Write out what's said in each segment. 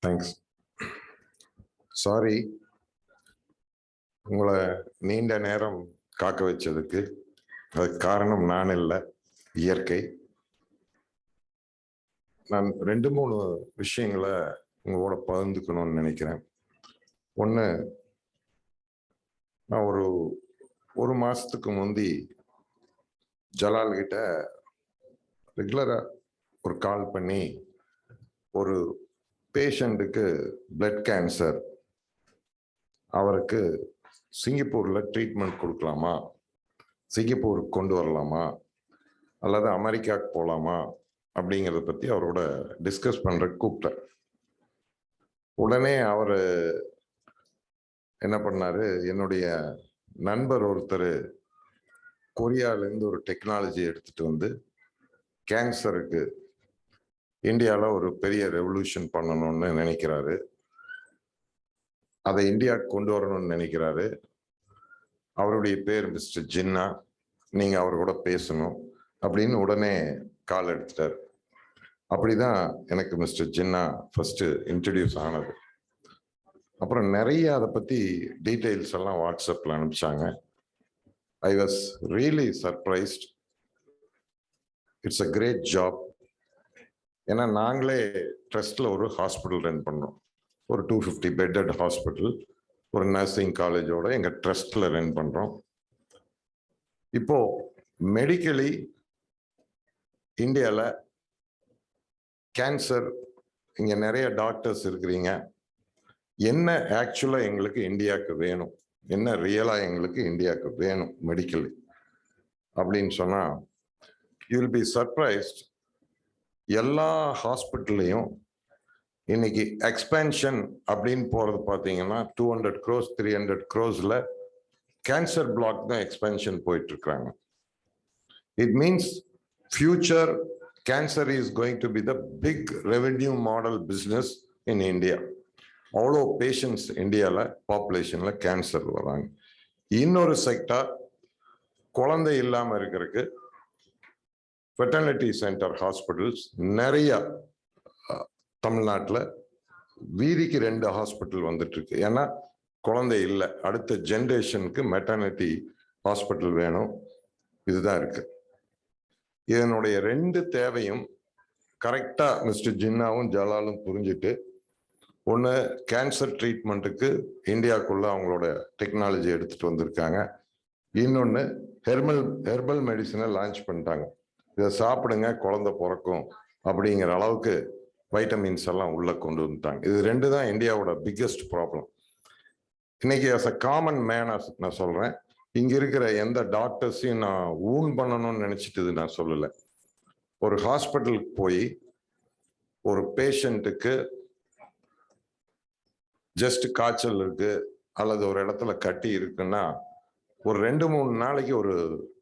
Thanks. Sorry உங்களை நீண்ட நேரம் காக்க வச்சதுக்கு. அதுக்கு காரணம் நான் இல்லை, இயற்கை. நான் 2-3 விஷயங்களை உங்களோட பகிர்ந்துக்கணும்னு நினைக்கிறேன். ஒன்று, நான் ஒரு மாசத்துக்கு முந்தி ஜலால் கிட்ட ரெகுலரா ஒரு கால் பண்ணி ஒரு பேஷண்ட்டுக்கு பிளட் கேன்சர், அவருக்கு சிங்கப்பூர்ல ட்ரீட்மெண்ட் கொடுக்கலாமா, சிங்கப்பூருக்கு கொண்டு வரலாமா அல்லது அமெரிக்காவுக்கு போகலாமா அப்படிங்கிறத பற்றி அவரோட டிஸ்கஸ் பண்ற கூப்பிட்டேன். உடனே அவர் என்ன பண்ணாரு, என்னுடைய நண்பர் ஒருத்தர் கொரியாவிலேருந்து ஒரு டெக்னாலஜி எடுத்துட்டு வந்து கேன்சருக்கு இந்தியாவில் ஒரு பெரிய ரெவல்யூஷன் பண்ணணும்னு நினைக்கிறாரு, அதை இந்தியாவுக்கு கொண்டு வரணும்னு நினைக்கிறாரு. அவருடைய பேர் மிஸ்டர் ஜின்னா, நீங்க அவர் கூட பேசணும் அப்படின்னு உடனே கால் எடுத்துட்டார். அப்படிதான் எனக்கு மிஸ்டர் ஜின்னா ஃபர்ஸ்ட் இன்ட்ரடியூஸ் ஆனது. அப்புறம் நிறைய அதை பத்தி டீட்டெயில்ஸ் எல்லாம் வாட்ஸ்அப்ல அனுப்பிச்சாங்க. I was really surprised. It's a great job. ஏன்னா நாங்களே ட்ரஸ்ட்ல ஒரு ஹாஸ்பிட்டல் ரன் பண்றோம், ஒரு 250 பெட்டட் ஹாஸ்பிட்டல், ஒரு நர்சிங் காலேஜோட எங்க ட்ரஸ்ட்ல ரன் பண்றோம். இப்போ மெடிக்கலி இந்தியாவில் கேன்சர், இங்க நிறைய டாக்டர்ஸ் இருக்கிறீங்க, என்ன ஆக்சுவலா எங்களுக்கு இந்தியாவுக்கு வேணும், என்ன ரியலா எங்களுக்கு இந்தியாவுக்கு வேணும் மெடிக்கலி அப்படின்னு சொன்னா, யூ வில் பி சர்ப்ரைஸ்ட். எல்லா ஹாஸ்பிட்டல்லையும் இன்னைக்கு எக்ஸ்பேன்ஷன் அப்படின்னு போறது பார்த்தீங்கன்னா 200 crores 300 crores கேன்சர் பிளாக் தான் எக்ஸ்பேன்ஷன் போயிட்டு இருக்காங்க. It means future cancer is going to be the big revenue model business in India. அவ்வளோ பேஷண்ட்ஸ் இந்தியாவில் பாப்புலேஷன்ல கேன்சர் வராங்க. இன்னொரு செக்டார் குழந்தை இல்லாமல் இருக்கிறதுக்கு ஃபெர்டிலிட்டி சென்டர் ஹாஸ்பிட்டல்ஸ் நிறைய தமிழ்நாட்டில் வீதிக்கு 2 ஹாஸ்பிட்டல் வந்துட்டு இருக்கு. ஏன்னா குழந்தை இல்லை, அடுத்த ஜென்ரேஷனுக்கு மெட்டர்னிட்டி ஹாஸ்பிட்டல் வேணும். இதுதான் இருக்கு. இதனுடைய 2 தேவையும் கரெக்டா மிஸ்டர் ஜின்னாவும் ஜலாலும் புரிஞ்சுட்டு, ஒன்று கேன்சர் ட்ரீட்மெண்ட்டுக்கு இந்தியாவுக்குள்ள அவங்களோட டெக்னாலஜி எடுத்துட்டு வந்திருக்காங்க. இன்னொன்று ஹெர்பல் மெடிசனை லான்ச் பண்ணிட்டாங்க. இதை சாப்பிடுங்க குழந்தை பிறக்கும் அப்படிங்கிற அளவுக்கு வைட்டமின்ஸ் எல்லாம் உள்ள கொண்டு வந்துட்டாங்க. இது 2 தான் இந்தியாவோட பிக்கெஸ்ட் ப்ராப்ளம். இன்னைக்கு as a காமன் மேனா நான் சொல்றேன், இங்க இருக்கிற எந்த டாக்டர்ஸையும் நான் ஊன் பண்ணணும்னு நினைச்சிட்டு நான் சொல்லலை. ஒரு ஹாஸ்பிட்டலுக்கு போய் ஒரு பேஷண்ட்டுக்கு ஜஸ்ட் காய்ச்சல் இருக்கு அல்லது ஒரு இடத்துல கட்டி இருக்குன்னா ஒரு 2-3 நாளைக்கு ஒரு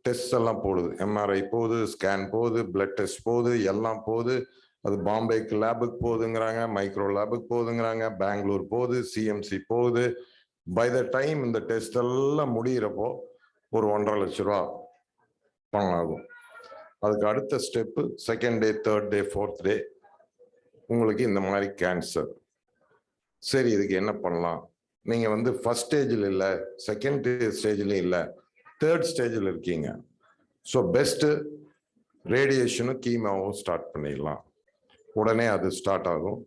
டெஸ்ட் எல்லாம் போடுது. எம்ஆர்ஐ போகுது, ஸ்கேன் போகுது, பிளட் டெஸ்ட் போகுது, எல்லாம் போகுது. அது பாம்பேக்கு லேபுக்கு போகுதுங்கிறாங்க, மைக்ரோ லேபுக்கு போகுதுங்கிறாங்க, பெங்களூர் போகுது, சிஎம்சி போகுது. பை த டைம் இந்த டெஸ்ட் எல்லாம் முடிகிறப்போ ஒரு 1.5 லட்ச ரூபா பணம் ஆகும். அதுக்கு அடுத்த step second day, third day, fourth day உங்களுக்கு இந்த மாதிரி கேன்சர். சரி, இதுக்கு என்ன பண்ணலாம்? நீங்க ஃபர்ஸ்ட் ஸ்டேஜில் இல்லை, செகண்ட் ஸ்டேஜ்லையும் இல்லை, தேர்ட் ஸ்டேஜில் இருக்கீங்க. ஸோ பெஸ்ட் ரேடியேஷனும் கீமோவும் ஸ்டார்ட் பண்ணிடலாம். உடனே அது ஸ்டார்ட் ஆகும்.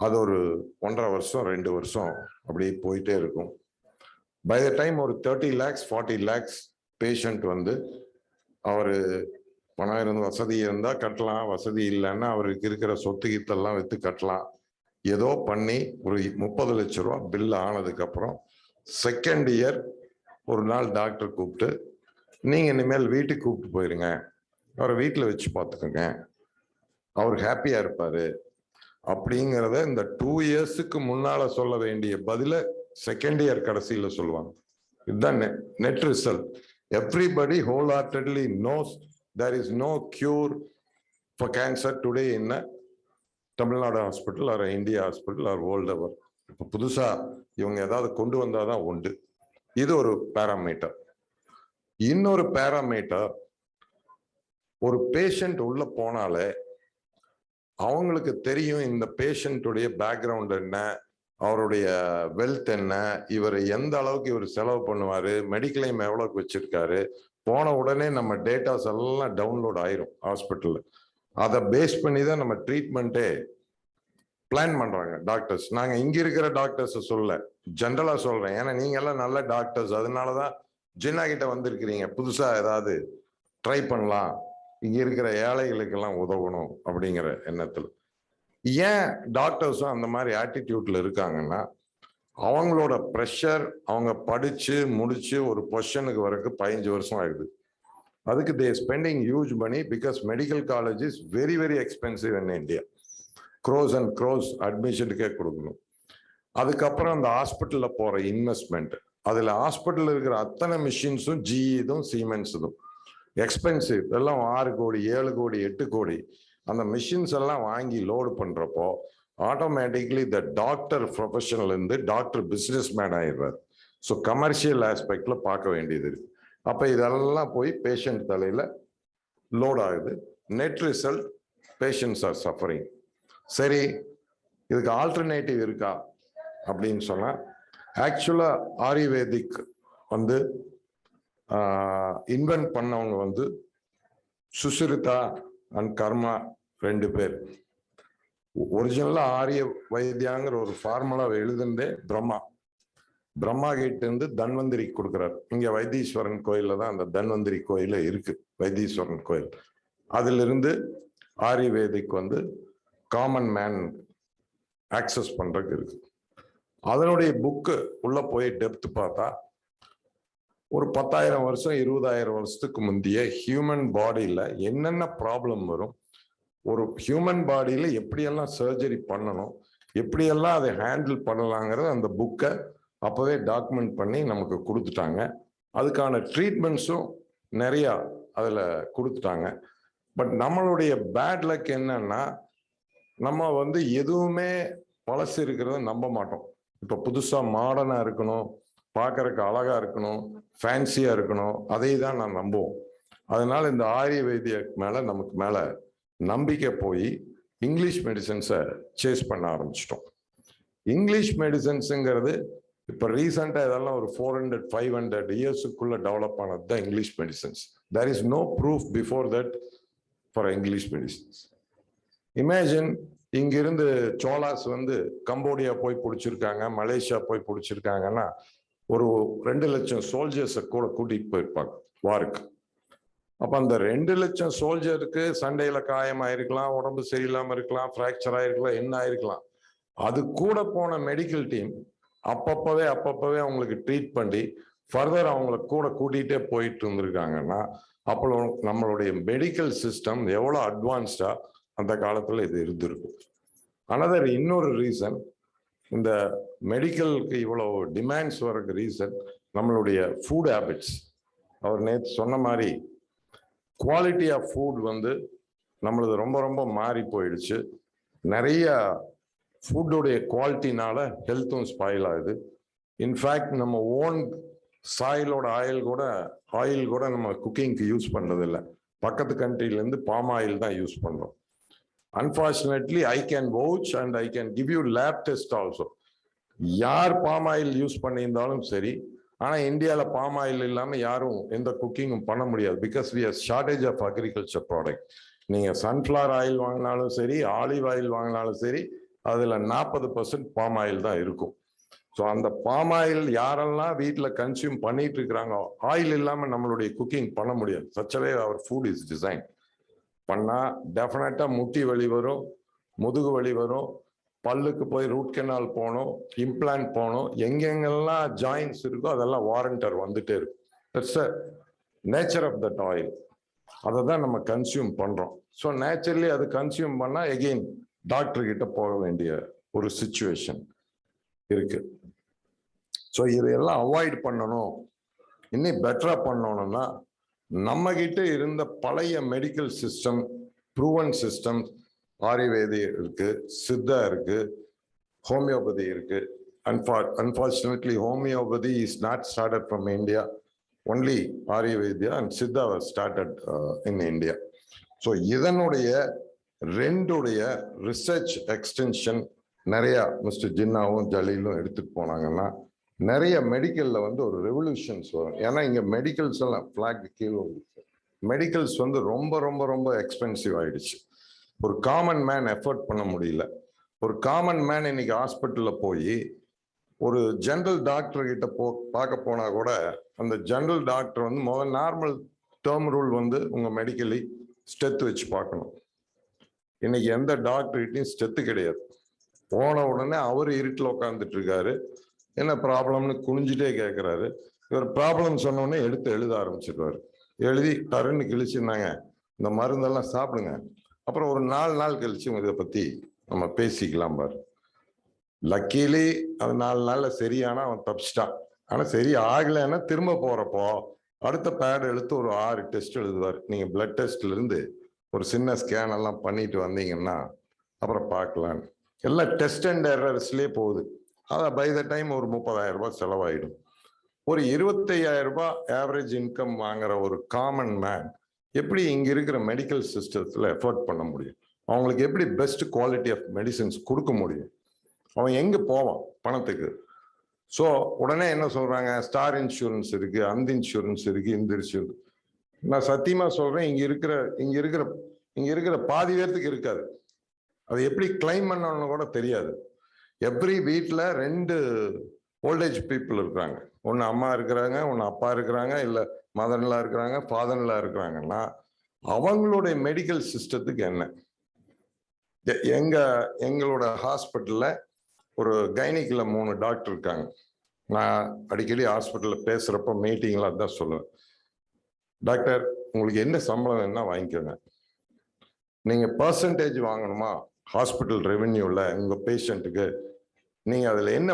அது ஒரு 1.5 வருஷம் 2 வருஷம் அப்படியே போயிட்டே இருக்கும். பை த டைம் ஒரு 30 lakhs 40 lakhs பேஷண்ட் அவர் பணம் இருந்து வசதி இருந்தால் கட்டலாம், வசதி இல்லைன்னா அவருக்கு இருக்கிற சொத்து கித்தெல்லாம் விற்று கட்டலாம். ஏதோ பண்ணி ஒரு 30 லட்ச ரூபா பில் ஆனதுக்கு அப்புறம் செகண்ட் இயர் ஒரு நாள் டாக்டர் கூப்பிட்டு, நீங்க இனிமேல் வீட்டுக்கு கூப்பிட்டு போயிருங்க, அவரை வீட்டில் வச்சு பார்த்துக்கோங்க, அவர் ஹாப்பியா இருப்பாரு அப்படிங்கிறத இந்த 2 இயர்ஸுக்கு முன்னால சொல்ல வேண்டிய பதில செகண்ட் இயர் கடைசியில் சொல்லுவாங்க. இதுதான் net result. Everybody wholeheartedly knows there is no cure for cancer today in Tamil Nadu hospital or India hospital or world over. இப்போ புதுசா இவங்க ஏதாவது கொண்டு வந்தாதான் உண்டு. இது ஒரு பேராமீட்டர். இன்னொரு பேராமீட்டர், ஒரு பேஷண்ட் உள்ள போனாலே அவங்களுக்கு தெரியும் இந்த பேஷண்ட்டுடைய பேக்ரவுண்ட் என்ன, அவருடைய வெல்த் என்ன, இவர் எந்த அளவுக்கு இவர் செலவு பண்ணுவாரு, மெடிக்ளைம் எவ்வளவுக்கு வச்சிருக்காரு, போன உடனே நம்ம டேட்டாஸ் எல்லாம் டவுன்லோட் ஆயிரும் ஹாஸ்பிட்டல்ல. அதை பேஸ் பண்ணி தான் நம்ம ட்ரீட்மெண்ட்டே பிளான் பண்றாங்க டாக்டர்ஸ். நாங்க இங்க இருக்கிற டாக்டர்ஸ் சொல்ல, ஜென்ரலா சொல்றேன். ஏன்னா நீங்க எல்லாம் நல்ல டாக்டர்ஸ், அதனாலதான் ஜின்னா கிட்ட வந்திருக்கிறீங்க. புதுசா ஏதாவது ட்ரை பண்ணலாம், இங்க இருக்கிற ஏழைகளுக்கெல்லாம் உதவணும் அப்படிங்கிற எண்ணத்துல. ஏன் டாக்டர்ஸும் அந்த மாதிரி ஆட்டிடியூட்ல இருக்காங்கன்னா, அவங்களோட ப்ரெஷர், அவங்க படிச்சு முடிச்சு ஒரு பொசிஷனுக்கு வரக்கு 15 வருஷம் ஆகுது. அதுக்கு they spending huge money because medical college is very very expensive in India. Crores and crores அட்மிஷனுக்கே கொடுக்கணும். அதுக்கப்புறம் அந்த ஹாஸ்பிட்டல்ல போற இன்வெஸ்ட்மெண்ட், அதுல ஹாஸ்பிட்டல் இருக்கிற அத்தனை மிஷின்ஸும் ஜிஇதும் சீமென்ஸும் எக்ஸ்பென்சிவ். எல்லாம் 6 கோடி 7 கோடி 8 கோடி அந்த மிஷின்ஸ் எல்லாம் வாங்கி லோடு பண்றப்போ ஆட்டோமேட்டிக்லி இந்த டாக்டர் ப்ரொஃபஷனல் இருந்து டாக்டர் பிசினஸ் மேன் ஆயிடுறாரு. ஸோ கமர்ஷியல் ஆஸ்பெக்ட்ல பார்க்க வேண்டியது இருக்கு. அப்ப இதெல்லாம் போய் பேஷண்ட் தலையில லோட் ஆகுது. Net result patients are suffering. சரி, இதுக்கு ஆல்டர்னேட்டிவ் இருக்கா அப்படின்னு சொன்னா, ஆக்சுவலா ஆயுர்வேதிக் வந்து இன்வென்ட் பண்ணவங்க வந்து சுஷ்ருதா அண்ட் கர்மா 2 பேர். ஒரிஜினலா ஆரிய வைத்தியாங்கிற ஒரு ஃபார்முலா எழுதுனதே பிரம்மா கிட்ட இருந்து தன்வந்திரி கொடுக்குறாரு. இங்க வைத்தீஸ்வரன் கோயில்ல தான் அந்த தன்வந்திரி கோயில இருக்கு, வைத்தீஸ்வரன் கோயில். அதுல இருந்து ஆயுர்வேதிக் வந்து காமன் மேன் ஆக்சஸ் பண்றதுக்கு இருக்கு. அதனுடைய புக்கு உள்ள போய் டெப்த் பார்த்தா, ஒரு 10,000 வருஷம் 20,000 வருஷத்துக்கு முந்தைய ஹியூமன் பாடியில என்னென்ன ப்ராப்ளம் வரும், ஒரு ஹியூமன் பாடியில எப்படியெல்லாம் சர்ஜரி பண்ணணும், எப்படியெல்லாம் அதை ஹேண்டில் பண்ணலாங்கிறத அந்த புக்கை அப்பவே டாக்குமெண்ட் பண்ணி நமக்கு கொடுத்துட்டாங்க. அதுக்கான ட்ரீட்மெண்ட்ஸும் நிறைய அதுல கொடுத்துட்டாங்க. பட் நம்மளுடைய பேட் லக் என்னன்னா, நம்ம வந்து எதுவுமே பழசு இருக்கிறத நம்ப மாட்டோம். இப்ப புதுசா மாடர்னா இருக்கணும், பார்க்கறதுக்கு அழகா இருக்கணும், ஃபேன்சியா இருக்கணும், அதை தான் நான் நம்புவோம். அதனால இந்த ஆரிய வைத்திய மேல நமக்கு மேல நம்பிக்கை போய் இங்கிலீஷ் மெடிசன்ஸை சேஸ் பண்ண ஆரம்பிச்சிட்டோம். இங்கிலீஷ் மெடிசன்ஸுங்கிறது இப்ப ரீசெண்டா இதெல்லாம் ஒரு 400-500 இயர்ஸுக்குள்ள டெவலப் ஆனது தான் English medicines. There is no proof before that for English medicines. Imagine, இங்கிருந்து சோலாஸ் வந்து கம்போடியா போய் பிடிச்சிருக்காங்க, மலேசியா போய் பிடிச்சிருக்காங்கன்னா ஒரு 2 லட்சம் சோல்ஜர்ஸை கூட கூட்டிட்டு போயிருப்பாங்க வாருக்கு. அப்ப அந்த 2 லட்சம் சோல்ஜருக்கு சண்டையில காயமாயிருக்கலாம், உடம்பு சரியில்லாம இருக்கலாம், ஃப்ராக்சர் ஆயிருக்கலாம், என்ன ஆயிருக்கலாம். அது கூட போன மெடிக்கல் டீம் அப்பப்பவே அவங்களுக்கு ட்ரீட் பண்ணி ஃபர்தர் அவங்களை கூட கூட்டிகிட்டே போயிட்டு இருந்திருக்காங்கன்னா, அப்போ நம்மளுடைய மெடிக்கல் சிஸ்டம் எவ்வளோ அட்வான்ஸ்டா அந்த காலத்துல இது இருந்திருக்கும். அனதர் இன்னொரு ரீசன், இந்த மெடிக்கலுக்கு இவ்வளவு டிமாண்ட்ஸ் வரக்கு ரீசன் நம்மளுடைய ஃபுட் ஹேபிட்ஸ். அவர் நேற்று சொன்ன மாதிரி குவாலிட்டி ஆஃப் ஃபுட் வந்து நம்மளது ரொம்ப ரொம்ப மாறி போயிடுச்சு. நிறைய ஃபுட்டுடைய குவாலிட்டினால ஹெல்த்தும் ஸ்பாயில் ஆகுது. இன்ஃபேக்ட் நம்ம ஓன் சாயிலோட ஆயில் கூட நம்ம குக்கிங்க்கு யூஸ் பண்றது இல்லை. பக்கத்து கண்ட்ரிலேருந்து பாம் ஆயில் தான் யூஸ் பண்றோம். Unfortunately I can vouch and I can give you lab test also. யார் பாம் ஆயில் யூஸ் பண்ணியிருந்தாலும் சரி, ஆனா இந்தியாவில் பாம் ஆயில் இல்லாம யாரும் எந்த குக்கிங்கும் பண்ண முடியாது. Because we have shortage of agriculture product. நீங்க சன்ஃபிளவர் ஆயில் வாங்கினாலும் சரி, ஆலிவ் ஆயில் வாங்கினாலும் சரி, அதுல 40% பாம் ஆயில் தான் இருக்கும். ஸோ அந்த பாம் ஆயில் யாரெல்லாம் வீட்டில் கன்சியூம் பண்ணிட்டு இருக்கிறாங்க, ஆயில் இல்லாம நம்மளுடைய குக்கிங் பண்ண முடியாது. சச்சவே அவர் ஃபுட் இஸ் டிசைன் பண்ணா டெஃபினட்டா முட்டி வலி வரும், முதுகு வலி வரும், பல்லுக்கு போய் ரூட் கெனால் போகணும், இம்ப்ளான்ட் போகணும், எங்கெங்கெல்லாம் ஜாயின்ஸ் இருக்கோ அதெல்லாம் வாரண்டர் வந்துட்டே இருக்கும். That's a nature of that oil. அதை தான் நம்ம கன்சியூம் பண்றோம். ஸோ நேச்சுரலி அது கன்சியூம் பண்ணா எகெயின் டாக்டர் கிட்ட போக வேண்டிய ஒரு சிச்சுவேஷன் இருக்கு. ஸோ இதையெல்லாம் அவாய்ட் பண்ணணும், இன்னும் பெட்டரா பண்ணணும்னா நம்ம கிட்ட இருந்த பழைய மெடிக்கல் சிஸ்டம், ப்ரூவன் சிஸ்டம், ஆயுர்வேதி இருக்கு, சித்தா இருக்கு, ஹோமியோபதி இருக்கு. Unfortunately, homeopathy is not started from India. Only Ayurveda and Siddha was started in India. So இதனுடைய ரெண்டுடைய ரிசர்ச் எக்ஸ்டென்ஷன் நிறைய மிஸ்டர் ஜின்னாவும் ஜலீலும் எடுத்துட்டு போனாங்கன்னா நிறைய மெடிக்கல்ல வந்து ஒரு ரெவல்யூஷன்ஸ் வரும். ஏன்னா இங்க மெடிக்கல்ஸ் எல்லாம் பிளாக் கீழே மெடிக்கல்ஸ் வந்து ரொம்ப ரொம்ப ரொம்ப எக்ஸ்பென்சிவ் ஆயிடுச்சு. ஒரு காமன் மேன் எஃபோர்ட் பண்ண முடியல. ஒரு காமன் மேன் இன்னைக்கு ஹாஸ்பிட்டல்ல போய் ஒரு ஜெனரல் டாக்டர் கிட்ட பார்க்க போனா கூட அந்த ஜெனரல் டாக்டர் வந்து முதல் நார்மல் டேர்ம் ரூல் வந்து உங்க மெடிக்கலி ஸ்டெத் வச்சு பார்க்கணும். இன்னைக்கு எந்த டாக்டர்கிட்டையும் ஸ்டெத்து கிடையாது. போன உடனே அவர் இருட்டில் உட்காந்துட்டு இருக்காரு. என்ன ப்ராப்ளம்னு குனிஞ்சிட்டே கேட்கிறாரு. இவர் ப்ராப்ளம் சொன்ன உடனே எடுத்து எழுத ஆரம்பிச்சிருவாரு. எழுதி டருன்னு கிழிச்சுருந்தாங்க, இந்த மருந்தெல்லாம் சாப்பிடுங்க, அப்புறம் ஒரு 4 நாள் கழிச்சு இதை பத்தி நம்ம பேசிக்கலாம் பாரு. லக்கீலி அது 4 நாள்ல சரியானா அவன் தப்பிச்சிட்டான். ஆனா சரி ஆகலைன்னா திரும்ப போறப்போ அடுத்த பேட் எடுத்து ஒரு 6 டெஸ்ட் எழுதுவார். நீங்க பிளட் டெஸ்ட்ல இருந்து ஒரு சின்ன ஸ்கேன் எல்லாம் பண்ணிட்டு வந்தீங்கன்னா அப்புறம் பார்க்கலாம். எல்லாம் டெஸ்ட் அண்ட் எரர்ஸ்லயே போகுது. அதான் பை த டைம் ஒரு 30,000 ரூபாய் செலவாயிடும். ஒரு 25,000 ரூபாய் ஆவரேஜ் இன்கம் வாங்குற ஒரு காமன் மேன் எப்படி இங்க இருக்கிற மெடிக்கல் சிஸ்டத்துல எஃபோர்ட் பண்ண முடியும்? அவங்களுக்கு எப்படி பெஸ்ட் குவாலிட்டி ஆஃப் மெடிசின்ஸ் கொடுக்க முடியும்? அவன் எங்க போவான் பணத்துக்கு? ஸோ உடனே என்ன சொல்றாங்க, ஸ்டார் இன்சூரன்ஸ் இருக்கு, அந்த இன்சூரன்ஸ் இருக்கு, இந்த இன்சூரன்ஸ். நான் சத்தியமா சொல்றேன், இங்க இருக்கிற பாதி பேர்த்துக்கு இருக்காது. அது எப்படி கிளைம் பண்ணணும்னு கூட தெரியாது. எவ்ரி வீட்டில் 2 ஓல்டேஜ் பீப்புள் இருக்கிறாங்க. ஒன்று அம்மா இருக்கிறாங்க, ஒன்று அப்பா இருக்கிறாங்க, இல்லை மதன்லா இருக்கிறாங்க, ஃபாதர்லா இருக்கிறாங்கன்னா அவங்களுடைய மெடிக்கல் சிஸ்டத்துக்கு என்ன? எங்களோட ஹாஸ்பிட்டல்ல ஒரு கைனிக்ல 3 டாக்டர் இருக்காங்க. நான் அடிக்கடி ஹாஸ்பிட்டல்ல பேசுறப்ப மீட்டிங்ல அதான் சொல்லுவேன், டாக்டர் உங்களுக்கு என்ன சம்பளம் வேணா வாங்கிக்கோங்க, நீங்க பர்சன்டேஜ் வாங்கணுமா ஹாஸ்பிட்டல் ரெவென்யூல உங்க பேஷண்ட்டுக்கு, நீங்க அதுல என்ன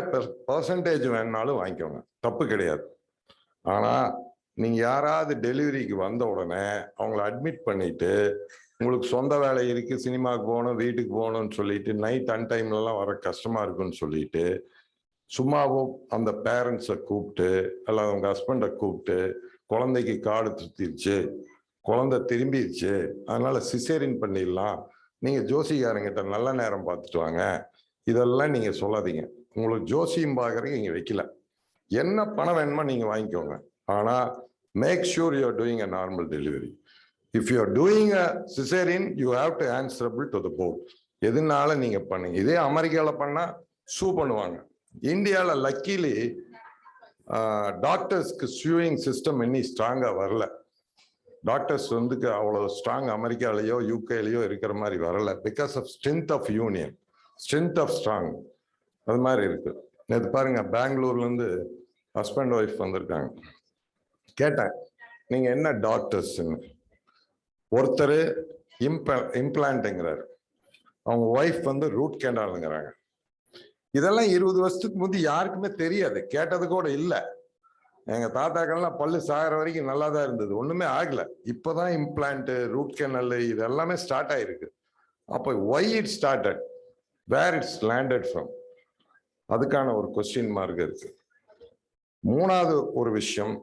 பர்சன்டேஜ் வேணுனாலும் வாங்கிக்கோங்க, தப்பு கிடையாது. ஆனா நீங்க யாராவது டெலிவரிக்கு வந்த உடனே அவங்கள அட்மிட் பண்ணிட்டு உங்களுக்கு சொந்த வேலை இருக்கு, சினிமாவுக்கு போகணும், வீட்டுக்கு போகணும்னு சொல்லிட்டு நைட் அன்டைம்லலாம் வர கஷ்டமா இருக்குன்னு சொல்லிட்டு சும்மாவும் அந்த பேரண்ட்ஸை கூப்பிட்டு அல்ல அவங்க ஹஸ்பண்டை கூப்பிட்டு குழந்தைக்கு காடு சுத்திருச்சு, குழந்தை திரும்பிடுச்சு, அதனால சிசேரின் பண்ணிடலாம், நீங்க ஜோசிகாரங்கிட்ட நல்ல நேரம் பார்த்துட்டு வாங்க, இதெல்லாம் நீங்க சொல்லாதீங்க. உங்களுக்கு ஜோசியம் பார்க்கறதுக்கு இங்க வைக்கல. என்ன பணம் வேணுமா நீங்க வாங்கிக்கோங்க. ஆனா make sure you are doing a normal delivery. If you are doing a caesarean you have to answerable to the board. எதுனால நீங்க பண்ணுங்க. இதே அமெரிக்கால பண்ணா சூ பண்ணுவாங்க. இந்தியால லக்கிலி டாக்டர்ஸ்க்கு சூயிங் சிஸ்டம் இன்னும் ஸ்ட்ராங்கா வரல. டாக்டர்ஸ் வந்து அவ்வளவு ஸ்ட்ராங் அமெரிக்காலேயோ யூகேலையோ இருக்கிற மாதிரி வரல. Because of strength of union, strength of strong, அது மாதிரி இருக்கு. நேற்று பாருங்க, பெங்களூர்ல இருந்து ஹஸ்பண்ட் ஒய்ஃப் வந்திருக்காங்க. கேட்டேன் நீங்க என்ன டாக்டர்ஸ்ன்னு. ஒருத்தர் இம்ப்ளான்ட்ங்கிறாரு, அவங்க ஒய்ஃப் வந்து ரூட் கேனாலுங்கிறாங்க. இதெல்லாம் 20 வருஷத்துக்கு முந்தி யாருக்குமே தெரியாது, கேட்டது கூட இல்லை. எங்க தாத்தாக்கள்லாம் பல்லு சாகிற வரைக்கும் நல்லா தான் இருந்தது, ஒண்ணுமே ஆகல. இப்பதான் இம்ப்ளான்ட், ரூட் கேனல் இது எல்லாமே ஸ்டார்ட் ஆயிருக்கு. அப்போ why it started, where it's landed from, அதுக்கான ஒரு கொஸ்டின் மார்க் இருக்கு. 3வது ஒரு விஷயம்,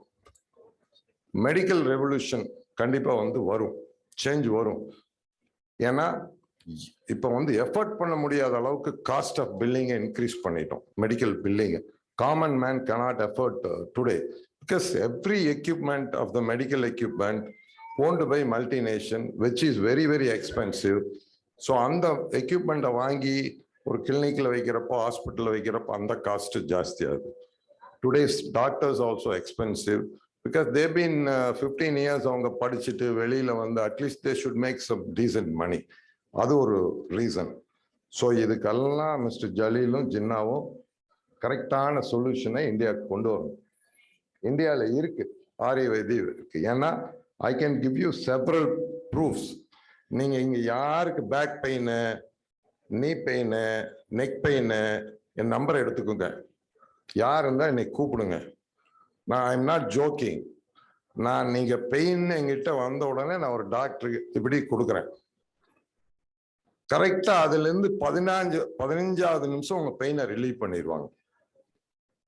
மெடிக்கல் ரெவல்யூஷன் கண்டிப்பா வந்து வரும், சேஞ்ச் வரும். ஏன்னா இப்ப வந்து எஃபர்ட் பண்ண முடியாத அளவுக்கு காஸ்ட் ஆஃப் பில்லிங் இன்க்ரீஸ் பண்ணிட்டோம். Medical billing common man cannot afford today because every equipment of the medical equipment owned by multination which is very very expensive. So அந்த எக்யூப்மெண்ட்டை வாங்கி ஒரு கிளினிக்ல வைக்கிறப்போ, ஹாஸ்பிட்டல்ல வைக்கிறப்போ அந்த காஸ்ட் ஜாஸ்தி ஆகுது. Today's doctors also expensive because they been 15 years அவங்க படிச்சுட்டு வெளியில வந்து at least they should make some decent money. அது ஒரு ரீசன். ஸோ இதுக்கெல்லாம் மிஸ்டர் ஜலீலும் ஜின்னாவும் கரெக்டான சொல்யூஷனை இந்தியாவுக்கு கொண்டு வரணும். இந்தியாவில் இருக்கு, ஆரியவைத்தியம் இருக்கு. ஏன்னா I can give you several proofs. நீங்க இங்க யாருக்கு பேக் பெயின், நீ பெயின், நெக் பெயின், என் நம்பரை எடுத்துக்கோங்க, யார் இருந்தா என்னை கூப்பிடுங்க. நான் ஐ எம் நாட் ஜோக்கிங். நான் நீங்க பெயின் எங்கிட்ட வந்த உடனே நான் ஒரு டாக்டருக்கு இப்படி கொடுக்குறேன். கரெக்டா அதுல இருந்து 15வது நிமிஷம் உங்க பெயினை ரிலீவ் பண்ணிடுவாங்க.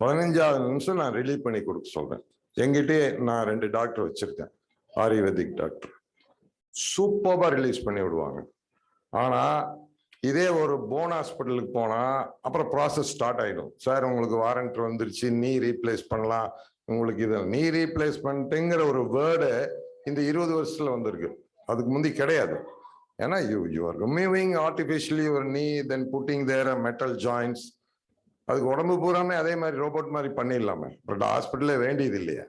15வது நிமிஷம் நான் ரிலீவ் பண்ணி கொடுக்க சொல்றேன். எங்கிட்டே நான் 2 டாக்டர் வச்சிருக்கேன், ஆயுர்வேதிக் டாக்டர், சூப்பர்பா ரிலீஸ் பண்ணி விடுவாங்க. ஆனா இதே ஒரு போன் ஹாஸ்பிட்டலுக்கு போனா அப்புறம் ப்ராசஸ் ஸ்டார்ட் ஆயிடும். சார் உங்களுக்கு வாரண்ட் வந்துருச்சு, நீ ரீப்ளேஸ் பண்ணலாம், உங்களுக்கு இது நீ ரீப்ளேஸ்மெண்ட்டுங்கிற ஒரு வேர்டு இந்த 20 வருஷத்துல வந்திருக்கு. அதுக்கு முந்தி கிடையாது. ஏன்னா you are removing artificially your நீ, தென் புட்டிங் தேர் மெட்டல் ஜாயின்ட்ஸ். அதுக்கு உடம்பு பூராமே அதே மாதிரி ரோபோட் மாதிரி பண்ணிடலாமே. பட் ஹாஸ்பிட்டலே வேண்டியது இல்லையா?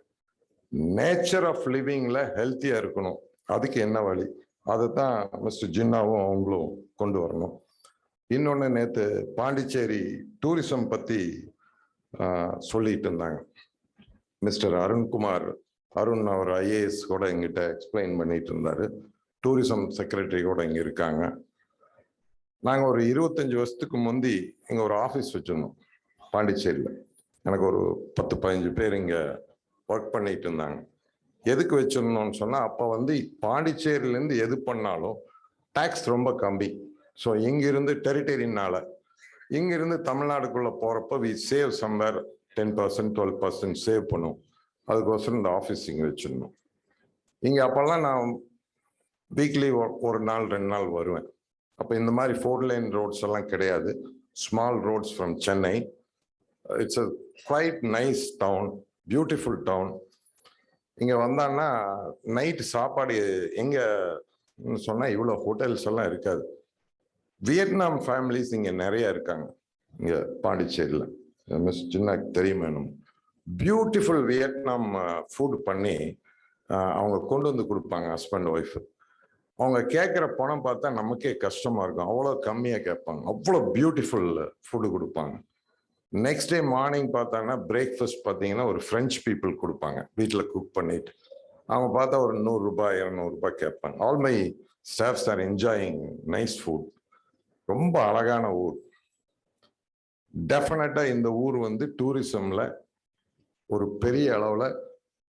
நேச்சர் ஆஃப் லிவிங்ல ஹெல்த்தியா இருக்கணும். அதுக்கு என்ன வழி? அதுதான் மிஸ்டர் ஜின்னாவும் அவங்களும் கொண்டு வரணும். இன்னொன்னு, நேத்து பாண்டிச்சேரி டூரிசம் பத்தி சொல்லிட்டு இருந்தாங்க. மிஸ்டர் அருண் அவர் ஐஏஎஸ் கூட எங்கிட்ட எக்ஸ்பிளைன் பண்ணிட்டு இருந்தாரு. டூரிசம் செக்ரட்டரி கூட இங்க இருக்காங்க. நாங்க ஒரு 25 வருஷத்துக்கு முந்தி இங்க ஒரு ஆபீஸ் வச்சிருந்தோம் பாண்டிச்சேரியில. எனக்கு ஒரு 10-15 பேர் இங்க ஒர்க் பண்ணிட்டு இருந்தாங்க. எதுக்கு வச்சிருந்தோம்னு சொன்னா, அப்ப பாண்டிச்சேரியில இருந்து எது பண்ணாலும் டாக்ஸ் ரொம்ப கம்மி. ஸோ இங்கிருந்து டெரிட்டரினால இங்கிருந்து தமிழ்நாடுக்குள்ள போறப்ப வி சேவ் சம்வேர் 10%, 12% சேவ் பண்ணும். அதுக்கோசரம் இந்த ஆஃபீஸ் இங்க வச்சிருந்தோம். இங்க அப்பெல்லாம் நான் வீக்லி ஒரு நாள் 2 நாள் வருவேன். அப்ப இந்த மாதிரி 4 லைன் ரோட்ஸ் எல்லாம் கிடையாது. Small roads from Chennai. It's a quite nice town, beautiful town. இங்க வந்தான்னா நைட் சாப்பாடு எங்க சொன்னா இவ்வளவு ஹோட்டல்ஸ் எல்லாம் இருக்காது. வியட்நாம் ஃபேமிலிஸ் இங்க நிறைய இருக்காங்க இங்க பாண்டிச்சேரியில. மிஸ் சின்ன தெரியுமா? பியூட்டிஃபுல் வியட்நாம் ஃபுட் பண்ணி அவங்க கொண்டு வந்து கொடுப்பாங்க ஹஸ்பண்ட் ஒய்ஃப். அவங்க கேட்குற பணம் பார்த்தா நமக்கே கஷ்டமா இருக்கும். அவ்வளோ கம்மியாக கேட்பாங்க. அவ்வளோ பியூட்டிஃபுல் ஃபுட்டு கொடுப்பாங்க. நெக்ஸ்ட் டே மார்னிங் பார்த்தாங்கன்னா பிரேக்ஃபாஸ்ட் பார்த்தீங்கன்னா ஒரு ஃப்ரெஞ்ச் பீப்புள் கொடுப்பாங்க வீட்டில் குக் பண்ணிட்டு. அவங்க பார்த்தா ஒரு 100 ரூபாய் 200 ரூபாய் கேட்பாங்க. All my staffs R enjoying nice food. ரொம்ப அழகான ஊர். டெஃபினட்டா இந்த ஊர் டூரிசம்ல ஒரு பெரிய அளவுல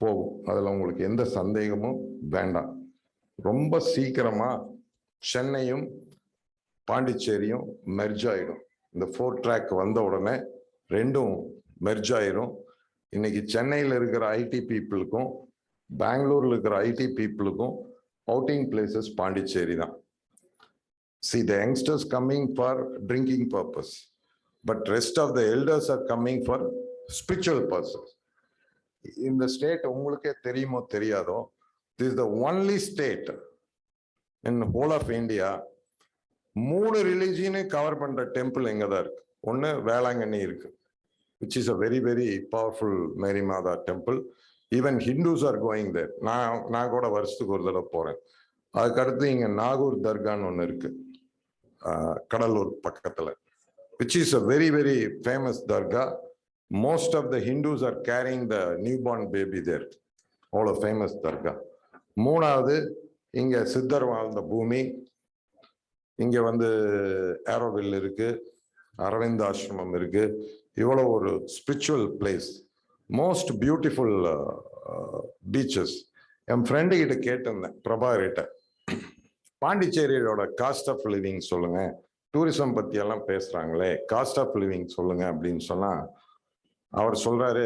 போகும். அதுல உங்களுக்கு எந்த சந்தேகமும் வேண்டாம். ரொம்ப சீக்கிரமா சென்னையும் பாண்டிச்சேரியும் மெர்ஜ் ஆயிடும். இந்த 4 ட்ராக் வந்த உடனே ரெண்டும் மெர்ஜ் ஆயிரும். இன்னைக்கு சென்னையில் இருக்கிற ஐடி பீப்புளுக்கும் பெங்களூர்ல இருக்கிற ஐடி பீப்புளுக்கும் அவுட்டிங் பிளேசஸ் பாண்டிச்சேரி தான். See, the youngsters coming for drinking purpose, but rest of the elders are coming for spiritual purposes. இந்த ஸ்டேட் உங்களுக்கே தெரியுமோ தெரியாதோ, this is the only state in whole of India 3 ரிலிஜியனை cover பண்ற temple இங்க தான் இருக்கு. ஒன்னு வேளாங்கண்ணி இருக்கு, which is a very very powerful Mary Mada temple. Even Hindus are going there. நான் கூட வருஷத்துக்கு ஒரு தடவை போறேன். அதுக்கடுத்து இங்க நாகூர் தர்கான்னு ஒன்று இருக்கு கடலூர் பக்கத்துல, which is a very very famous dargah. Most of the Hindus are carrying the newborn baby there. அவ்வளோ ஃபேமஸ் தர்கா. மூணாவது இங்க சித்தர் வாழ்ந்த பூமி. இங்க ஏரோவில் இருக்கு, அரவிந்த் ஆசிரமம் இருக்கு. இவ்வளோ ஒரு spiritual place, most beautiful beaches. என் ஃப்ரெண்டு கிட்ட கேட்டிருந்தேன், பிரபாகர்கிட்ட, பாண்டிச்சேரியோட காஸ்ட் ஆஃப் லிவிங் சொல்லுங்க, டூரிசம் பத்தி எல்லாம் பேசுறாங்களே, காஸ்ட் ஆஃப் லிவிங் சொல்லுங்க அப்படின்னு சொன்னா அவர் சொல்றாரு,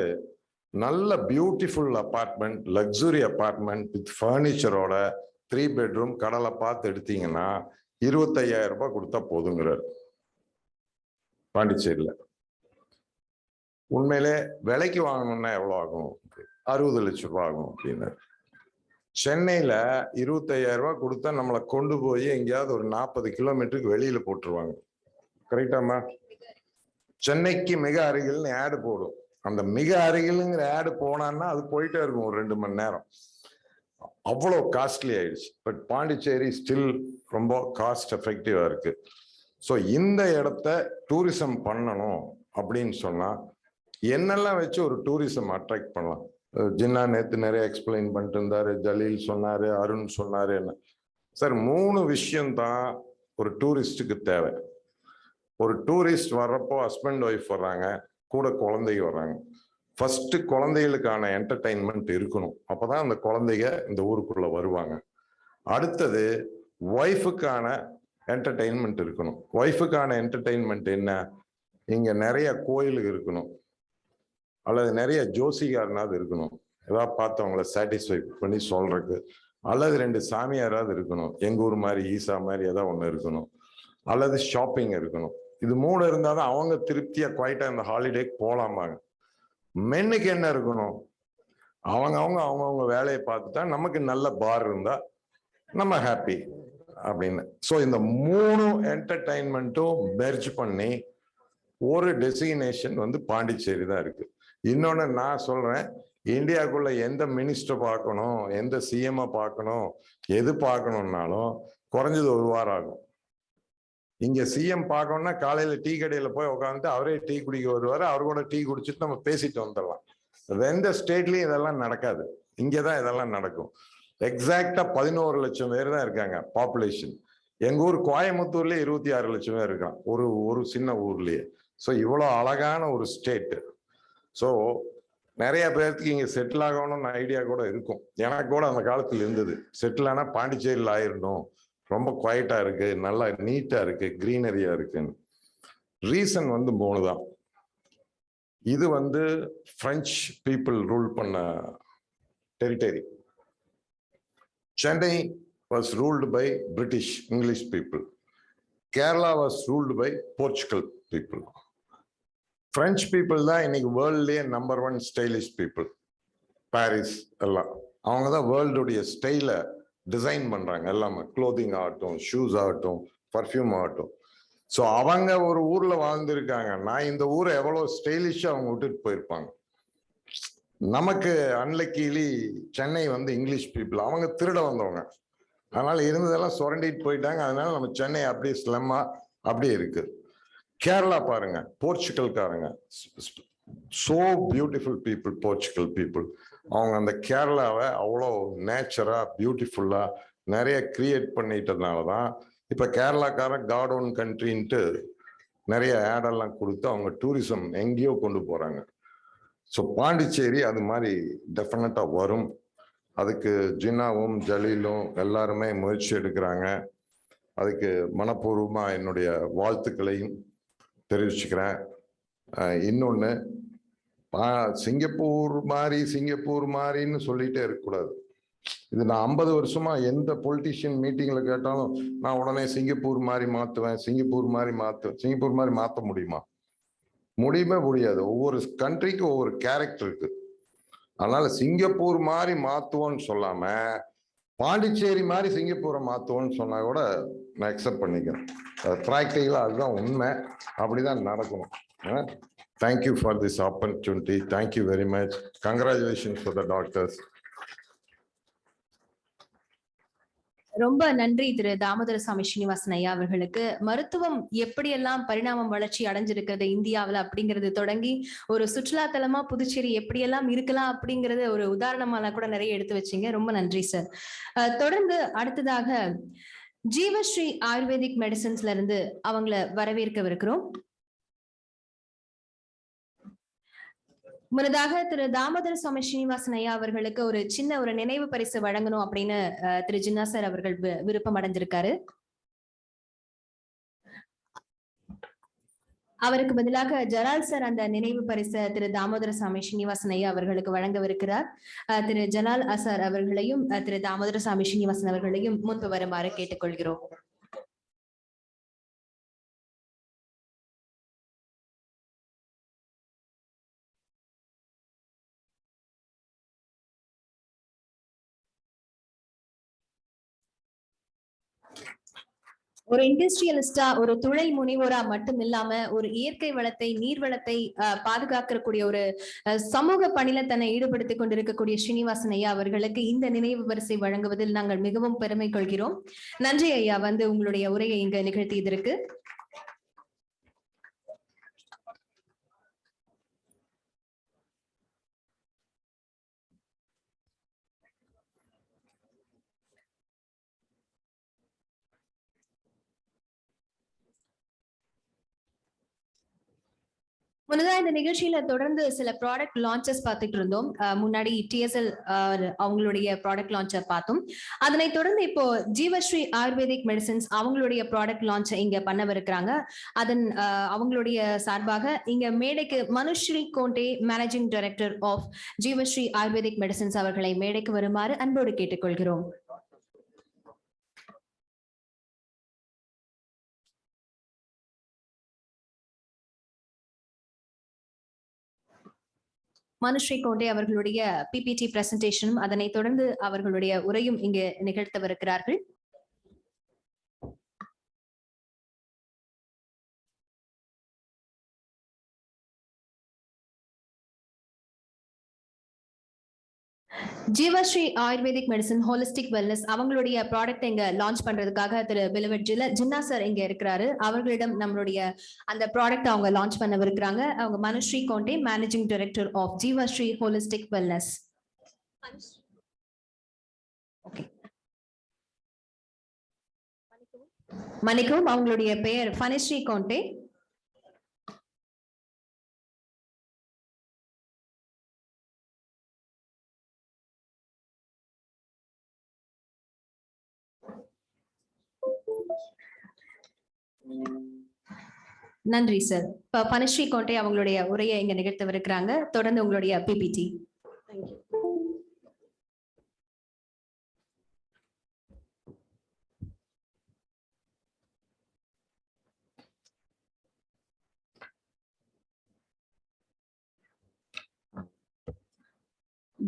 நல்ல beautiful apartment, luxury apartment with ஃபர்னிச்சரோட 3 பெட்ரூம் கடலை பார்த்து எடுத்தீங்கன்னா 25,000 ரூபாய் கொடுத்தா போதுங்கிறார் பாண்டிச்சேரியில. உண்மையிலே விலைக்கு வாங்கணும்னா எவ்வளவு ஆகும்? 60 லட்சம் ரூபாய் ஆகும் அப்படின்னாரு. சென்னையில 25,000 ரூபாய் கொடுத்தா நம்மளை கொண்டு போய் எங்கேயாவது ஒரு 40 கிலோமீட்டருக்கு வெளியில போட்டுருவாங்க. கரெக்டாமா? சென்னைக்கு மிக அருகில்னு ஆடு போடும். அந்த மிக அருகிலுங்கிற ஆடு போனான்னா அது போயிட்டே இருக்கும் ஒரு 2 மணி நேரம். அவ்வளோ காஸ்ட்லி ஆயிடுச்சு. பட் பாண்டிச்சேரி ஸ்டில் ரொம்ப காஸ்ட் எஃபெக்டிவா இருக்கு. ஸோ இந்த இடத்த டூரிசம் பண்ணணும் அப்படின்னு சொன்னா என்னெல்லாம் வச்சு ஒரு டூரிசம் அட்ராக்ட் பண்ணலாம்? ஜின்னா நேத்து நிறைய எக்ஸ்பிளைன் பண்ணிட்டு இருந்தாரு, ஜலீல் சொன்னாரு, அருண் சொன்னாரு. என்ன சார், 3 விஷயம்தான் ஒரு டூரிஸ்டுக்கு தேவை. ஒரு டூரிஸ்ட் வர்றப்போ ஹஸ்பண்ட் ஒய்ஃப் வர்றாங்க, கூட குழந்தைங்க வர்றாங்க. ஃபர்ஸ்ட் குழந்தைகளுக்கான என்டர்டைன்மெண்ட் இருக்கணும். அப்பதான் அந்த குழந்தைங்க இந்த ஊருக்குள்ள வருவாங்க. அடுத்தது ஒய்ஃபுக்கான என்டர்டைன்மெண்ட் இருக்கணும். ஒய்ஃபுக்கான என்டர்டைன்மெண்ட் என்ன? இங்க நிறைய கோயிலுக்கு இருக்கணும், அல்லது நிறைய ஜோசிகாரனாவது இருக்கணும், ஏதாவது பார்த்து அவங்கள சாட்டிஸ்ஃபை பண்ணி சொல்றதுக்கு. அல்லது 2 சாமியாராவது இருக்கணும். எங்க ஊர் மாதிரி ஈசா மாதிரி ஏதாவது ஒண்ணு இருக்கணும். அல்லது ஷாப்பிங் இருக்கணும். இது 3 இருந்தாதான் அவங்க திருப்தியா குவைட்டா இந்த ஹாலிடேக்கு போலாமாங்க. மென்னுக்கு என்ன இருக்கணும்? அவங்கவுங்க வேலையை பார்த்துட்டா நமக்கு நல்ல பார் இருந்தா நம்ம ஹாப்பி அப்படின்னு. ஸோ இந்த 3 என்டர்டைன்மெண்ட்டும் மெர்ஜ் பண்ணி ஒரு டெசிக்னேஷன் வந்து பாண்டிச்சேரி தான் இருக்கு. இன்னொன்னு நான் சொல்றேன், இந்தியாவுக்குள்ள எந்த மினிஸ்டர் பார்க்கணும், எந்த சிஎம் பார்க்கணும், எது பார்க்கணும்னாலும் குறைஞ்சது 1 வாரம் ஆகும். இங்க சிஎம் பார்க்கணும்னா காலையில டீ கடையில போய் உட்காந்து அவரே டீ குடிக்க வருவாரு, அவர் கூட டீ குடிச்சிட்டு நம்ம பேசிட்டு வந்துடலாம். எந்த ஸ்டேட்லயும் இதெல்லாம் நடக்காது, இங்கதான் இதெல்லாம் நடக்கும். எக்ஸாக்டா 11 லட்சம் பேர் தான் இருக்காங்க பாப்புலேஷன். எங்க ஊர் கோயம்புத்தூர்லயே 26 லட்சம் பேர் இருக்கான், ஒரு சின்ன ஊர்லயே. ஸோ இவ்வளோ அழகான ஒரு ஸ்டேட். ஸோ நிறைய பேருக்கு இங்க செட்டில் ஆகணும்னு ஐடியா கூட இருக்கும். எனக்கு கூட அந்த காலத்துல இருந்தது, செட்டில் ஆனா பாண்டிச்சேரியில் ஆயிடணும், ரொம்ப குவைட்டா இருக்கு, நல்லா நீட்டா இருக்கு, கிரீனரியா இருக்குன்னு. ரீசன் வந்து 3 தான். இது வந்து பிரெஞ்சு பீப்புள் ரூல் பண்ண territory. Chennai was ruled by British English people. Kerala was ruled by Portugal people. French people தான் இன்னைக்கு வேர்ல்ட்லயே நம்பர் 1 ஸ்டைலிஷ் பீப்புள். பாரிஸ் எல்லாம் அவங்க தான் வேர்ல்டுடைய ஸ்டைல டிசைன் பண்றாங்க. எல்லாமே க்ளோதிங் ஆகட்டும், ஷூஸ் ஆகட்டும், பர்ஃப்யூம் ஆகட்டும். ஸோ அவங்க ஒரு ஊர்ல வாழ்ந்துருக்காங்க. நான் இந்த ஊரை எவ்வளவு ஸ்டைலிஷா அவங்க விட்டுட்டு போயிருப்பாங்க. நமக்கு அன்லக்கிலி சென்னை வந்து இங்கிலீஷ் பீப்புள், அவங்க திருட வந்தவங்க, அதனால இருந்ததெல்லாம் சுரண்டிட்டு போயிட்டாங்க. அதனால நம்ம சென்னை அப்படியே ஸ்லம்மா அப்படியே இருக்கு. கேரளா பாருங்க, போர்ச்சுகல்காரங்க, so beautiful people, Portugal people. அவங்க அந்த கேரளாவை அவ்வளோ நேச்சரா பியூட்டிஃபுல்லா நிறைய கிரியேட் பண்ணிட்டதுனாலதான் இப்ப கேரளாக்காரன் காட் ஓன் கண்ட்ரின்ட்டு நிறைய ஆடெல்லாம் கொடுத்து அவங்க டூரிசம் எங்கேயோ கொண்டு போறாங்க. ஸோ பாண்டிச்சேரி அது மாதிரி டெஃபினட்டா வரும். அதுக்கு ஜின்னாவும் ஜலீலும் எல்லாருமே முயற்சி எடுக்கிறாங்க. அதுக்கு மனப்பூர்வமா என்னுடைய வாழ்த்துக்களையும் தெரிவிச்சுக்கிறேன். இன்னொன்னு, சிங்கப்பூர் மாதிரின்னு சொல்லிட்டே இருக்கக்கூடாது. இது நான் 50 வருஷமா எந்த பொலிட்டிஷியன் மீட்டிங்ல கேட்டாலும் நான் உடனே சிங்கப்பூர் மாதிரி மாத்துவேன், சிங்கப்பூர் மாதிரி மாத்த முடியுமா? முடியவே முடியாது. ஒவ்வொரு கண்ட்ரிக்கும் ஒவ்வொரு கேரக்டர் இருக்கு. அதனால சிங்கப்பூர் மாதிரி மாத்துவோன்னு சொல்லாம பாண்டிச்சேரி மாதிரி சிங்கப்பூரை மாத்துவோன்னு சொன்னா கூட நான் அக்செப்ட் பண்ணிக்கிறேன். ப்ராக்டிக்கலா அதுதான் உண்மை, அப்படிதான் நடக்கணும். Thank you for this opportunity. Thank you very much. Congratulations for the doctors. ரொம்ப நன்றி திரு தாமோதரசாமி ஸ்ரீனிவாசன் ஐயா அவர்களுக்கு. மருத்துவம் எப்படியெல்லாம் பரிணாமம் வளர்ச்சி அடைஞ்சிருக்கிறது இந்தியாவில் அப்படிங்கிறது தொடங்கி ஒரு சுற்றுலா தலமா புதுச்சேரி எப்படியெல்லாம் இருக்கலாம் அப்படிங்கறது ஒரு உதாரணமாலாம் கூட நிறைய எடுத்து வச்சீங்க. ரொம்ப நன்றி சார். தொடர்ந்து அடுத்ததாக ஜீவஸ்ரீ ஆயுர்வேதிக் மெடிசன்ஸ்ல இருந்து அவங்கள வரவேற்கவிருக்கிறோம். முன்னதாக திரு தாமோதரசாமி ஸ்ரீனிவாசன் ஐயா அவர்களுக்கு ஒரு சின்ன ஒரு நினைவு பரிசு வழங்கணும் அப்படின்னு திரு ஜின்னா சார் அவர்கள் விருப்பம் அடைஞ்சிருக்காரு. அவருக்கு பதிலாக ஜலால் சார் அந்த நினைவு பரிசு திரு தாமோதரசாமி ஸ்ரீனிவாசன் ஐயா அவர்களுக்கு வழங்கவிருக்கிறார். திரு ஜலால் சார் அவர்களையும் திரு தாமோதரசாமி ஸ்ரீனிவாசன் அவர்களையும் முன்பு வருமாறு கேட்டுக்கொள்கிறோம். ஒரு இண்டஸ்ட்ரியலிஸ்டா, ஒரு தொழில் முனைவோரா மட்டும் இல்லாம ஒரு இயற்கை வளத்தை, நீர் வளத்தை பாதுகாக்கக்கூடிய ஒரு சமூக பணியில தன்னை ஈடுபடுத்திக் கொண்டிருக்கக்கூடிய ஸ்ரீனிவாசன் ஐயா அவர்களுக்கு இந்த நினைவு பரிசை வழங்குவதில் நாங்கள் மிகவும் பெருமை கொள்கிறோம். நன்றி ஐயா, வந்து உங்களுடைய உரையை இங்கு நிகழ்த்தியதற்கு. முன்னதான் இந்த நிகழ்ச்சியில தொடர்ந்து சில ப்ராடக்ட் லான்ச்சஸ் பார்த்துட்டு இருந்தோம். முன்னாடி TSL அவங்களுடைய ப்ராடக்ட் லான்ச்சை பார்த்தோம். அதனை தொடர்ந்து இப்போ ஜீவஸ்ரீ ஆயுர்வேதிக் மெடிசன்ஸ் அவங்களுடைய ப்ராடக்ட் லான்ச் இங்க பண்ணவிருக்கிறாங்க. அதன் அவங்களுடைய சார்பாக இங்க மேடைக்கு Manushree Konde, managing director of Jeevasri ayurvedic medicines அவர்களை மேடைக்கு வருமாறு அன்போடு கேட்டுக்கொள்கிறோம். மனுஸ்ரீ கோண்டே அவர்களுடைய பிபிடி பிரசன்டேஷனும் அதனை தொடர்ந்து அவர்களுடைய உரையும் இங்கு நிகழ்த்தவிருக்கிறார்கள். Jeevasri ayurvedic medicine holistic wellness அவங்களுடைய ப்ராடக்ட் இங்க லான்ச் பண்றதுக்காக திரு பிலவட் ஜின்னா சார் இங்க இருக்கிறாரு. அவர்களிடம் நம்மளுடைய அந்த ப்ராடக்ட் அவங்க லான்ச் பண்ணவிருக்கிறாங்க. அவங்க Manushree Konde, managing director of Jeevasri holistic wellness. மன்னிக்கவும், அவங்களுடைய பெயர் ஃபனிஸ்ரீ கோண்டே. நன்றி சார். இப்ப ஃபனிஸ்ரீ கோண்டே அவங்களுடைய உரையை இங்க நிகழ்த்தவிருக்கிறாங்க. தொடர்ந்து உங்களுடைய PPT.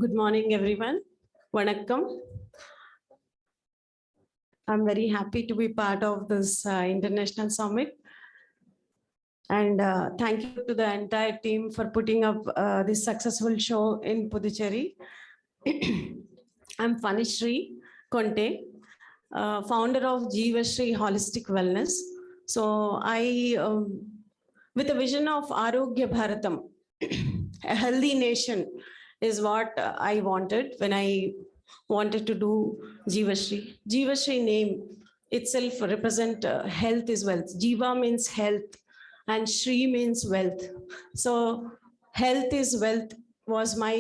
Good morning, everyone. Vanakkam. I'm very happy to be part of this international summit. And thank you to the entire team for putting up this successful show in Puducherry. I'm Fanishri Konte, founder of Jeevashri Holistic Wellness. So with a vision of Arogya Bharatam, a healthy nation, is what I wanted when I wanted to do Jeevashri. Jeevashri name itself represent health is wealth. Jiva means health and Shri means wealth. So health is wealth was my,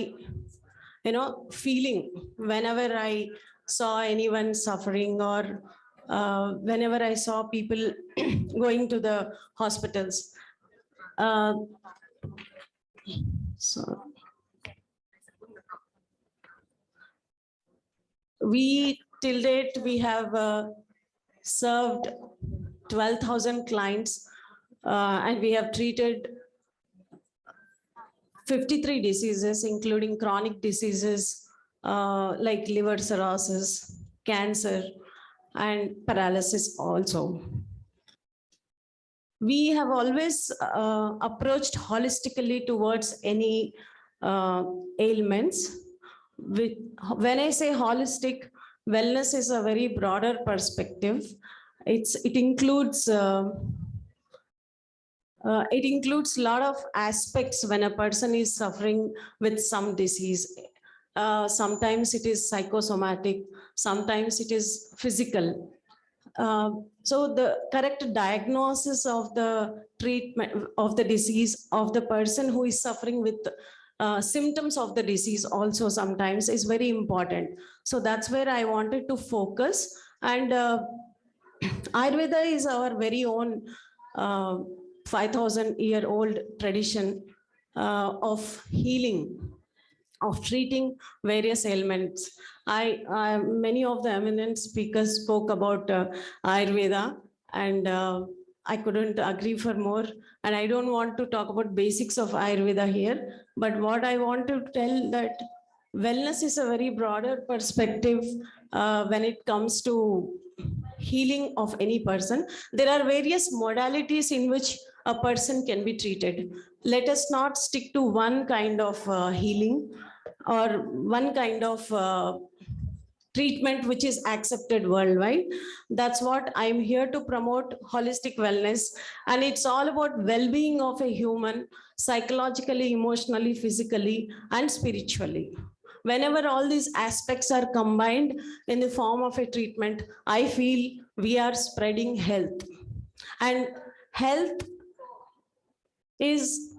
feeling whenever I saw anyone suffering or whenever I saw people going to the hospitals. Till date, we have served 12,000 clients and we have treated 53 diseases, including chronic diseases like liver cirrhosis, cancer, and paralysis also. We have always approached holistically towards any ailments. When I say holistic, wellness is a very broader perspective. It includes a lot of aspects when a person is suffering with some disease. Sometimes it is psychosomatic, sometimes it is physical. So the correct diagnosis of the treatment of the disease of the person who is suffering with symptoms of the disease also sometimes is very important. So that's where I wanted to focus. And Ayurveda is our very own 5,000-year-old tradition of healing, of treating various ailments. Many of the eminent speakers spoke about Ayurveda, and I couldn't agree for more. And I don't want to talk about basics of Ayurveda here, but what I want to tell that wellness is a very broader perspective when it comes to healing of any person. There are various modalities in which a person can be treated. Let us not stick to one kind of healing or one kind of treatment which is accepted worldwide. That's what I'm here to promote, holistic wellness. And it's all about well-being of a human, psychologically, emotionally, physically, and spiritually. Whenever all these aspects are combined in the form of a treatment, I feel we are spreading health. And health is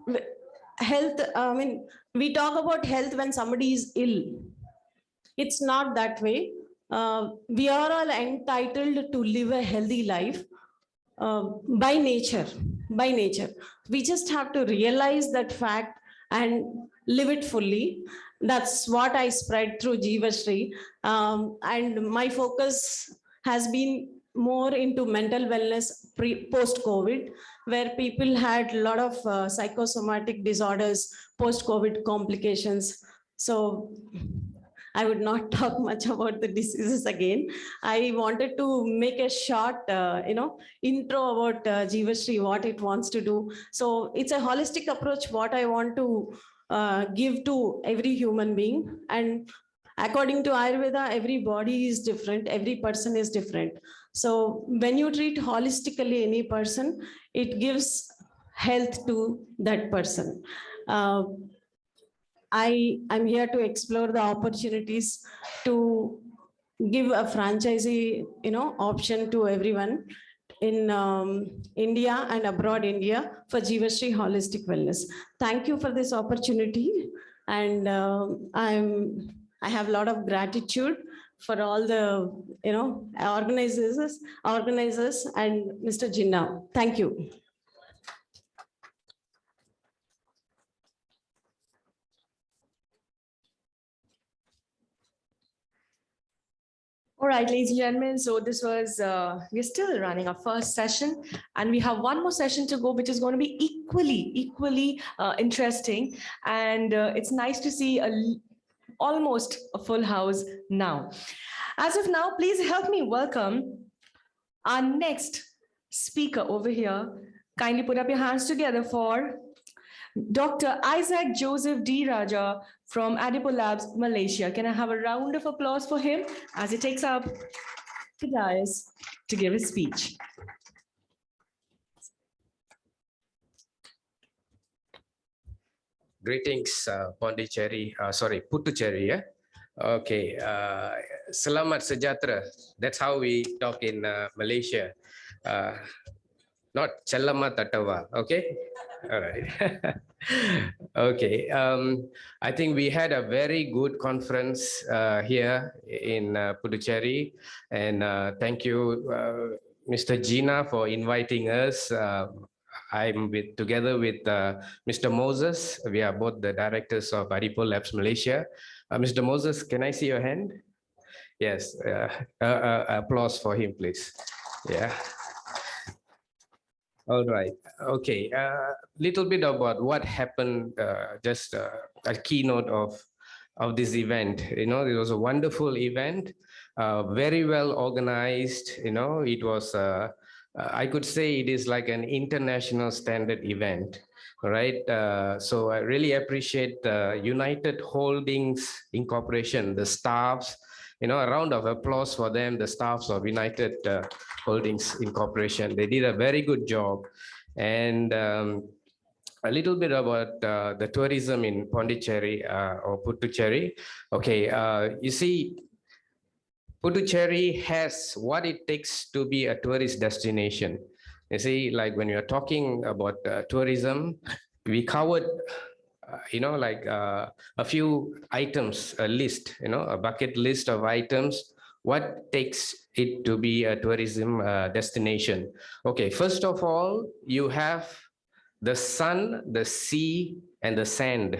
health. I mean, we talk about health when somebody is ill. It's not that way. We are all entitled to live a healthy life by nature. We just have to realize that fact and live it fully. That's what I spread through Jeevashri. And my focus has been more into mental wellness post-COVID, where people had a lot of psychosomatic disorders, post-COVID complications. So I would not talk much about the diseases again. I wanted to make a short, intro about Jeevashri, what it wants to do. So it's a holistic approach, what I want to give to every human being. And according to Ayurveda, every body is different, every person is different. So when you treat holistically any person, it gives health to that person. I'm here to explore the opportunities to give a franchisee, option to everyone in India and abroad India for Jeevashri Holistic Wellness. Thank you for this opportunity. And I have a lot of gratitude for all the, organizers and Mr. Jinnah. Thank you. All right, ladies and gentlemen, so this was, we're still running our first session, and we have one more session to go, which is going to be equally interesting. And it's nice to see almost a full house now. As of now, please help me welcome our next speaker over here. Kindly put up your hands together for Dr. Isaac Joseph D. Raja from Adipo Labs, Malaysia. Can I have a round of applause for him as he takes up the dais to give his speech? Greetings, Puducherry, Puducherry, yeah? Okay, selamat sejahtera. That's how we talk in Malaysia. Not selamat tatawa, okay? All right. Okay, I think we had a very good conference here in Puducherry, and thank you, Mr. Jinnah, for inviting us. I'm together with Mr. Moses. We are both the directors of Adipo Labs Malaysia. Mr. Moses, can I see your hand? Yes, applause for him, please. Yeah. All right. Okay. Little bit about what happened. Just a keynote of this event. It was a wonderful event, very well organized. It was. I could say it is like an international standard event. All right. So I really appreciate United Holdings Incorporation, the staffs. A round of applause for them, the staffs of United Holdings Incorporation. They did a very good job. And a little bit about the tourism in Puducherry or Puducherry. Okay, you see, Puducherry has what it takes to be a tourist destination. You see, like when you're talking about tourism, we covered a few items, a list, a bucket list of items, what takes it to be a tourism destination. Okay, first of all, you have the sun, the sea, and the sand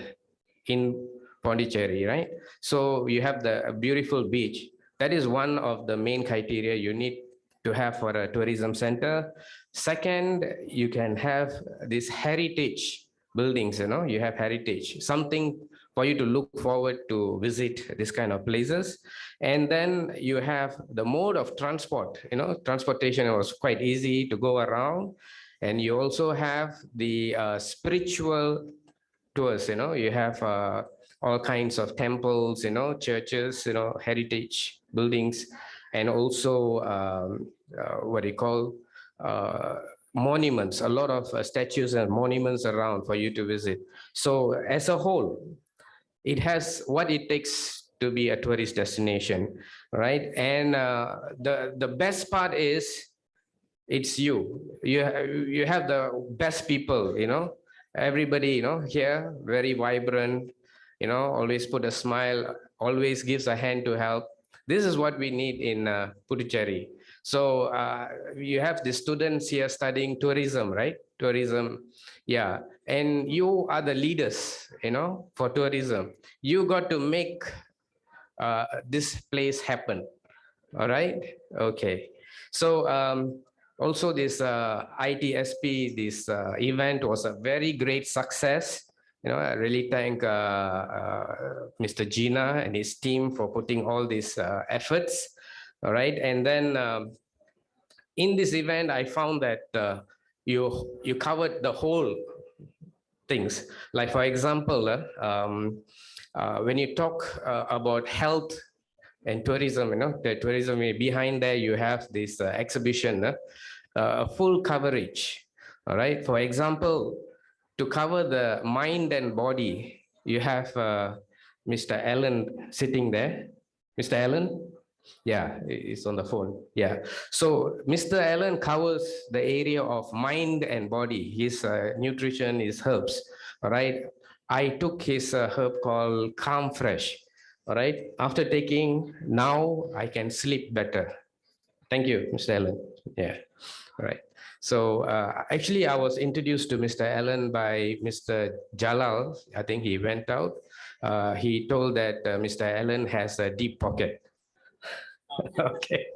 in Puducherry, right? So you have the beautiful beach. That is one of the main criteria you need to have for a tourism center. Second, you can have this heritage buildings, you have heritage, something for you to look forward to visit this kind of places. And then you have the mode of transport, transportation was quite easy to go around. And you also have the spiritual tours, you have all kinds of temples, churches, heritage buildings, and also what do you call, monuments, a lot of statues and monuments around for you to visit. So as a whole, it has what it takes to be a tourist destination, right? And the best part is it's you have the best people, everybody, here, very vibrant, always put a smile, always gives a hand to help. This is what we need in Puducherry. So you have the students here studying tourism, right? Tourism, yeah. And you are the leaders, for tourism. You got to make this place happen. All right. Okay. So also this ITSP, this event was a very great success. You know, I really thank Mr. Gina and his team for putting all these efforts. All right, and then in this event, I found that you covered the whole things. Like for example, when you talk about health and tourism, you know, the tourism behind there, you have this exhibition, full coverage. All right. For example, to cover the mind and body, you have Mr. Allen sitting there. Mr. Allen? Yeah, he's on the phone. Yeah. So Mr. Allen covers the area of mind and body. His nutrition is herbs. All right. I took his herb called Calm Fresh. All right. After taking, now I can sleep better. Thank you, Mr. Allen. Yeah. All right. So actually, I was introduced to Mr. Allen by Mr. Jalal. I think he went out. He told that Mr. Allen has a deep pocket. Okay.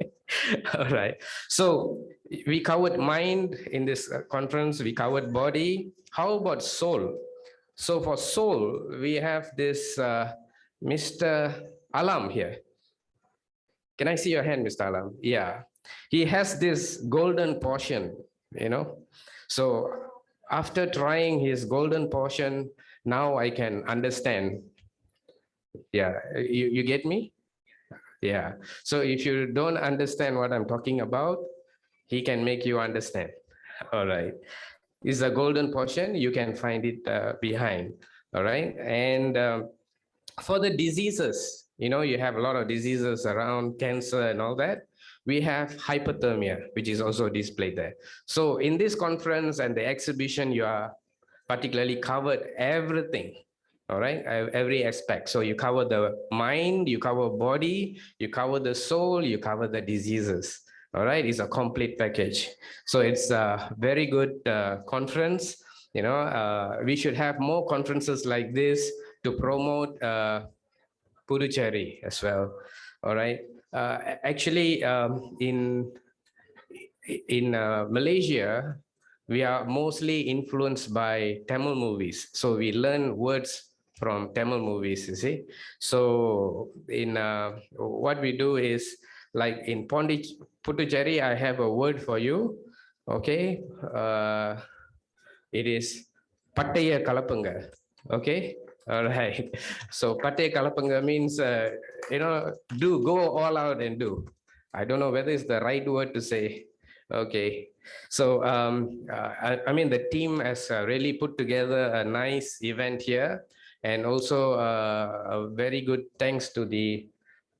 All right. So we covered mind in this conference. We covered body. How about soul? So for soul, we have this Mr. Alam here. Can I see your hand, Mr. Alam? Yeah. He has this golden portion, you know. So after trying his golden portion, now I can understand. Yeah, you get me? Yeah. So if you don't understand what I'm talking about, he can make you understand. All right. It's a golden portion. You can find it behind. All right. And for the diseases, you know, you have a lot of diseases around, cancer and all that. We have hypothermia, which is also displayed there. So in this conference and the exhibition, you are particularly covered everything. All right, every aspect. So you cover the mind, you cover body, you cover the soul, you cover the diseases. All right, it's a complete package. So it's a very good conference. You know, we should have more conferences like this to promote Puducherry as well. All right. Actually, in Malaysia, we are mostly influenced by Tamil movies. So we learn words from Tamil movies, you see. So in what we do is, like in Puducherry, I have a word for you. Okay. It is Pattaya Kalapanga. Okay. All right. So Pattaya Kalapanga means, you know, go all out and do. I don't know whether it's the right word to say. Okay. So, I mean, the team has really put together a nice event here. And also a very good thanks to the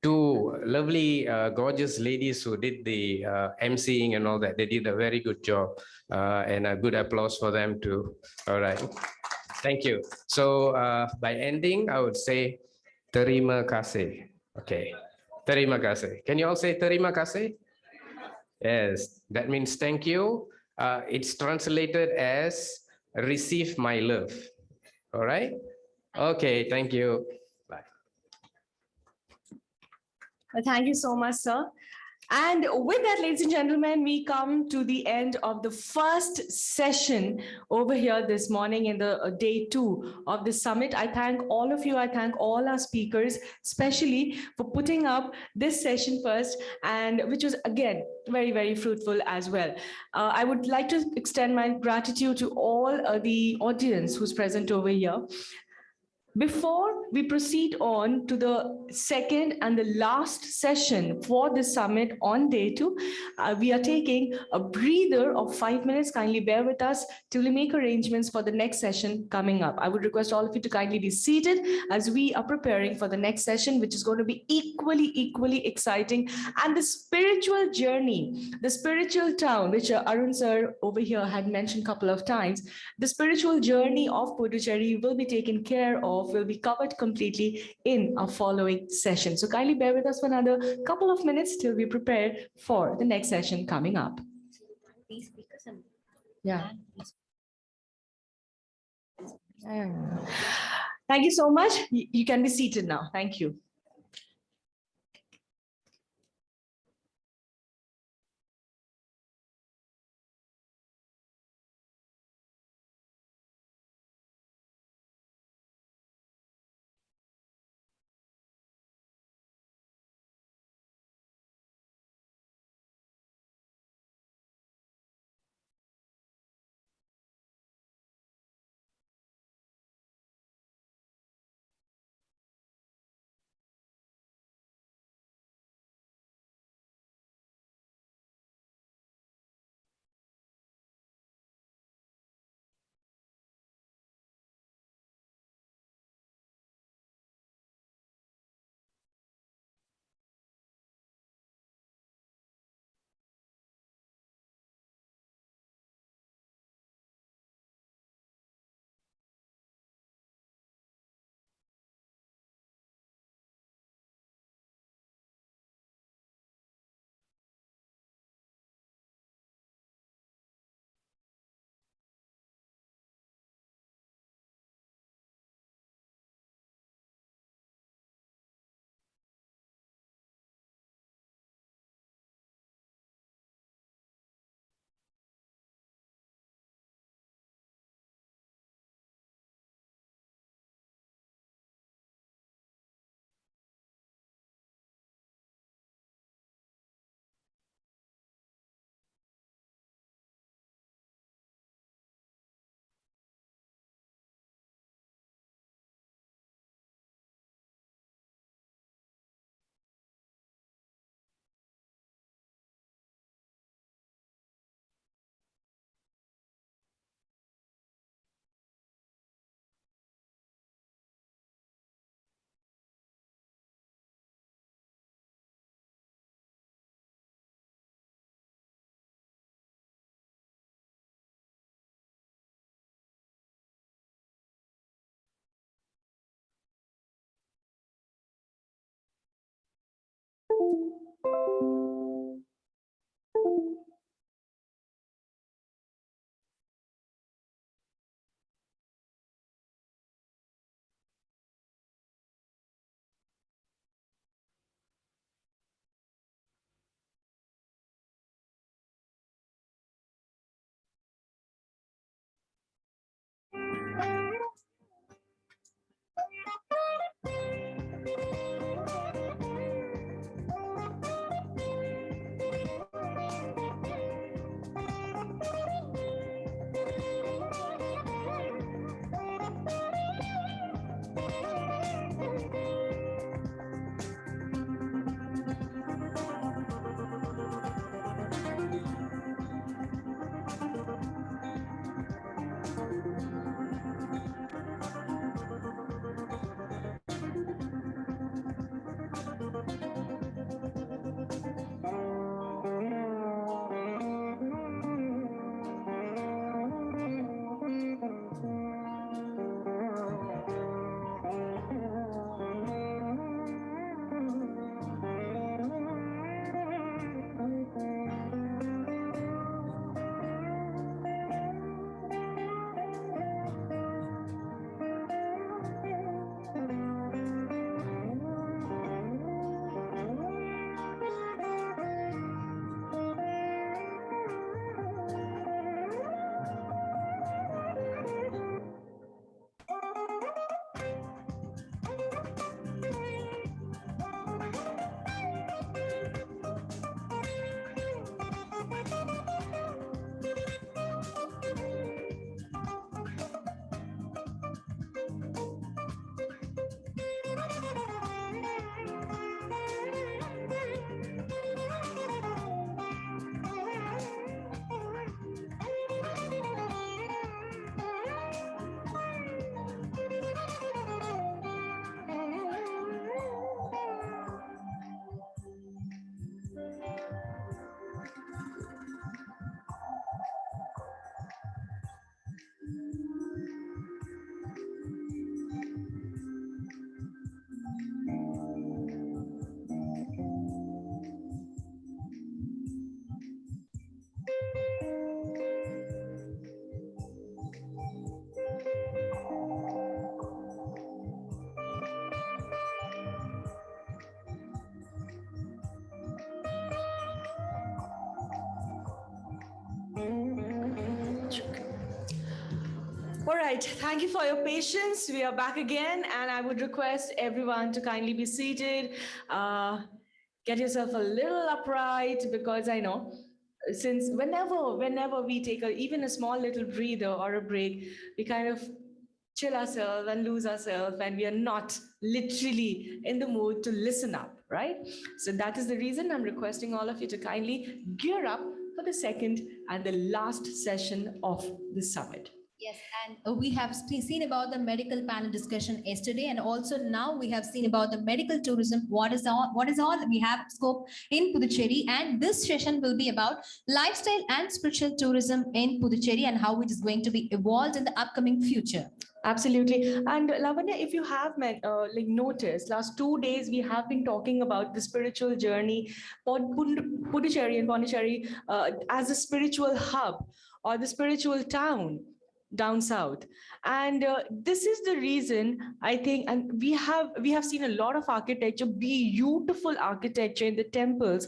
two lovely, gorgeous ladies who did the emceeing and all that. They did a very good job, and a good applause for them too. All right. Thank you. So by ending, I would say, terima kasih. Okay. Terima kasih. Can you all say terima kasih? Yes, that means thank you. It's translated as receive my love. All right. Okay, thank you. Bye. Well, thank you so much, sir. And with that, ladies and gentlemen, we come to the end of the first session over here this morning in the day 2 of the summit. I thank all of you. I thank all our speakers, especially for putting up this session first, and which was again very, very fruitful as well. I would like to extend my gratitude to all the audience who's present over here. Before we proceed on to the second and the last session for this summit on day 2, we are taking a breather of 5 minutes. Kindly bear with us till we make arrangements for the next session coming up. I would request all of you to kindly be seated as we are preparing for the next session, which is going to be equally exciting. And the spiritual journey, the spiritual town, which Arun sir over here had mentioned a couple of times, the spiritual journey of Puducherry will be taken care of, will be covered completely in our following session. So kindly bear with us for another couple of minutes till we prepare for the next session coming up. Yeah. Thank you so much. You can be seated now. Thank you. All right, thank you for your patience. We are back again, and I would request everyone to kindly be seated. Get yourself a little upright, because I know since whenever we take even a small little breather or a break, we kind of chill ourselves and lose ourselves, and we are not literally in the mood to listen up, right? So that is the reason I'm requesting all of you to kindly gear up for the second and the last session of the summit. Yes, and we have seen about the medical panel discussion yesterday, and also now we have seen about the medical tourism. What is all we have scope in Puducherry, and this session will be about lifestyle and spiritual tourism in Puducherry and how it is going to be evolved in the upcoming future. Absolutely. And Lavanya, if you have noticed, last 2 days we have been talking about the spiritual journey, Puducherry and Pondicherry as a spiritual hub or the spiritual town down south. And this is the reason, I think, and we have seen a lot of architecture, beautiful architecture in the temples.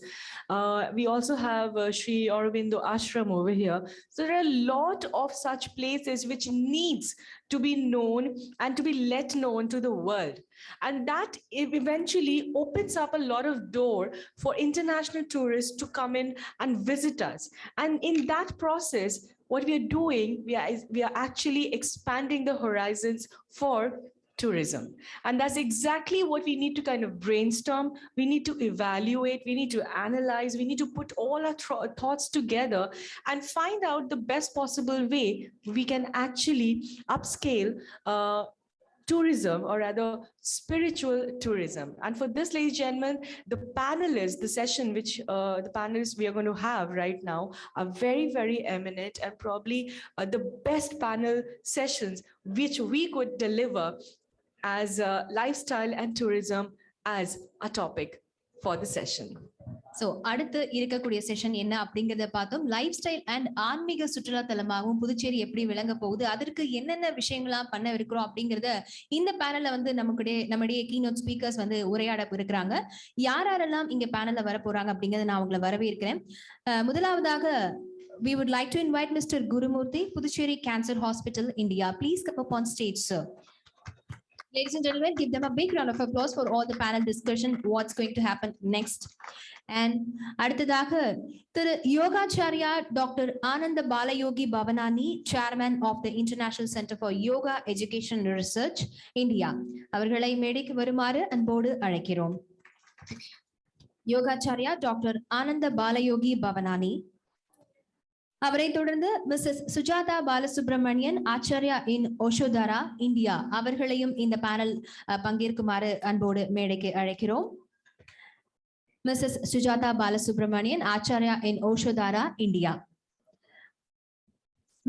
We also have Sri Aurobindo Ashram over here. So there are a lot of such places which needs to be known and to be let known to the world. And that eventually opens up a lot of door for international tourists to come in and visit us. And in that process, what we are doing, we are actually expanding the horizons for tourism. And that's exactly what we need to kind of brainstorm. We need to evaluate, we need to analyze, we need to put all our thoughts together and find out the best possible way we can actually upscale tourism, or rather spiritual tourism. And for this, ladies and gentlemen, the panelists, the session which the panelists we are going to have right now are very, very eminent, and probably the best panel sessions which we could deliver as lifestyle and tourism as a topic for the session. So அடுத்து இருக்கக்கூடிய session என்ன அப்படிங்கறத பார்த்தோம். Life style and ஆன்மீக சுற்றுலா தலமாகவும் புதுச்சேரி எப்படி விளங்க போகுது, அதற்கு என்னென்ன விஷயங்கள்லாம் பண்ண இருக்கிறோம் அப்படிங்கறத இந்த பேனல்ல வந்து நம்முடைய கீனோட் ஸ்பீக்கர்ஸ் வந்து உரையாட இருக்கிறாங்க. யாரெல்லாம் இங்க பேனல்ல வர போறாங்க அப்படிங்கறத நான் உங்களை வரவேற்கிறேன். முதலாவதாக we would like to invite Mr. Gurumurthy, Puducherry Cancer Hospital, India. Please come up on stage, sir. Ladies and gentlemen, give them a big round of applause for all the panel discussion, what's going to happen next. And அடுத்ததாக திரு Yogacharya doctor Ananda Balayogi Bhavanani, chairman of the international centre for Yoga education research India, அவர்களை மேடைக்கு வருமாறு அன்போடு அழைக்கிறோம். யோகாச்சாரியா doctor Ananda Balayogi Bhavanani, அவரை தொடர்ந்து Mrs Sujatha Balasubramanian, Acharya in Oshodhara, India, அவர்களையும் இந்த பேனல் பங்கேற்குமாறு அன்போடு மேடைக்கு அழைக்கிறோம். Mrs Sujatha Balasubramanian, Acharya in Oshodhara, India.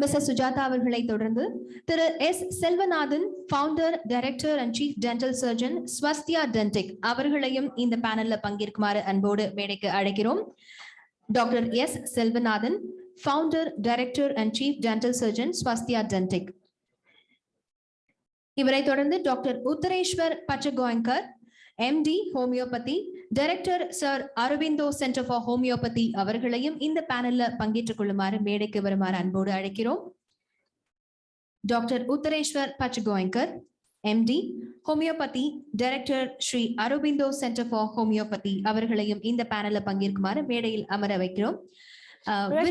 Mrs Sujatha அவர்களை தொடர்ந்து திரு S Selvanathan, founder, director and chief dental surgeon, Swasthya Dentic, அவர்களையும் இந்த பேனல்ல பங்கேற்குமாறு அன்போடு மேடைக்கு அழைக்கிறோம். Doctor S Selvanathan, founder, director and chief dental surgeon, Swasthya Dentic. இவரை தொடர்ந்து doctor Uttareshwar Pachegaonkar, MD homeopathy, director sir Aurobindo centre for homeopathy, அவர்களையும் இந்த பேனல்ல பங்கேற்றுக் கொள்ளுமாறு மேடைக்கு வருமாறு அன்போடு அழைக்கிறோம். Doctor Uttareshwar Pachegaonkar, MD homeopathy, director Sri Aurobindo centre for homeopathy, அவர்களையும் இந்த பேனல்ல பங்கேற்குமாறு மேடையில் அமர வைக்கிறோம். Super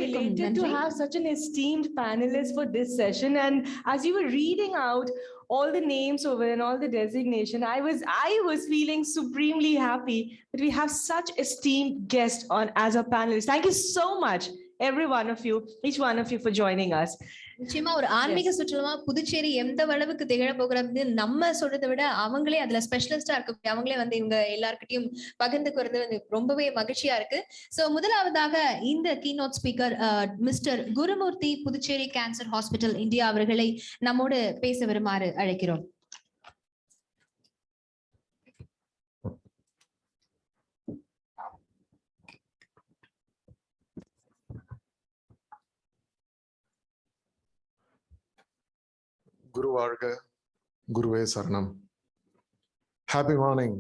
elated to have such an esteemed panelist for this session. And as you were reading out all the names over and all the designation, I was feeling supremely happy that we have such esteemed guests on as a panelist. Thank you so much, every one of you, each one of you, for joining us. நிச்சயமா ஒரு ஆன்மீக சுற்றுலா புதுச்சேரி எந்த அளவுக்கு திகழ போகிறது நம்ம சொல்றதை விட அவங்களே அதுல ஸ்பெஷலிஸ்டா இருக்க, அவங்களே வந்து இவங்க எல்லார்கிட்டையும் பகிர்ந்துக்கிறது ரொம்பவே மகிழ்ச்சியா இருக்கு. சோ முதலாவதாக இந்த keynote speaker mister Gurumurthy, Puducherry cancer hospital, India, அவர்களை நம்மோடு பேச வருமாறு அழைக்கிறோம். Guru Varga, Guruve Saranam. Happy morning.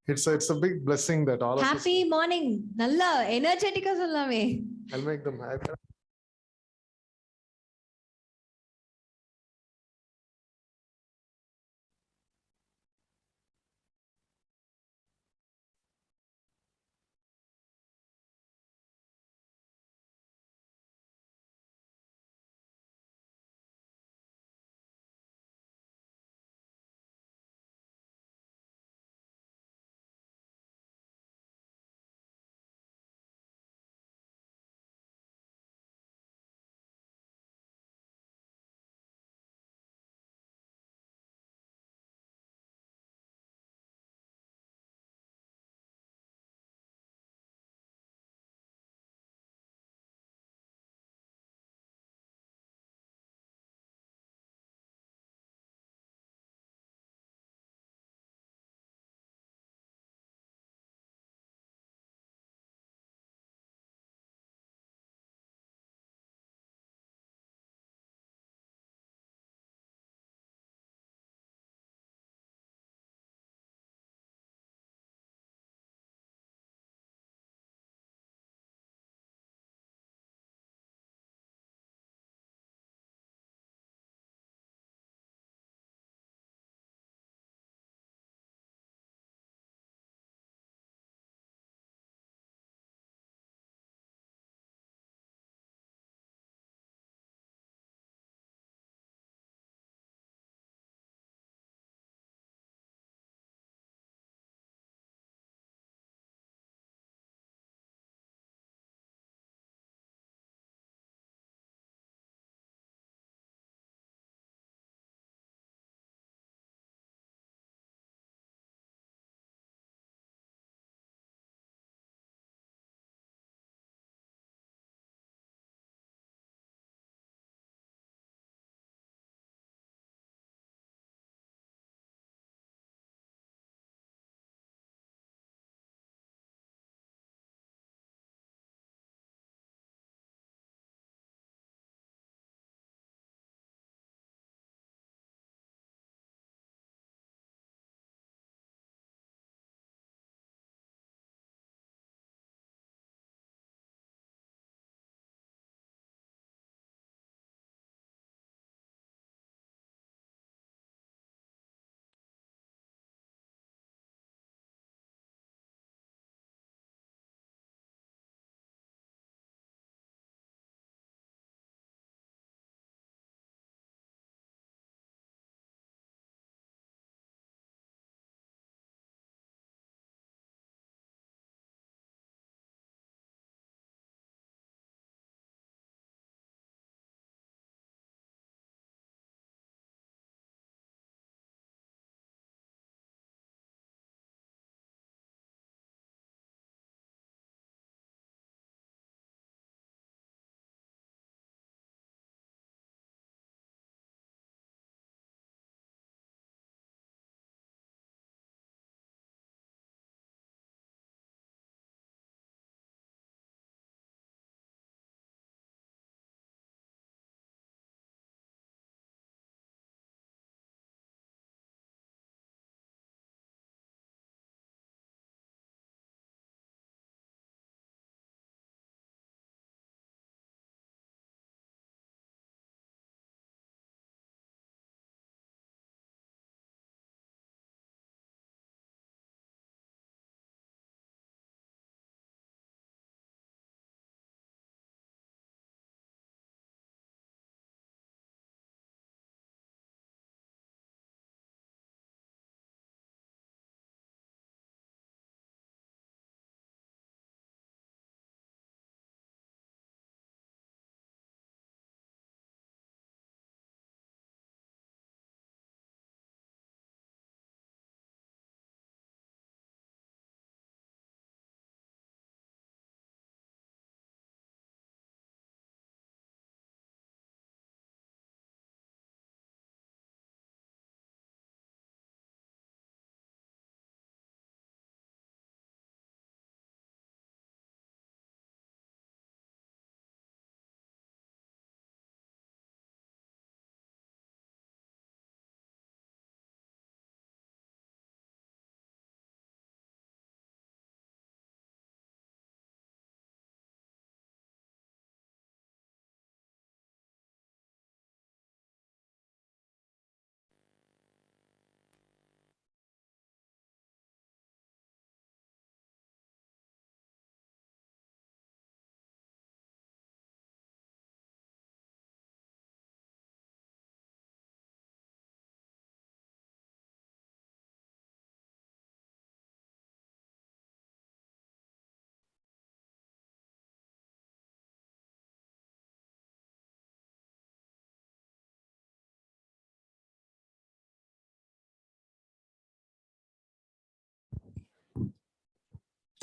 It's a big blessing that all of us. Happy morning. Nalla energetic-ஆ சொல்லலாமே. I'll make them happy.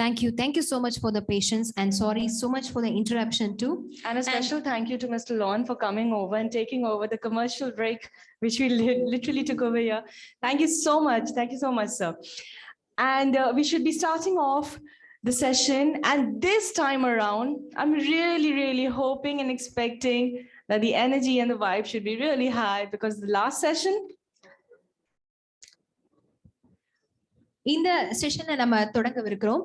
Thank you. Thank you so much for the patience, and sorry so much for the interruption too. And a special thank you to Mr. Lon for coming over and taking over the commercial break, which we literally took over here. Thank you so much. Thank you so much, sir. And we should be starting off the session. And this time around, I'm really hoping and expecting that the energy and the vibe should be really high, because the last session, இந்த செஷனை நம்ம தொடங்கவிருக்கிறோம்.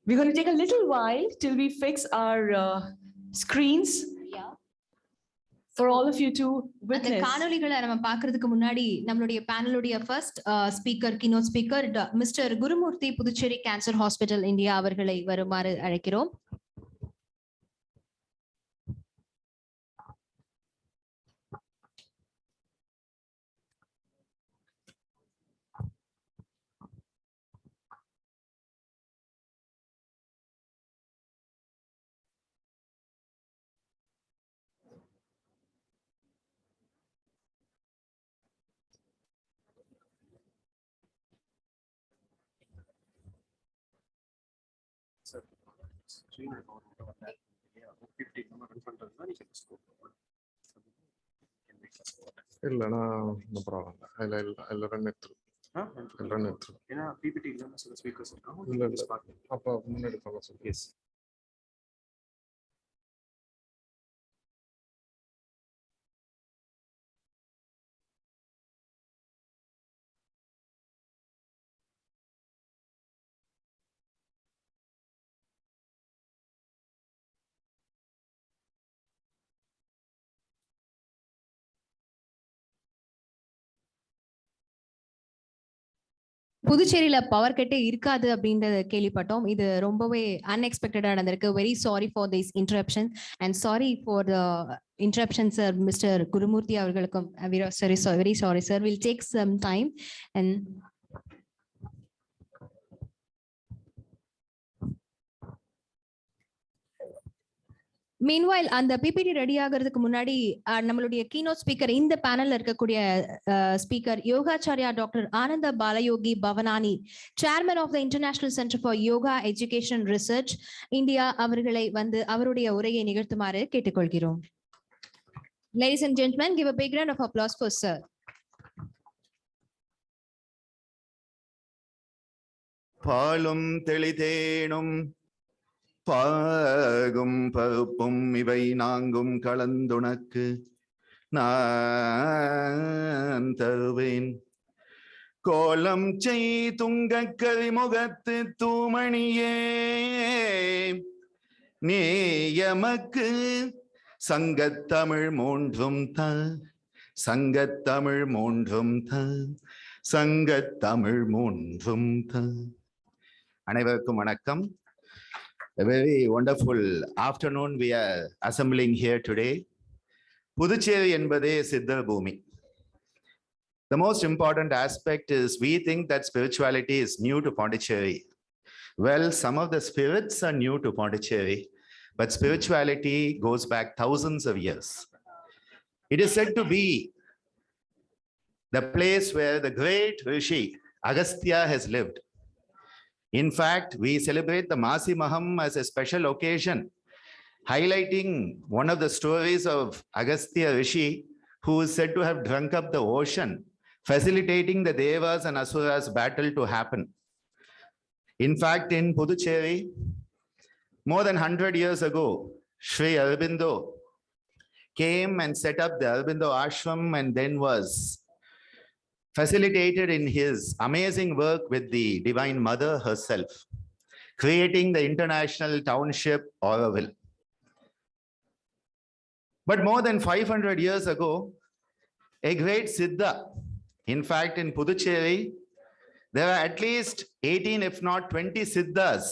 we're going to take a little while till we fix our screens for all of you to அந்த witness. காணொளிகளை நம்ம பார்க்கிறதுக்கு முன்னாடி நம்மளுடைய பேனலுடைய first speaker, keynote speaker mister Gurumurthy, Puducherry cancer hospital India அவர்களை வருமாறு அழைக்கிறோம். இல்லைன்னா no problem. I'll run it through. I'll run it through. ஏன்னா PPT இல்லாம சில ஸ்பீக்கர்ஸ் இருக்காங்க. இல்ல. அப்ப முன்னாடி சொல்ல சொல்லு. எஸ். புதுச்சேரியில பவர் கட்டே இருக்காது அப்படின்றத கேள்விப்பட்டோம். இது ரொம்பவே அன்எக்ஸ்பெக்டடா நடந்திருக்கு. Very sorry for this interruption and sorry for the interruption sir. Mister Gurumurthy அவர்களுக்கும் very sorry sir. Will take some time and meanwhile அந்த பிபிடி ரெடி ஆகிறதுக்கு முன்னாடி நம்மளுடைய கீனோட் ஸ்பீக்கர், இந்த பேனல்ல இருக்கக்கூடிய speaker Yogacharya doctor Ananda Balayogi Bhavanani, chairman of the international centre for Yoga education research India அவர்களை வந்து அவருடைய உரையை நிகழ்த்துமாறு கேட்டுக்கொள்கிறோம். Ladies and gentlemen, give a big round of applause for sir. பாலும் தெளிதேனும் பாகும் பருப்பும் இவை நான்கும் கலந்துனக்கு நான் தருவேன். கோலம் செய் துங்க கரிமுகத்து தூமணியே, நீ எமக்கு சங்கத்தமிழ் மூன்றும் த, சங்கத்தமிழ் மூன்றும் த, சங்கத்தமிழ் மூன்றும் த. அனைவருக்கும் வணக்கம். A very wonderful afternoon we are assembling here today. Puducherry என்பதே சித்தர் பூமி. The most important aspect is we think that spirituality is new to Puducherry. Well, some of the spirits are new to Puducherry, but spirituality goes back thousands of years. It is said to be the place where the great Rishi Agastya has lived. In fact, we celebrate the Masi Maham as a special occasion, highlighting one of the stories of Agastya Rishi, who is said to have drunk up the ocean, facilitating the Devas and Asuras battle to happen. In fact, in Puducherry, more than 100 years ago, Sri Aurobindo came and set up the Aurobindo Ashram and then was facilitated in his amazing work with the Divine Mother herself, creating the international township Auroville. But more than 500 years ago, a great Siddha, in fact in Puducherry, there are at least 18 if not 20 Siddhas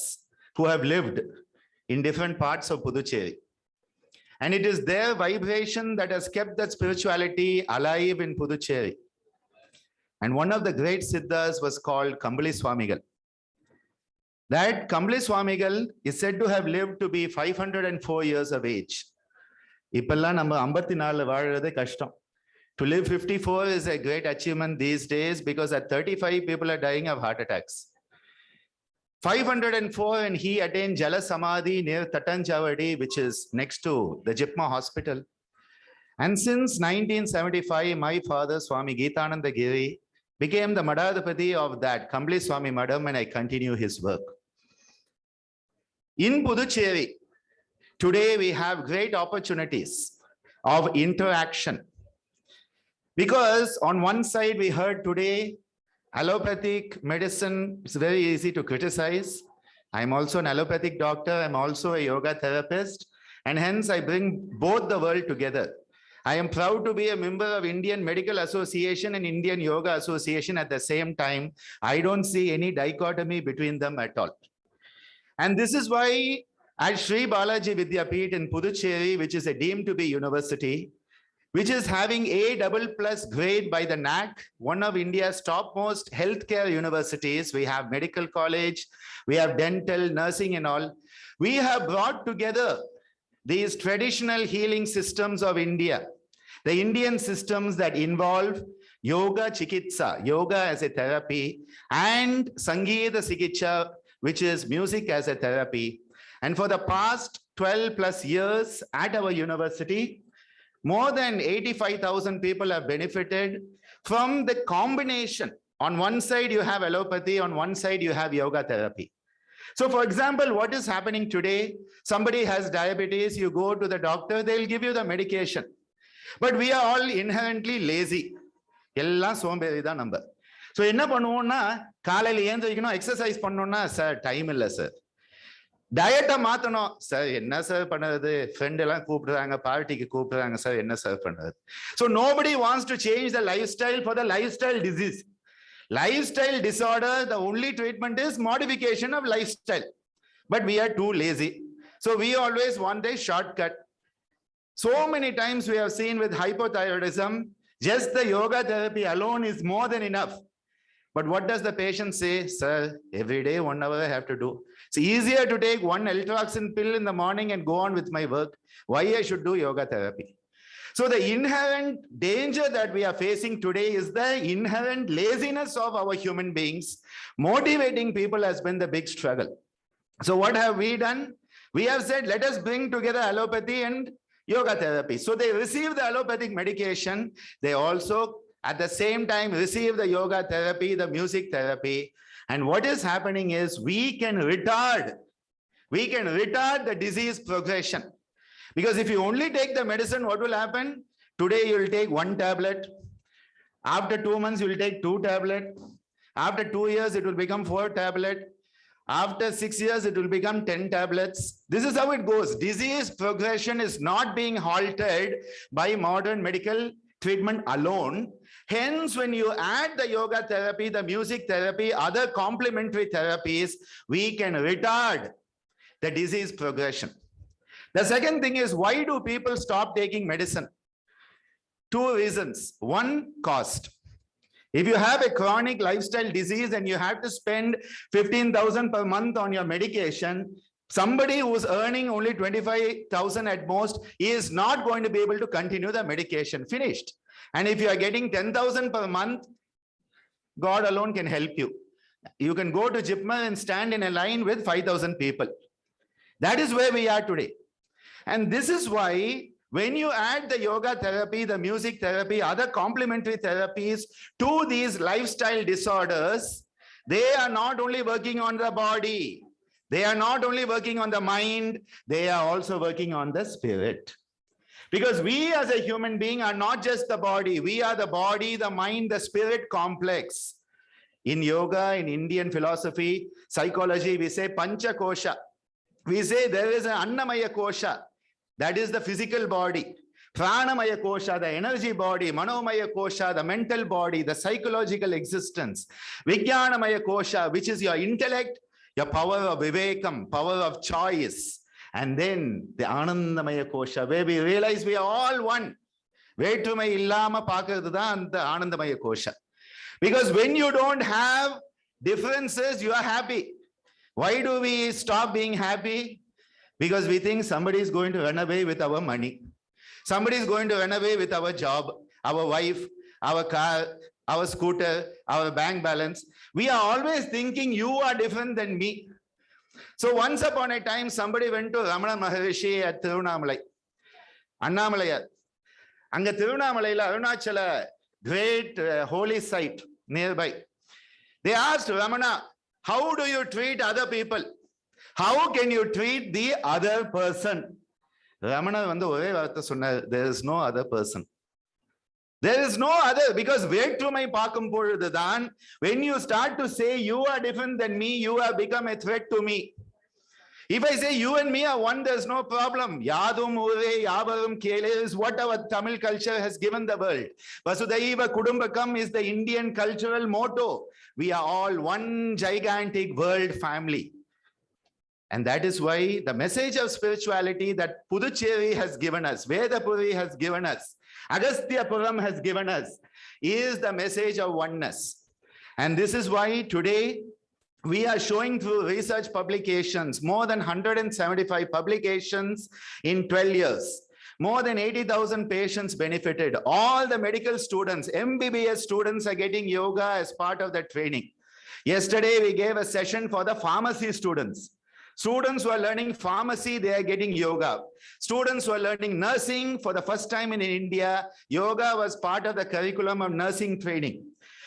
who have lived in different parts of Puducherry. And it is their vibration that has kept that spirituality alive in Puducherry. And one of the great Siddhas was called Kambali Swamigal. That Kambali Swamigal is said to have lived to be 504 years of age. இப்பெல்லாம் நம்ம 54 வாழறதே கஷ்டம். To live 54 is a great achievement these days because at 35 people are dying of heart attacks. 504 and he attained Jala Samadhi near Tatanjavadi, which is next to the Jipma hospital. And since 1975, my father, Swami Geetananda Giri, became the Madhadapati of that Kambli Swami Madam, and I continue his work. In Puducherry, today we have great opportunities of interaction. Because on one side, we heard today, allopathic medicine is very easy to criticize. I'm also an allopathic doctor. I'm also a yoga therapist. And hence I bring both the world together. I am proud to be a member of Indian Medical Association and Indian Yoga Association at the same time. I don't see any dichotomy between them at all. And this is why at Sri Balaji Vidyapeeth in Puducherry, which is a deemed to be university, which is having A++ grade by the NAC, one of India's topmost healthcare universities. We have medical college, we have dental, nursing and all. We have brought together these traditional healing systems of India, the Indian systems that involve yoga chikitsa, yoga as a therapy, and Sangeeta Sikitsa, which is music as a therapy. And for the past 12+ years at our university, more than 85,000 people have benefited from the combination. On one side, you have allopathy, on one side, you have yoga therapy. So for example, what is happening today? Somebody has diabetes, you go to the doctor, they'll give you the medication. But we are all inherently lazy. Ella somberi da number. So enna pannuvom kaalaiல ஏந்திரிக்கணும் exercise பண்ணனும்னா sir time இல்ல sir. டயட்டை மாத்தணும் sir என்ன sir பண்ணுறது friend எல்லாம் கூப்பிடுறாங்க பார்ட்டிக்கு கூப்பிடுறாங்க சார் என்ன சார் பண்ணுறது so nobody wants to change the lifestyle for the lifestyle disease. Lifestyle disorder, the only treatment is modification of lifestyle, but we are too lazy, so we always want a shortcut. So many times we have seen with hypothyroidism, just the yoga therapy alone is more than enough. But what does the patient say? Sir, every day 1 hour I have to do. It's easier to take one Eltroxin pill in the morning and go on with my work. Why I should do yoga therapy? So the inherent danger that we are facing today is the inherent laziness of our human beings. Motivating people has been the big struggle. So what have we done? We have said, let us bring together allopathy and yoga therapy. So they receive the allopathic medication. They also at the same time receive the yoga therapy, the music therapy. And what is happening is we can retard the disease progression. Because if you only take the medicine, what will happen? Today you will take 1 tablet. After 2 months, you will take 2 tablets. After 2 years, it will become 4 tablets. After 6 years, it will become 10 tablets. This is how it goes. Disease progression is not being halted by modern medical treatment alone. Hence, when you add the yoga therapy, the music therapy, other complementary therapies, we can retard the disease progression. The second thing is, why do people stop taking medicine? 2 reasons. One, cost. If you have a chronic lifestyle disease and you have to spend 15,000 per month on your medication, somebody who's earning only 25,000 at most is not going to be able to continue the medication. Finished. And if you are getting 10,000 per month, God alone can help you. You can go to Jipma and stand in a line with 5,000 people. That is where we are today. And this is why when you add the yoga therapy, the music therapy, other complementary therapies to these lifestyle disorders, they are not only working on the body, they are not only working on the mind, they are also working on the spirit. Because we as a human being are not just the body, we are the body, the mind, the spirit complex. In yoga, in Indian philosophy, psychology, we say Pancha Kosha. We say there is an Annamaya Kosha, that is the physical body. Pranamaya Kosha, the energy body. Manomaya Kosha, the mental body, the psychological existence. Vijnanamaya Kosha, which is your intellect, your power of vivekam, power of choice. And then the Anandamaya Kosha, where we realize we are all one. Vetrumai illama paakradhu and the Anandamaya Kosha. Because when you don't have differences, you are happy. Why do we stop being happy? Because we think somebody is going to run away with our money. Somebody is going to run away with our job, our wife, our car, our scooter, our bank balance. We are always thinking you are different than me. So once upon a time, somebody went to Ramana Maharishi at Tirunamalai. Annamalai. Anga Tirunamalai, Arunachala, great holy site nearby. They asked Ramana, how do you treat other people? How can you treat the other person? Ramana vandu ore vaartha sonna, there is no other person. There is no other, because வேற்றுமை பார்க்கும் பொழுதுதான், when you start to say you are different than me, you have become a threat to me. If I say you and me are one, there's no problem. Yadum ure yavarum kele is what our Tamil culture has given the world. Vasudhaiva Kudumbakam is the Indian cultural motto. We are all one gigantic world family. And that is why the message of spirituality that Puducherry has given us, Vedapuri has given us, Agastyapuram has given us, is the message of oneness. And this is why today we are showing through research publications, more than 175 publications in 12 years. More than 80,000 patients benefited. All the medical students, MBBS students are getting yoga as part of the training. Yesterday, we gave a session for the pharmacy students. Students who are learning pharmacy, they are getting yoga. Students who are learning nursing for the first time in India, yoga was part of the curriculum of nursing training.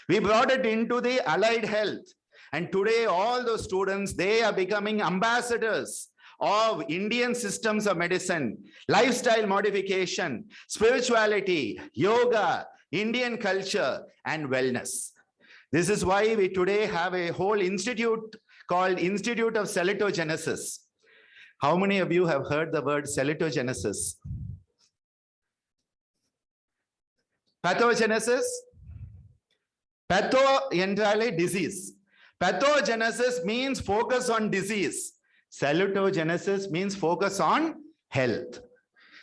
We brought it into the allied health. And today, all those students, they are becoming ambassadors of Indian systems of medicine, lifestyle modification, spirituality, yoga, Indian culture, and wellness. This is why we today have a whole institute called Institute of Cellulogenesis. How many of you have heard the word cellulogenesis? Pathogenesis? Patho entrale disease. Pathogenesis means focus on disease. Salutogenesis means focus on health.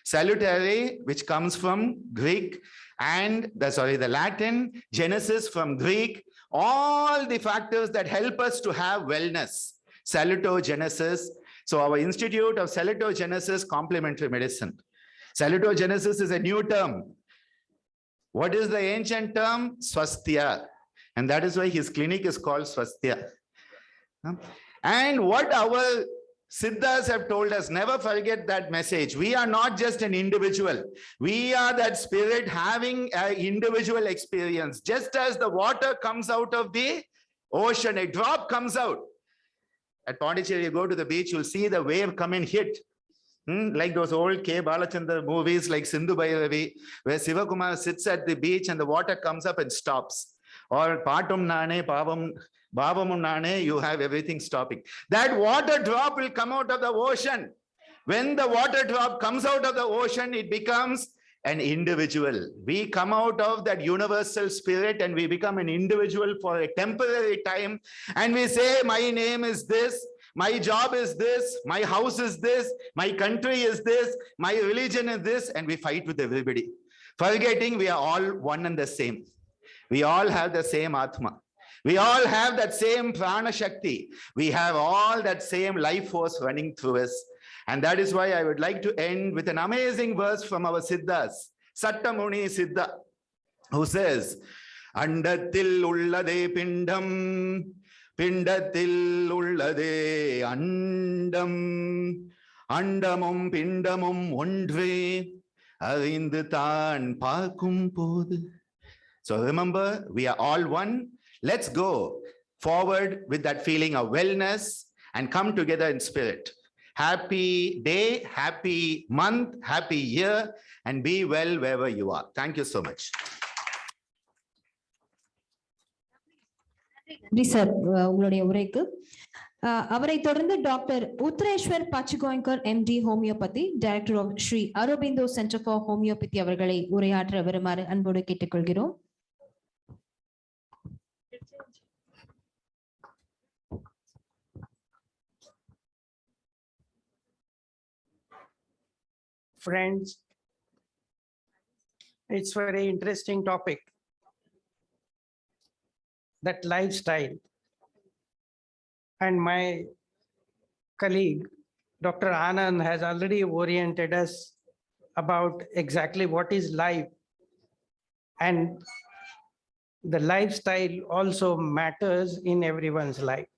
Salutary, which comes from Greek and the Latin, genesis from Greek, all the factors that help us to have wellness. Salutogenesis. So our Institute of Salutogenesis Complementary Medicine. Salutogenesis is a new term. What is the ancient term? Swasthya. And that is why his clinic is called Swasthya. And what our Siddhas have told us, never forget that message. We are not just an individual. We are that spirit having an individual experience. Just as the water comes out of the ocean, a drop comes out. At Puducherry, you go to the beach, you'll see the wave come and hit. Like those old K. Balachandra movies like Sindhu Bhairavi, where Sivakumar sits at the beach and the water comes up and stops. Or Patum Nane, Bhavamum Nane, you have everything stopping. That water drop will come out of the ocean. When the water drop comes out of the ocean, it becomes an individual. We come out of that universal spirit and we become an individual for a temporary time. And we say, my name is this, my job is this, my house is this, my country is this, my religion is this, and we fight with everybody. Forgetting we are all one and the same. We all have the same Atma. We all have that same Prana Shakti. We have all that same life force running through us. And that is why I would like to end with an amazing verse from our Siddhas, Sattamuni Siddha, who says, Andatil ullade pindam, pindatil ullade andam, andamum pindamum ondre, arindu thaan paakum podu. So remember, we are all one. Let's go forward with that feeling of wellness and come together in spirit. Happy day, happy month, happy year, and be well wherever you are. Thank you so much. நன்றி sir உங்களுடைய உரைக்கு. அவரை தொடர்ந்து doctor Uttareshwar Pachegaonkar MD homeopathy, director of Sri Aurobindo centre for homeopathy அவர்களை உரையாற்ற வருமாறு அன்போடு கேட்டுக்கொள்கிறோம். Friends, it's a very interesting topic, that lifestyle. And my colleague, Dr. Anand, has already oriented us about exactly what is life. And the lifestyle also matters in everyone's life.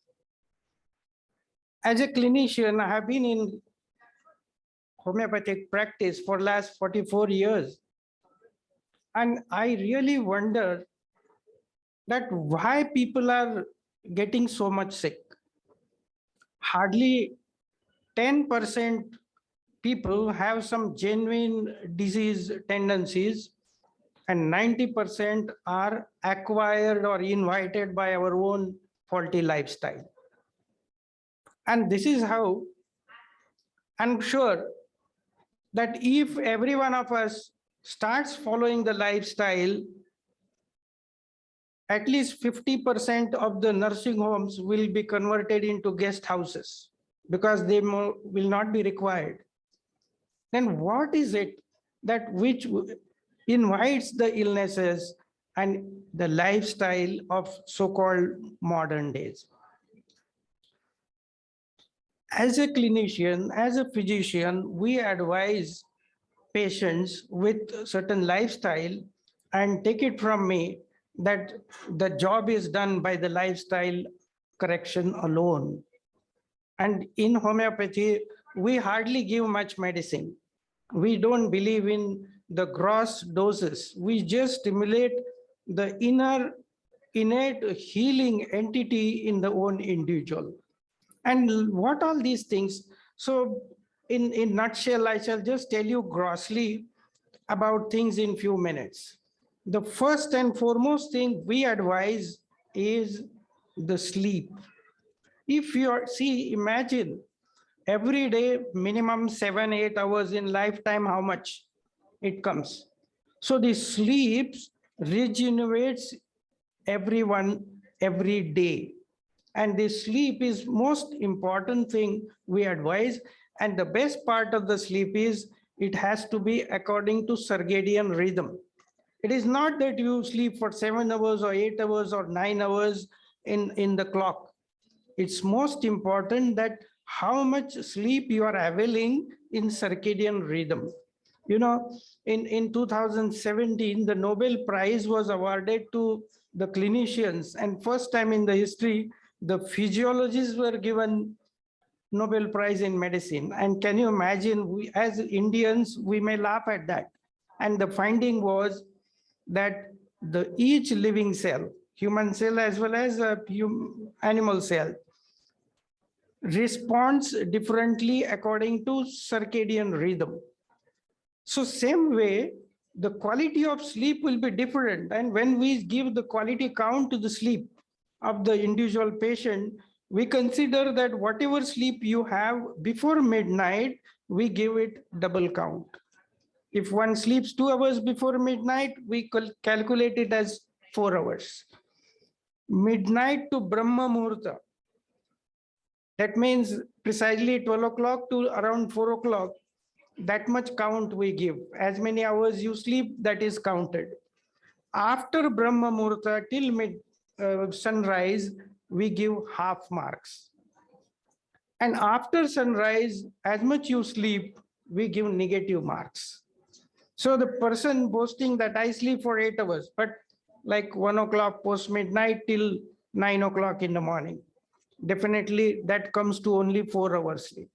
As a clinician, I have been in homeopathic practice for last 44 years. And I really wonder that why people are getting so much sick. Hardly 10% people have some genuine disease tendencies, and 90% are acquired or invited by our own faulty lifestyle. And this is how I'm sure that if every one of us starts following the lifestyle, at least 50% of the nursing homes will be converted into guest houses because they will not be required. Then what is it that which invites the illnesses and the lifestyle of so-called modern days? As a clinician, as a physician, we advise patients with certain lifestyle, and take it from me that the job is done by the lifestyle correction alone. And in homeopathy, we hardly give much medicine. We don't believe in the gross doses. We just stimulate the innate healing entity in the own individual. And what all these things? So in nutshell, I shall just tell you grossly about things in few minutes. The first and foremost thing we advise is the sleep. If you imagine every day minimum 7-8 hours in lifetime, how much it comes. So the sleep regenerates everyone every day. And the sleep is most important thing we advise. And the best part of the sleep is it has to be according to circadian rhythm. It is not that you sleep for 7 hours or 8 hours or 9 hours in the clock. It's most important that how much sleep you are availing in circadian rhythm. You know, in 2017, the Nobel Prize was awarded to the clinicians, and first time in the history, the physiologists were given Nobel Prize in medicine. And can you imagine, we as Indians, we may laugh at that. And the finding was that each living cell, human cell as well as a animal cell, responds differently according to circadian rhythm. So same way, the quality of sleep will be different. And when we give the quality count to the sleep of the individual patient, we consider that whatever sleep you have before midnight, we give it double count. If one sleeps 2 hours before midnight, we calculate it as 4 hours. Midnight to Brahma Muhurta, that means precisely 12 o'clock to around 4 o'clock, that much count we give. As many hours you sleep, that is counted. After Brahma Muhurta till sunrise, we give half marks. And after sunrise, as much you sleep, we give negative marks. So the person boasting that I sleep for 8 hours, but like 1 o'clock post midnight till 9 o'clock in the morning, definitely that comes to only 4 hours sleep.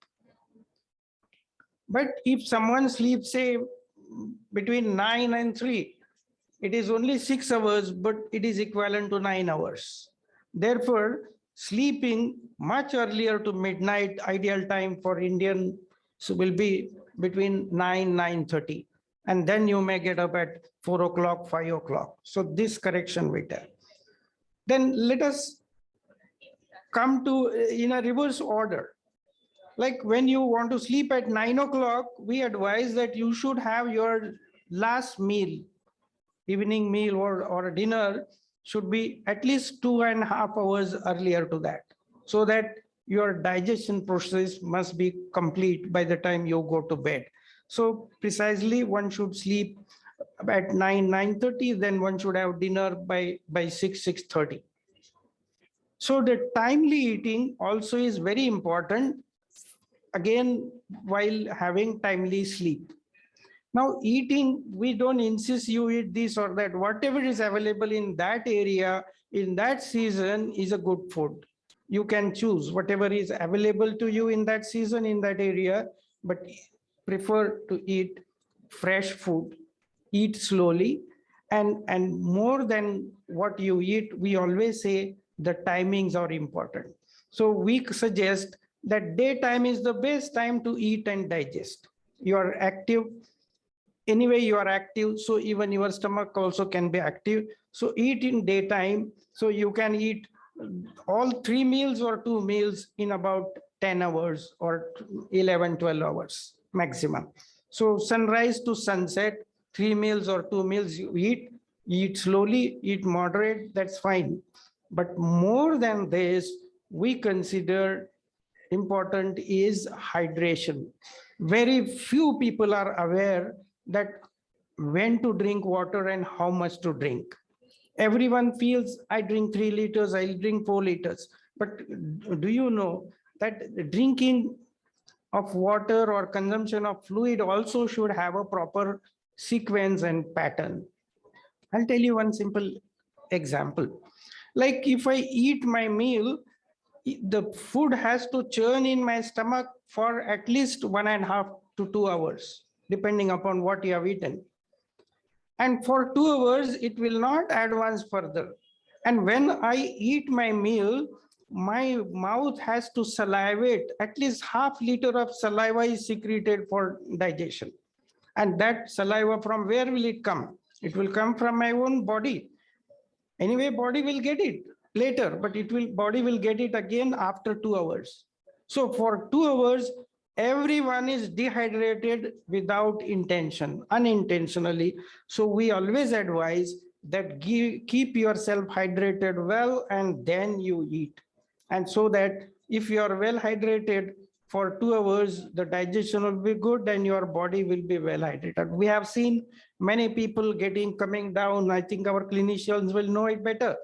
But if someone sleeps, say, between 9 and 3, it is only 6 hours, but it is equivalent to 9 hours. Therefore, sleeping much earlier to midnight, ideal time for Indian, so will be between 9:30. And then you may get up at 4 o'clock, 5 o'clock. So this correction we tell. Then let us come to in a reverse order. Like when you want to sleep at 9 o'clock, we advise that you should have your last meal, evening meal or dinner should be at least 2.5 hours earlier to that, so that your digestion process must be complete by the time you go to bed. So precisely one should sleep at 9:30, then one should have dinner by 6:30. So the timely eating also is very important, again, while having timely sleep. Now eating, we don't insist you eat this or that. Whatever is available in that area, in that season is a good food. you can choose whatever is available to you in that season, in that area, but prefer to eat fresh food, eat slowly, and more than what you eat, we always say the timings are important. So we suggest that daytime is the best time to eat and digest. You are active. Anyway, you are active, so even your stomach also can be active. So eat in daytime, so you can eat all 3 meals or 2 meals in about 10 hours or 11, 12 hours maximum. So sunrise to sunset, 3 meals or 2 meals you eat slowly, eat moderate, that's fine. But more than this, we consider important is hydration. Very few people are aware that when to drink water and how much to drink. Everyone feels I drink 3 liters, I'll drink 4 liters. But do you know that drinking of water or consumption of fluid also should have a proper sequence and pattern? I'll tell you one simple example. Like if I eat my meal, the food has to churn in my stomach for at least 1.5 to 2 hours, depending upon what you have eaten. And for 2 hours, it will not advance further. And when I eat my meal, my mouth has to salivate. At least half liter of saliva is secreted for digestion. And that saliva, from where will it come? It will come from my own body. Anyway, body will get it later, but body will get it again after 2 hours. So for 2 hours, everyone is dehydrated without intention, unintentionally. So we always advise that keep yourself hydrated well and then you eat. And so that if you are well hydrated for 2 hours, the digestion will be good and your body will be well hydrated. We have seen many people coming down. I think our clinicians will know it better.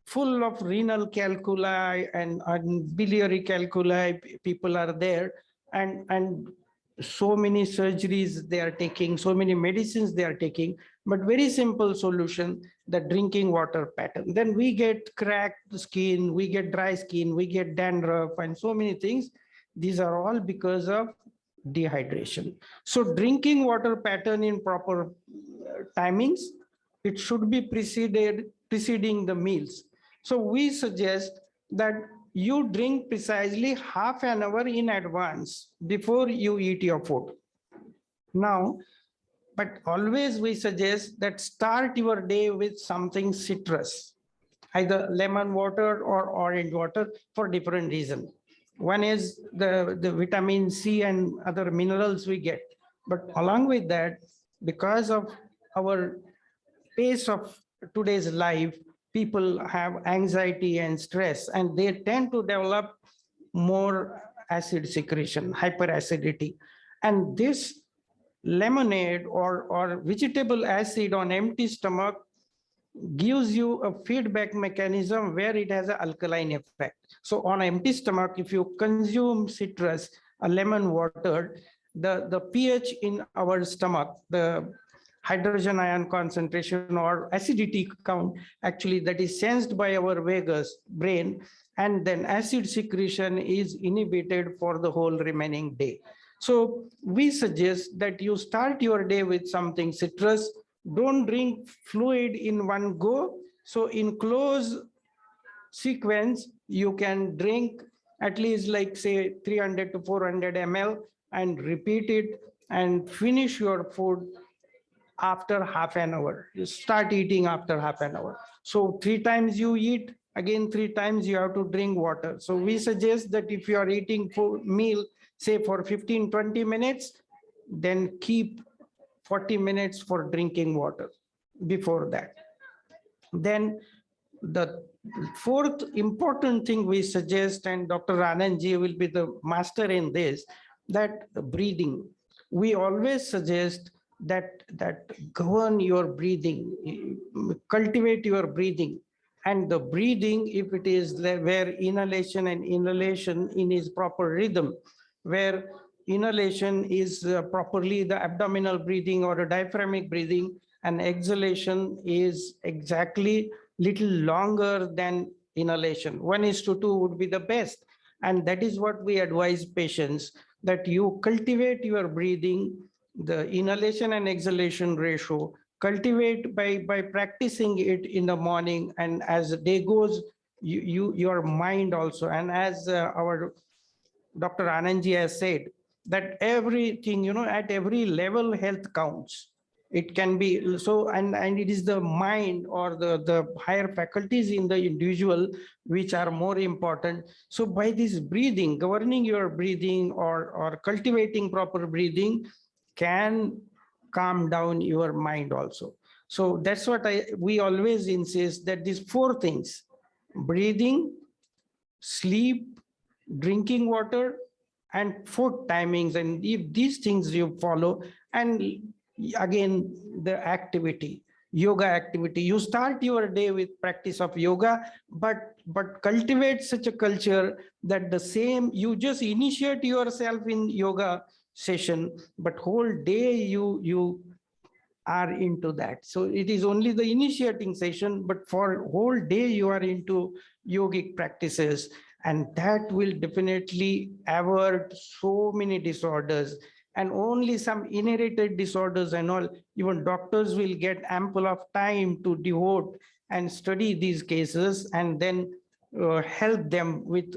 Full of renal calculi and biliary calculi, people are there, and so many surgeries they are taking, so many medicines they are taking, but very simple solution, the drinking water pattern. Then we get cracked skin, we get dry skin, we get dandruff and so many things. These are all because of dehydration. So drinking water pattern in proper timings, it should be preceding the meals. So we suggest that you drink precisely half an hour in advance before you eat your food. Now, but always we suggest that start your day with something citrus, either lemon water or orange water for different reasons. One is the vitamin C and other minerals we get. But along with that, because of our pace of today's life, people have anxiety and stress, and they tend to develop more acid secretion, hyperacidity. And this lemonade or vegetable acid on empty stomach gives you a feedback mechanism where it has an alkaline effect. So on empty stomach, if you consume citrus, a lemon water, the pH in our stomach, the hydrogen ion concentration or acidity count, actually that is sensed by our vagus brain, and then acid secretion is inhibited for the whole remaining day. So we suggest that you start your day with something citrus. Don't drink fluid in one go. So in close sequence, you can drink at least like say 300 to 400 ml and repeat it and finish your food after half an hour. You start eating after half an hour. So 3 times you eat, again 3 times you have to drink water. So we suggest that if you are eating meal, say for 15-20 minutes, then keep 40 minutes for drinking water before that. Then the fourth important thing we suggest, and Dr. Anandji will be the master in this, that breathing. We always suggest that govern your breathing, cultivate your breathing. And the breathing, if it is where inhalation and inhalation in its proper rhythm, where inhalation is properly the abdominal breathing or a diaphragmic breathing, and exhalation is exactly little longer than inhalation. 1:2 would be the best. And that is what we advise patients, that you cultivate your breathing, the inhalation and exhalation ratio, cultivate by practicing it in the morning, and as the day goes, your mind also. And as our Dr. Anandji has said, that everything, at every level, health counts. It can be so, and it is the mind or the higher faculties in the individual which are more important. So by this breathing, governing your breathing or cultivating proper breathing can calm down your mind also. So that's what we always insist, that these 4 things: breathing, sleep, drinking water, and food timings. And if these things you follow, and again, the activity, yoga activity, you start your day with practice of yoga, but cultivate such a culture that the same, you just initiate yourself in yoga session, but whole day you are into that. So it is only the initiating session, but for whole day you are into yogic practices, and that will definitely avert so many disorders. And only some inherited disorders and all, even doctors will get ample of time to devote and study these cases, and then help them with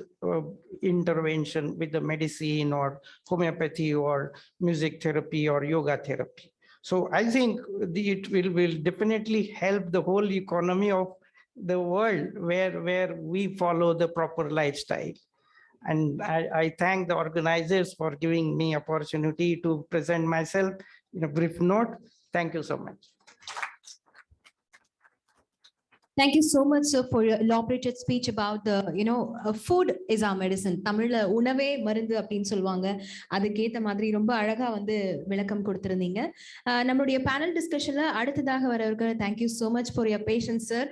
intervention with the medicine or homeopathy or music therapy or yoga therapy. So I think it will definitely help the whole economy of the world where we follow the proper lifestyle. And I thank the organizers for giving me opportunity to present myself in a brief note. Thank you so much. Thank you so much, sir, for your elaborated speech about the, food is our medicine. தமிழ்ல உணவே மருந்து அப்படின்னு சொல்லுவாங்க. அதுக்கேத்த மாதிரி ரொம்ப அழகா வந்து விளக்கம் கொடுத்திருந்தீங்க. நம்மளுடைய பேனல் டிஸ்கஷன்ல அடுத்ததாக வரவர்கள் thank you so much for your patience, sir.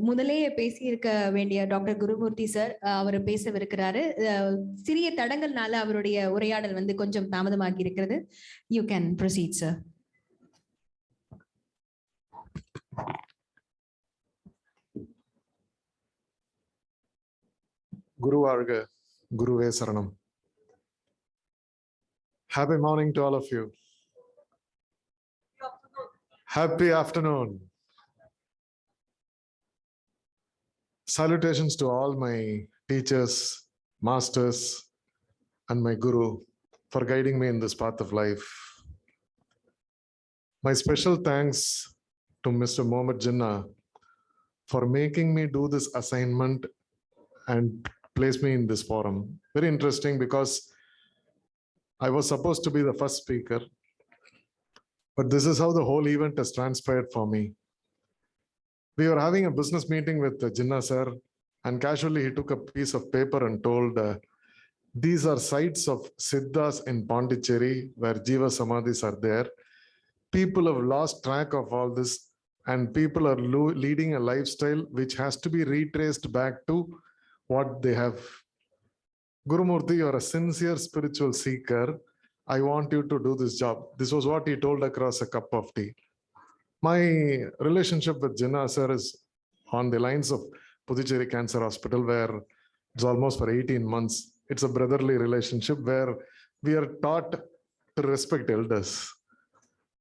முதலே பேசியிருக்க வேண்டிய டாக்டர் குருமூர்த்தி சார் அவர் பேசவிருக்கிறாரு. சிறிய தடங்கள்னால அவருடைய உரையாடல் வந்து கொஞ்சம் தாமதமாகி இருக்கிறது. You can proceed, sir. Guru Varga, Guruve Saranam. Happy morning to all of you. Happy afternoon. Salutations to all my teachers, masters, and my Guru for guiding me in this path of life. My special thanks to Mr. Mohammed Jinnah for making me do this assignment and place me in this forum. Very interesting, because I was supposed to be the first speaker, but this is how the whole event has transpired for me. We were having a business meeting with Jinnah sir, and casually he took a piece of paper and told, these are sites of Siddhas in Puducherry where Jiva Samadhis are there. People have lost track of all this, and people are leading a lifestyle which has to be retraced back to what they have. Gurumurthy, you are a sincere spiritual seeker. I want you to do this job. This was what he told across a cup of tea. My relationship with Jinnah sir is on the lines of Puducherry Cancer Hospital, where it's almost for 18 months. It's a brotherly relationship where we are taught to respect elders.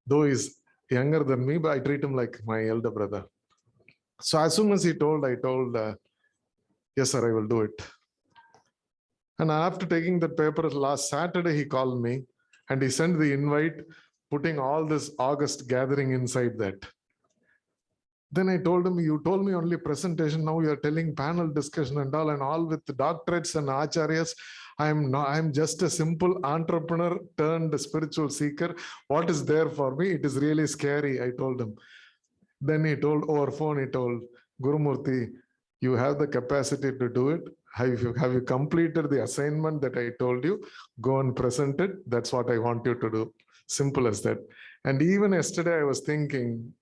Though he's younger than me, but I treat him like my elder brother. So as soon as he told, I told, yes, sir, I will do it. And after taking that paper last Saturday, he called me and he sent the invite, putting all this August gathering inside that. Then I told him, you told me only presentation. Now you're telling panel discussion and all with doctorates and acharyas. I'm just a simple entrepreneur turned spiritual seeker. What is there for me? It is really scary, I told him. Then he told over phone, he told, Gurumurthy, you have the capacity to do it. Have you completed the assignment that I told you? Go and present it. That's what I want you to do. Simple as that. And even yesterday I was thinking,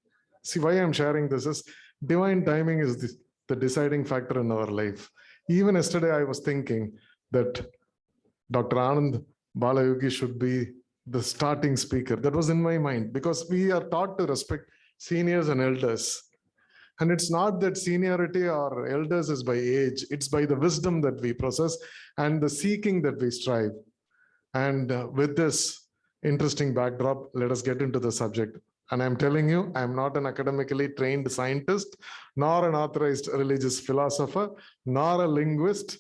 see why I'm sharing this is divine timing is the deciding factor in our life. Even yesterday I was thinking that Dr. Anand Balayogi should be the starting speaker. That was in my mind, because we are taught to respect seniors and elders. And it's not that seniority or elders is by age, it's by the wisdom that we possess and the seeking that we strive. And with this interesting backdrop, let us get into the subject. And I'm telling you, I'm not an academically trained scientist, nor an authorized religious philosopher, nor a linguist,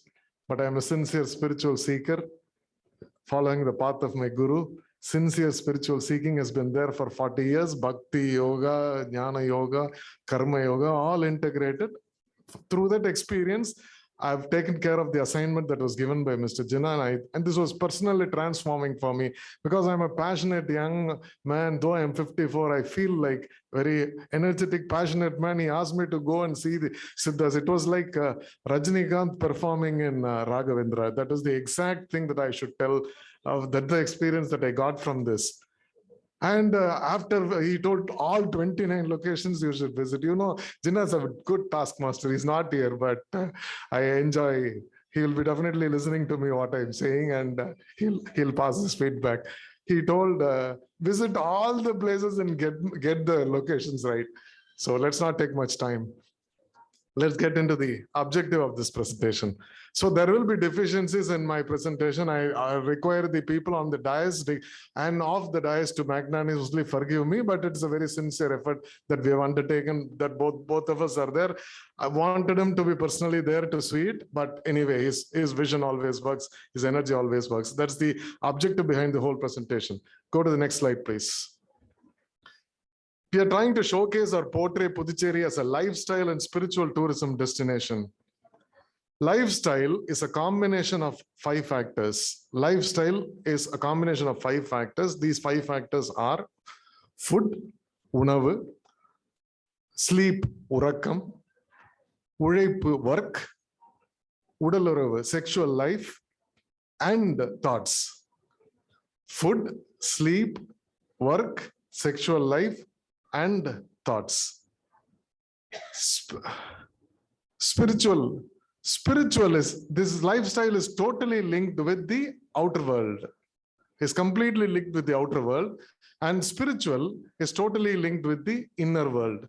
but I'm a sincere spiritual seeker, following the path of my guru. Sincere spiritual seeking has been there for 40 years. Bhakti yoga, jnana yoga, karma yoga, all integrated. Through that experience, I've taken care of the assignment that was given by Mr. Jinnah, and this was personally transforming for me because I'm a passionate young man. Though I'm 54, I feel like very energetic, passionate man. He asked me to go and see the Siddhas. It was like Rajinikanth performing in Raghavendra. That was the exact thing that I should tell. That's the experience that I got from this. And after he told all 29 locations you should visit, you know, Jinnah's a good taskmaster. He's not here, but I enjoy. He'll be definitely listening to me what I'm saying, and he'll pass his feedback. He told visit all the places and get the locations right. So let's not take much time. Let's get into the objective of this presentation. So there will be deficiencies in my presentation. I require the people on the dais and off the dais to magnanimously forgive me, but it's a very sincere effort that we have undertaken, that both of us are there. I wanted him to be personally there to see it, but anyway, his vision always works, his energy always works. That's the objective behind the whole presentation. Go to the next slide, please. We are trying to showcase or portray Puducherry as a lifestyle and spiritual tourism destination. Lifestyle is a combination of 5 factors. Lifestyle is a combination of 5 factors. These 5 factors are food, unavu, sleep, urakam, உழைப்பு, work, உடலுறவு, sexual life, and thoughts. Food, sleep, work, sexual life, and thoughts. Spiritual is, this lifestyle is totally linked with the outer world. Is completely linked with the outer world, and spiritual is totally linked with the inner world.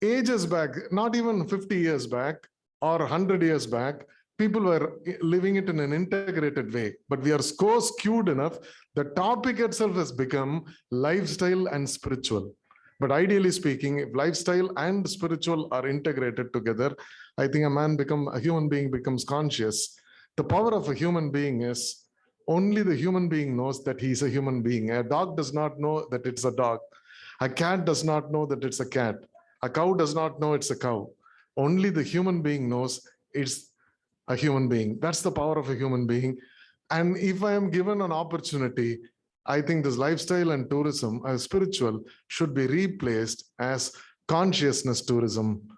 Ages back, not even 50 years back or 100 years back, people were living it in an integrated way, but we are so skewed enough, the topic itself has become lifestyle and spiritual. But ideally speaking, if lifestyle and spiritual are integrated together, I think a human being becomes conscious. The power of a human being is only the human being knows that he is a human being. A dog does not know that it's a dog. A cat does not know that it's a cat. A cow does not know it's a cow. Only the human being knows it's a human being. That's the power of a human being. And if I am given an opportunity, I think this lifestyle and tourism as spiritual should be replaced as consciousness tourism.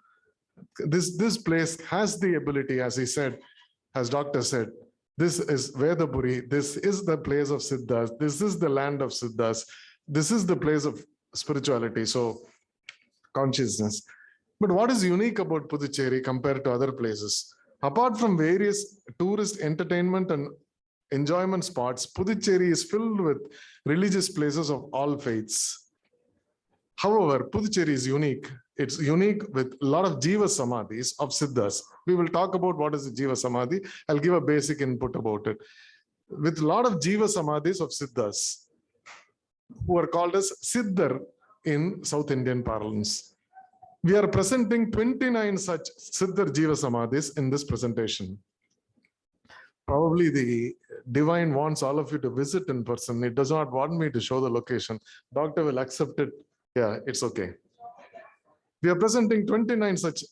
This place has the ability, as he said, as Doctor said, this is Vedapuri, this is the place of Siddhas, this is the land of Siddhas, this is the place of spirituality, so consciousness. But what is unique about Puducherry compared to other places? Apart from various tourist entertainment and enjoyment spots, Puducherry is filled with religious places of all faiths. However, Puducherry is unique. It's unique with a lot of Jiva Samadhis of Siddhas. We will talk about what is the Jiva Samadhi. I'll give a basic input about it. With a lot of Jiva Samadhis of Siddhas, who are called as Siddhar in South Indian parlance. We are presenting 29 such Siddhar Jiva Samadhis in this presentation. Probably the divine wants all of you to visit in person. It does not want me to show the location. Doctor will accept it. Yeah, it's okay. We are presenting 29 such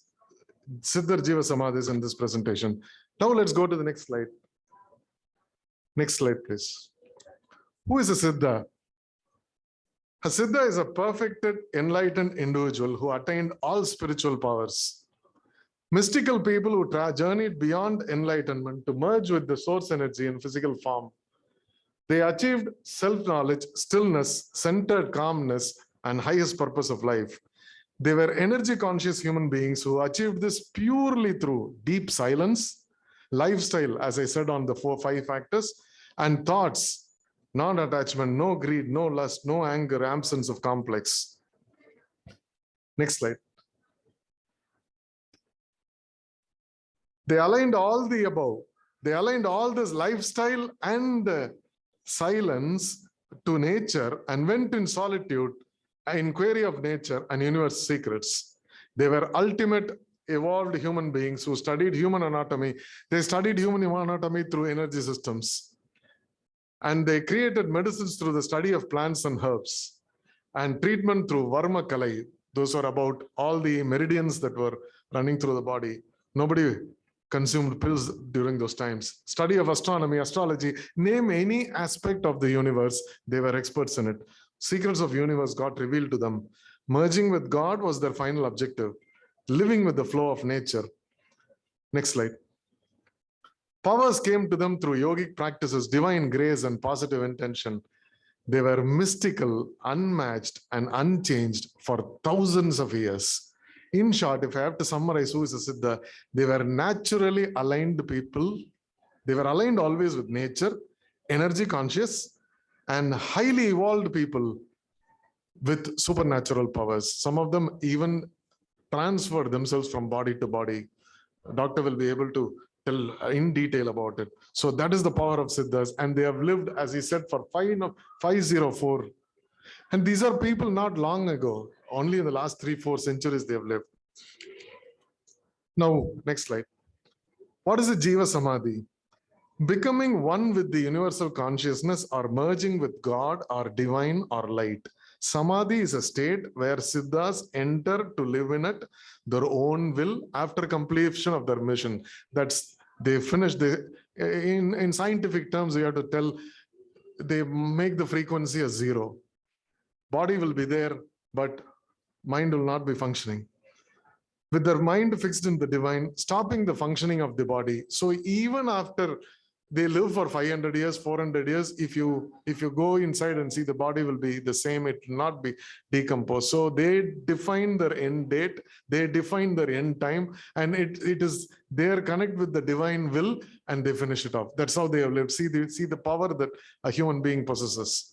Siddhar Jiva Samadhis in this presentation. Now let's go to the next slide. Next slide, please. Who is a Siddha? A Siddha is a perfected, enlightened individual who attained all spiritual powers. Mystical people who journeyed beyond enlightenment to merge with the source energy in physical form. They achieved self-knowledge, stillness, centered calmness, and highest purpose of life. They were energy-conscious human beings who achieved this purely through deep silence, lifestyle, as I said on the 5 factors, and thoughts, non-attachment, no greed, no lust, no anger, absence of complex. Next slide. They aligned all the above. They aligned all this lifestyle and silence to nature and went in solitude, an inquiry of nature and universe secrets. They were ultimate evolved human beings who studied human anatomy. They studied human anatomy through energy systems. And they created medicines through the study of plants and herbs, and treatment through Varma Kalai. Those are about all the meridians that were running through the body. Nobody consumed pills during those times. Study of astronomy, astrology, name any aspect of the universe, they were experts in it. Secrets of universe got revealed to them. Merging with God was their final objective. Living with the flow of nature. Next slide. Powers came to them through yogic practices, divine grace, and positive intention. They were mystical, unmatched, and unchanged for thousands of years. In short, if I have to summarize who is a Siddha, they were naturally aligned people. They were aligned always with nature, energy conscious, and highly evolved people with supernatural powers. Some of them even transferred themselves from body to body. Doctor will be able to tell in detail about it. So that is the power of Siddhas, and they have lived, as he said, for 504. And these are people not long ago, only in the last 3-4 centuries they have lived. Now, next slide. What is a Jiva Samadhi? Becoming one with the universal consciousness or merging with God or divine or light. Samadhi is a state where Siddhas enter to live in it, their own will, after completion of their mission. That's, they finish, in scientific terms, we have to tell, they make the frequency a 0. Body will be there, but mind will not be functioning. With their mind fixed in the divine, stopping the functioning of the body. So even after they live for 500 years, 400 years, if you go inside and see, the body will be the same, it will not be decomposed. So they define their end date, they define their end time, and it is their connect with the divine will, and they finish it off. That's how they have lived. See the power that a human being possesses.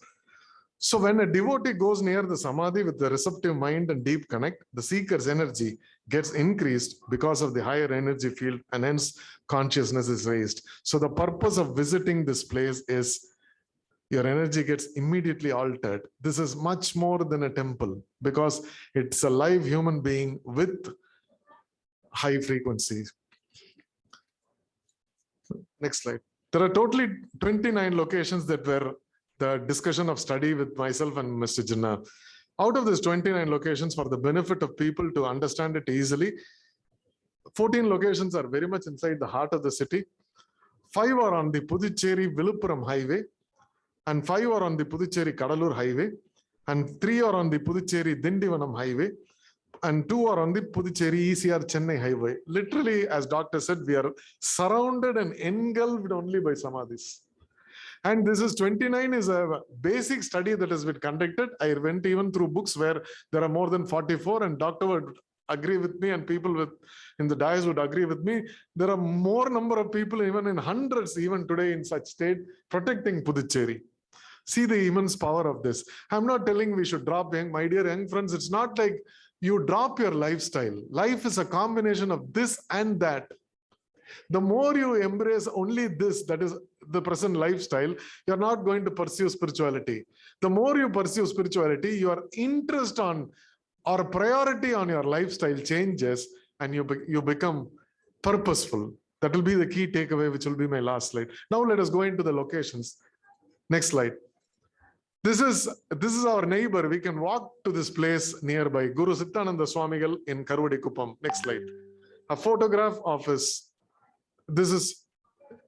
So when a devotee goes near the Samadhi with the receptive mind and deep connect, the seeker's energy gets increased because of the higher energy field, and hence consciousness is raised. So the purpose of visiting this place is your energy gets immediately altered. This is much more than a temple, because it's a live human being with high frequencies. Next slide. There are totally 29 locations that were the discussion of study with myself and Mr. Jinnah. Out of these 29 locations, for the benefit of people to understand it easily, 14 locations are very much inside the heart of the city. 5 are on the Puducherry Viluppuram highway, and 5 are on the Puducherry Kadalur highway, and 3 are on the Puducherry Dindivanam highway, and 2 are on the Puducherry ECR Chennai highway. Literally, as Doctor said, we are surrounded and engulfed only by Samadhis. And this is 29 is a basic study that has been conducted. I went even through books where there are more than 44, and Doctor would agree with me, and people in the dais would agree with me. There are more number of people, even in hundreds, even today in such state, protecting Puducherry. See the immense power of this. I'm not telling we should drop my dear young friends. It's not like you drop your lifestyle. Life is a combination of this and that. The more you embrace only this, that is the present lifestyle, you're not going to pursue spirituality. The more you pursue spirituality, your interest on or priority on your lifestyle changes, and you become purposeful. That will be the key takeaway, which will be my last slide. Now let us go into the locations. Next slide. This is our neighbor. We can walk to this place nearby. Guru Sittananda Swamigal in Karvadikuppam. Next slide. A photograph of his.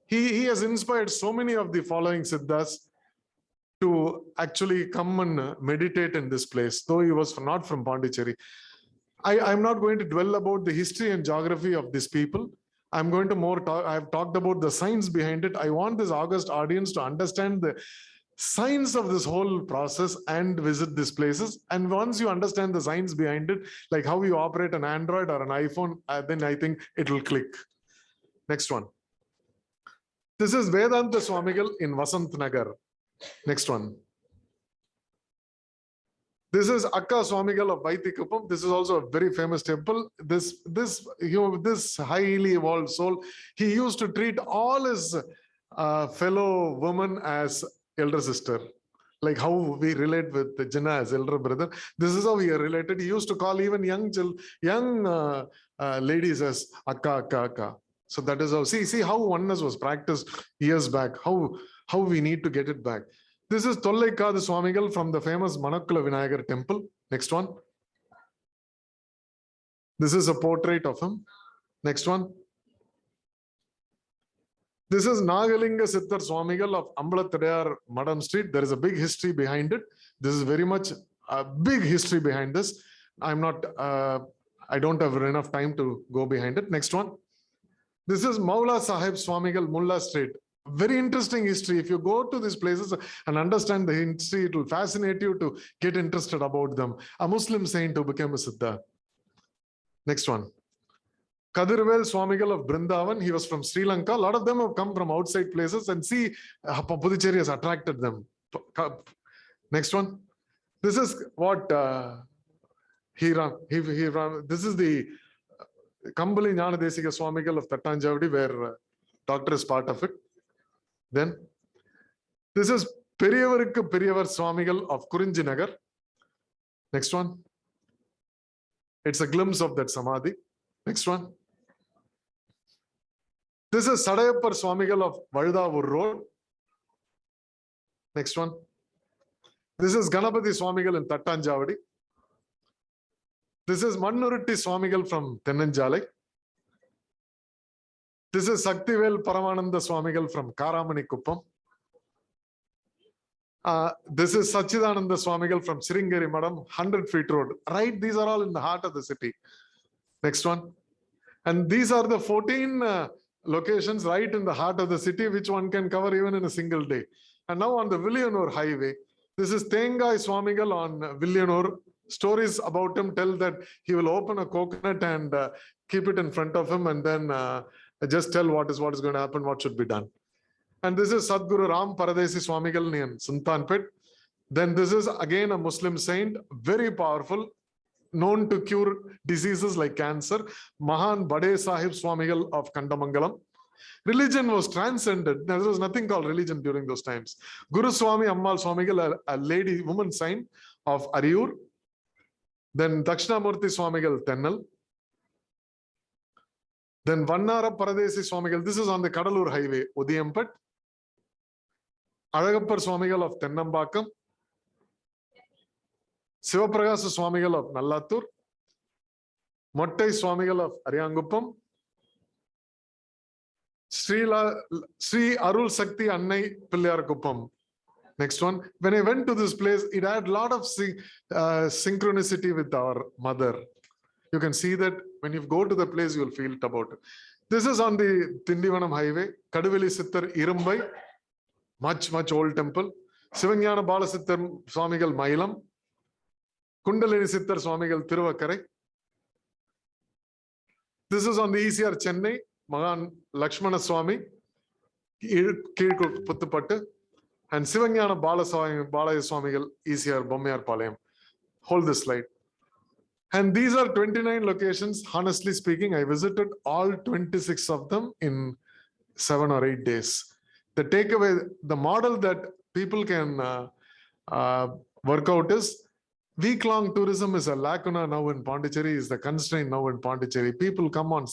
He has inspired so many of the following Siddhas to actually come and meditate in this place, though he was not from Puducherry. I'm not going to dwell about the history and geography of these people. I'm going to I've talked about the science behind it. I want this august audience to understand the science of this whole process and visit these places. And once you understand the science behind it, like how you operate an Android or an iPhone, then I think it will click. Next one. This is Vedanta Swamigal in Vasant Nagar. Next one. This is Akka Swamigal of Vaitikuppam. This is also a very famous temple. This highly evolved soul, he used to treat all his fellow women as elder sister. Like how we relate with the Jinnah as elder brother. This is how we are related. He used to call even young ladies as Akka, Akka, Akka. So that is how, see how oneness was practiced years back, how we need to get it back. This is Tollaikadu Swamigal from the famous Manakkula Vinayagar temple. Next one. This is a portrait of him. Next one. This is Nagalinga Sittar Swamigal of Ambalathadayar Madam Street. There is a big history behind it. This is very much a big history behind this. I don't have enough time to go behind it. Next one. This is Maula Sahib Swamigal, Mulla Street. Very interesting history. If you go to these places and understand the history, it will fascinate you to get interested about them. A Muslim saint who became a Siddha. Next one. Kadirvel Swamigal of Brindavan. He was from Sri Lanka. A lot of them have come from outside places, and see Puducherry has attracted them. Next one. This is what he ran. This is the Kambali Jnanadesika Swamigal of Tattanjavadi, where doctor is part of it. Then this is Periyavarukku Periyavar Swamigal of Kurinji Nagar. Next one. It's a glimpse of that Samadhi. Next one. This is Sadayappar Swamigal of Valdavur Road. Next one. This is Ganapati Swamigal in Tattanjavadi. This is Mannurutti Swamigal from Tennanjalai. This is Saktivel Paramananda Swamigal from Karamani Kuppam. This is Sachidananda Swamigal from Siringeri Madam, 100 feet road. Right, these are all in the heart of the city. Next one. And these are the 14 locations right in the heart of the city, which one can cover even in a single day. And now on the Villianur Highway, this is Tengai Swamigal on Villianur. Stories about him tell that he will open a coconut and keep it in front of him, and then just tell what is going to happen, what should be done. And this is Sadguru Ram Paradesi Swamigal in Sultanpet. Then this is again a Muslim saint, very powerful, known to cure diseases like cancer, Mahan Bade Sahib Swamigal of Kandamangalam. Religion was transcended. There was nothing called religion during those times. Guru Swami Ammal Swamigal, a lady, woman saint of Ariyur. Then Dakshinamurti Swamigal, Tennal. Then Vannara Paradesi Swamigal. This is on the Kadalur Highway, Udiyampat. Alagappar Swamigal of Tennambakam. Sivapragasa Swamigal of Nallatur. Mottai Swamigal of Ariyanguppam. Sri Arul Sakti Annai Pillayarkuppam. Next one. When I went to this place, it had a lot of synchronicity with our mother. You can see that when you go to the place, you will feel it about it. This is on the Tindivanam Highway, Kaduveli Sittar Irumbai, much old temple. Sivanyana Bala Sittar Swamigal Mailam, Kundalini Sittar Swamigal Tiruvakkarai. This is on the ECR Chennai, Magan Lakshmana Swami, Puthupattu. And Sivanyana Balaya Swamigal ECR Bommayar Palayam. Hold this slide. And these are 29 locations. Honestly speaking, I visited all 26 of them in 7 or 8 days. The takeaway, the model that people can work out is week-long tourism is a lacuna now in Puducherry, is the constraint now in Puducherry. People come on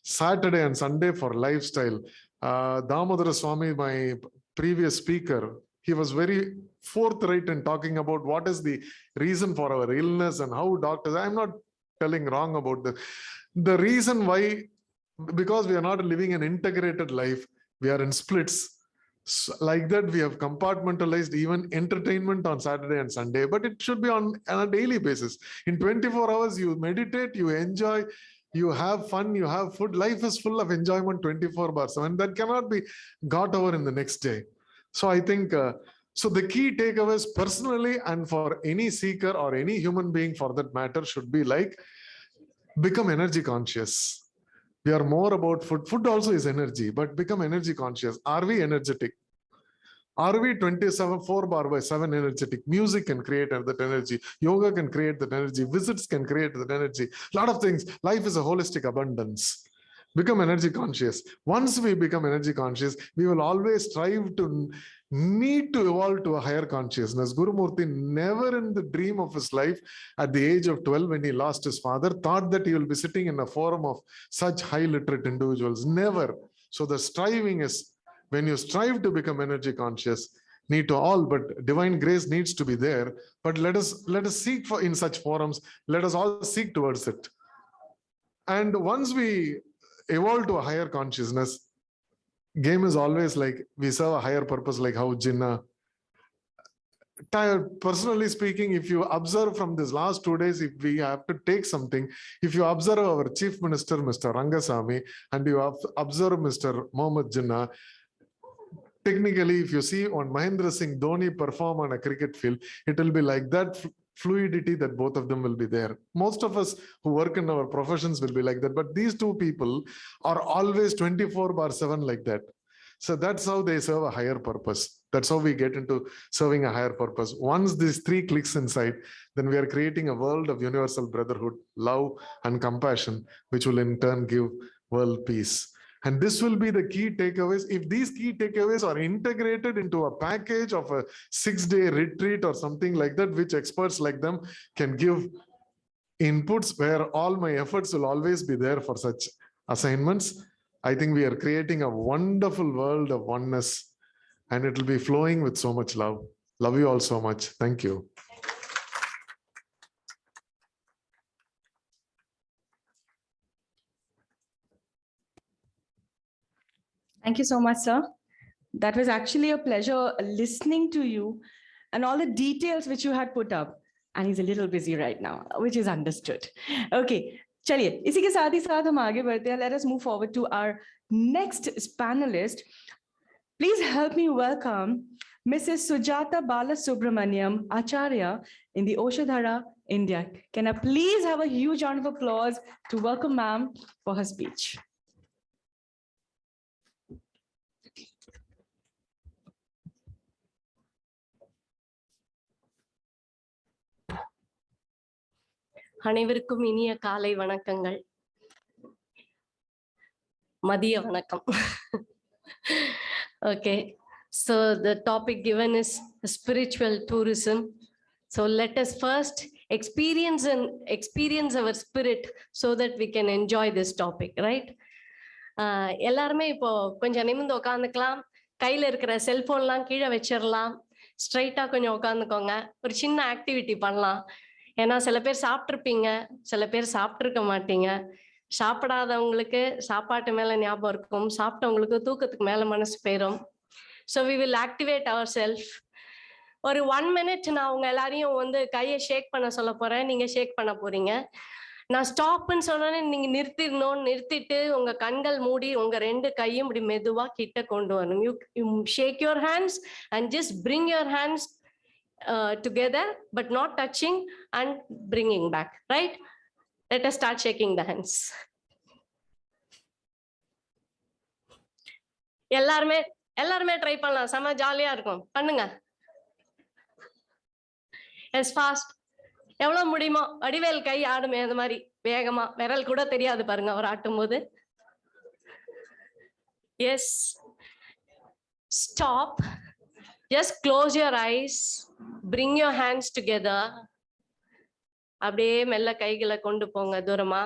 Saturday and Sunday for lifestyle. Damodara Swami, my previous speaker, he was very forthright in talking about what is the reason for our illness and how doctors, I'm not telling wrong about the reason why, because we are not living an integrated life, we are in splits. Like that, we have compartmentalized even entertainment on Saturday and Sunday, but it should be on a daily basis. In 24 hours, you meditate, you enjoy, you have fun, you have food. Life is full of enjoyment 24/7, and that cannot be got over in the next day. So I think, so the key takeaways personally and for any seeker or any human being for that matter should be like, become energy conscious. We are more about food. Food also is energy, but become energy conscious. Are we energetic? Are we 24/7 energetic? Music can create that energy. Yoga can create that energy. Visits can create that energy. A lot of things. Life is a holistic abundance. Become energy conscious. Once we become energy conscious, we will always strive to need to evolve to a higher consciousness. Guru Murthy never in the dream of his life at the age of 12 when he lost his father thought that he will be sitting in a forum of such high literate individuals. Never. So the striving is, when you strive to become energy conscious, need to all, but divine grace needs to be there. But let us seek for in such forums. Let us all seek towards it. And once we evolve to a higher consciousness, game is always like we serve a higher purpose, like how Jinnah. Personally speaking, if you observe from this last 2 days, if we have to take something, if you observe our Chief Minister, Mr. Rangasamy, and you observe Mr. Mohammed Jinnah, technically, if you see on Mahendra Singh Dhoni perform on a cricket field, it will be like that fluidity that both of them will be there. Most of us who work in our professions will be like that, but these two people are always 24/7 like that. So that's how they serve a higher purpose. That's how we get into serving a higher purpose. Once these three clicks inside, then we are creating a world of universal brotherhood, love, and compassion, which will in turn give world peace. And this will be the key takeaways. If these key takeaways are integrated into a package of a 6-day retreat or something like that, which experts like them can give inputs, where all my efforts will always be there for such assignments, I think we are creating a wonderful world of oneness, and it will be flowing with so much love. Love you all so much. Thank you. Thank you so much, sir. That was actually a pleasure listening to you and all the details which you had put up. And he's a little busy right now, which is understood. Okay, chaliye, isi ke saath hi saath hum aage badhte hain. Let us move forward to our next panelist. Please help me welcome Mrs. Sujata Balasubramaniam Acharya in the Oshadhara, India. Can I please have a huge round of applause to welcome ma'am for her speech? அனைவருக்கும் இனிய காலை வணக்கங்கள், மதிய வணக்கம். Okay, so the topic given is spiritual tourism. So let us first experience our spirit so that we can enjoy this topic, right? எல்லாருமே இப்போ கொஞ்சம் நிமிர்ந்து உட்காந்துக்கலாம், கையில இருக்கிற செல்போன்லாம் கீழே வச்சிடலாம், ஸ்ட்ரைட்டா கொஞ்சம் உட்காந்துக்கோங்க, ஒரு சின்ன ஆக்டிவிட்டி பண்ணலாம். ஏன்னா சில பேர் சாப்பிட்ருப்பீங்க, சில பேர் சாப்பிட்ருக்க மாட்டீங்க. சாப்பிடாதவங்களுக்கு சாப்பாட்டு மேல ஞாபகம் இருக்கும், சாப்பிட்டவங்களுக்கு தூக்கத்துக்கு மேல மனசு போயிடும். So we will activate our self. ஒரு 1 minute நான் உங்க எல்லாரையும் வந்து கையை ஷேக் பண்ண சொல்ல போறேன், நீங்க ஷேக் பண்ண போறீங்க. நான் ஸ்டாப்னு சொன்னோன்னே நீங்க நிறுத்திடணும். நிறுத்திட்டு உங்க கண்கள் மூடி உங்க 2 கையும் இப்படி மெதுவா கிட்ட கொண்டு வரணும். You shake your hands and just bring your hands together, but not touching and bringing back, right? Let us start shaking the hands. எல்லாருமே ட்ரை பண்ணலாம், செம ஜாலியா இருக்கும், பண்ணுங்க. as fast எவ்வளவு முடியுமோ. வடிவேல் கை ஆடுமே அந்த மாதிரி வேகமா, விரல் கூட தெரியாது பாருங்க அவர் ஆட்டும் போது. yes, stop, just close your eyes, bring your hands together. அப்படியே மெல்ல கைகளை கொண்டு போங்க தூரமா,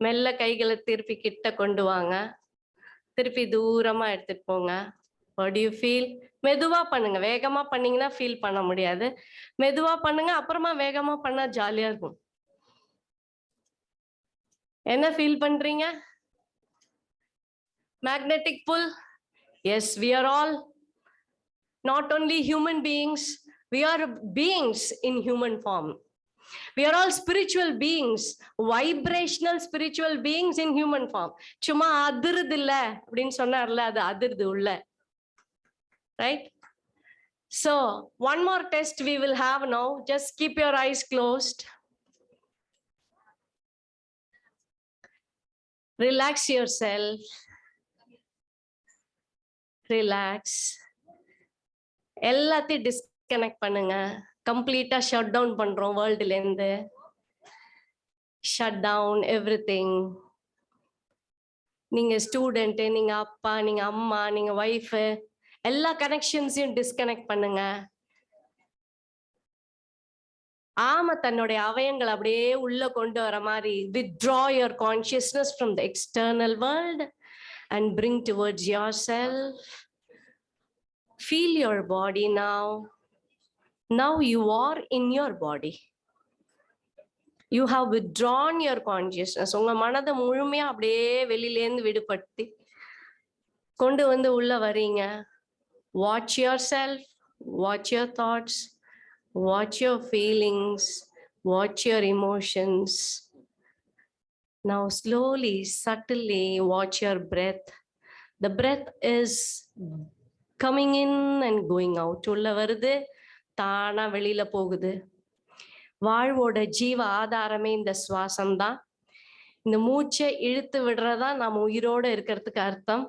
மெல்ல கைகளை திருப்பி கிட்ட கொண்டு வாங்க, திருப்பி தூரமா எடுத்துட்டு போங்க. what do you feel? மெதுவா பண்ணுங்க, வேகமா பண்ணீங்கன்னா ஃபீல் பண்ண முடியாது. மெதுவா பண்ணுங்க, அப்புறமா வேகமா பண்ணா ஜாலியா இருக்கும். என்ன ஃபீல் பண்றீங்க? magnetic pull? yes, we are all not only human beings, we are beings in human form. We are all spiritual beings, vibrational spiritual beings in human form. சும்மா அதிருது இல்ல அப்படின்னு சொன்னார்ல, அது அதிருது உள்ள, right? So one more test we will have now. Just keep your eyes closed. Relax yourself. Relax. எல்லாத்தையும் disconnect பண்ணுங்க. கம்ப்ளீட்டா shut down பண்றோம் வேர்ல்டுல இருந்து. Shut down everything. நீங்க ஸ்டூடெண்ட், நீங்க அப்பா, நீங்க அம்மா, நீங்க ஒய்ஃப், எல்லா கனெக்ஷன்ஸையும் டிஸ்கனெக்ட் பண்ணுங்க. ஆமா, தன்னுடைய அவயங்கள் அப்படியே உள்ள கொண்டு வர மாதிரி withdraw your consciousness from the external world and bring towards yourself. Feel your body now. Now you are in your body. You have withdrawn your consciousness. உங்க மனதை முழுமையா அப்படியே வெளியிலேருந்து விடுபடுத்தி கொண்டு வந்து உள்ள வரீங்க. Watch yourself, watch your thoughts, watch your feelings, watch your emotions. Now slowly, subtly watch your breath. The breath is coming in and going out. உள்ள வருது, தானா வெளியில போகுது. வாழ்வோட ஜீவ ஆதாரமே இந்த சுவாசம் தான். இந்த மூச்சை இழுத்து விடுறதா நாம உயிரோட இருக்கிறதுக்கு அர்த்தம்.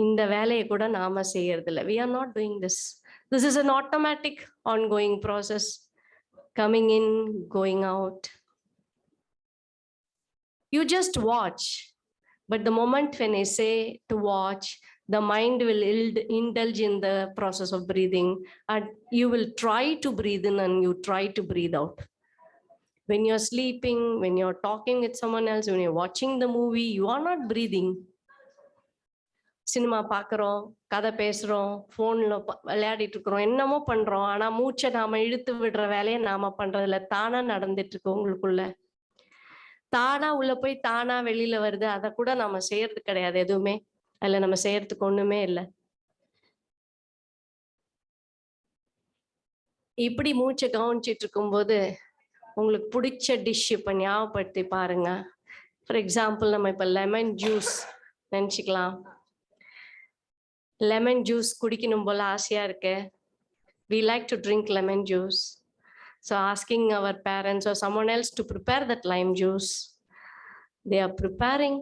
இந்த வேலையை கூட நாம செய்யறது இல்லை. We are not doing this. This is an automatic ongoing process, coming in, going out. You just watch. But the moment when I say to watch, the mind will indulge in the process of breathing, and you will try to breathe in and you try to breathe out. When you're sleeping, when you're talking with someone else, when you're watching the movie, you are not breathing. Cinema பார்க்குறோம், கதை பேசுறோம், ஃபோன்ல விளையாடிட்டு இருக்கிறோம், என்னமோ பண்றோம். ஆனா மூச்சை நாம இழுத்து விடுற வேலையை நாம பண்றதில்ல. தானா நடந்துட்டு இருக்கு உங்களுக்குள்ள. தானா உள்ள போய் தானா வெளியில வருது. அதை கூட நம்ம செய்யறது கிடையாது எதுவுமே. அதுல நம்ம செய்யறதுக்கு ஒண்ணுமே இல்லை. இப்படி மூச்சை கவனிச்சிட்டு இருக்கும்போது உங்களுக்கு பிடிச்ச டிஷ் இப்ப ஞாபகப்படுத்தி பாருங்க. ஃபார் எக்ஸாம்பிள், நம்ம இப்ப லெமன் ஜூஸ் நினைச்சுக்கலாம். லெமன் ஜூஸ் குடிக்கணும் போல ஆசையா இருக்கு. We like to drink lemon juice. So asking our parents or someone else to prepare that lime juice. They are preparing.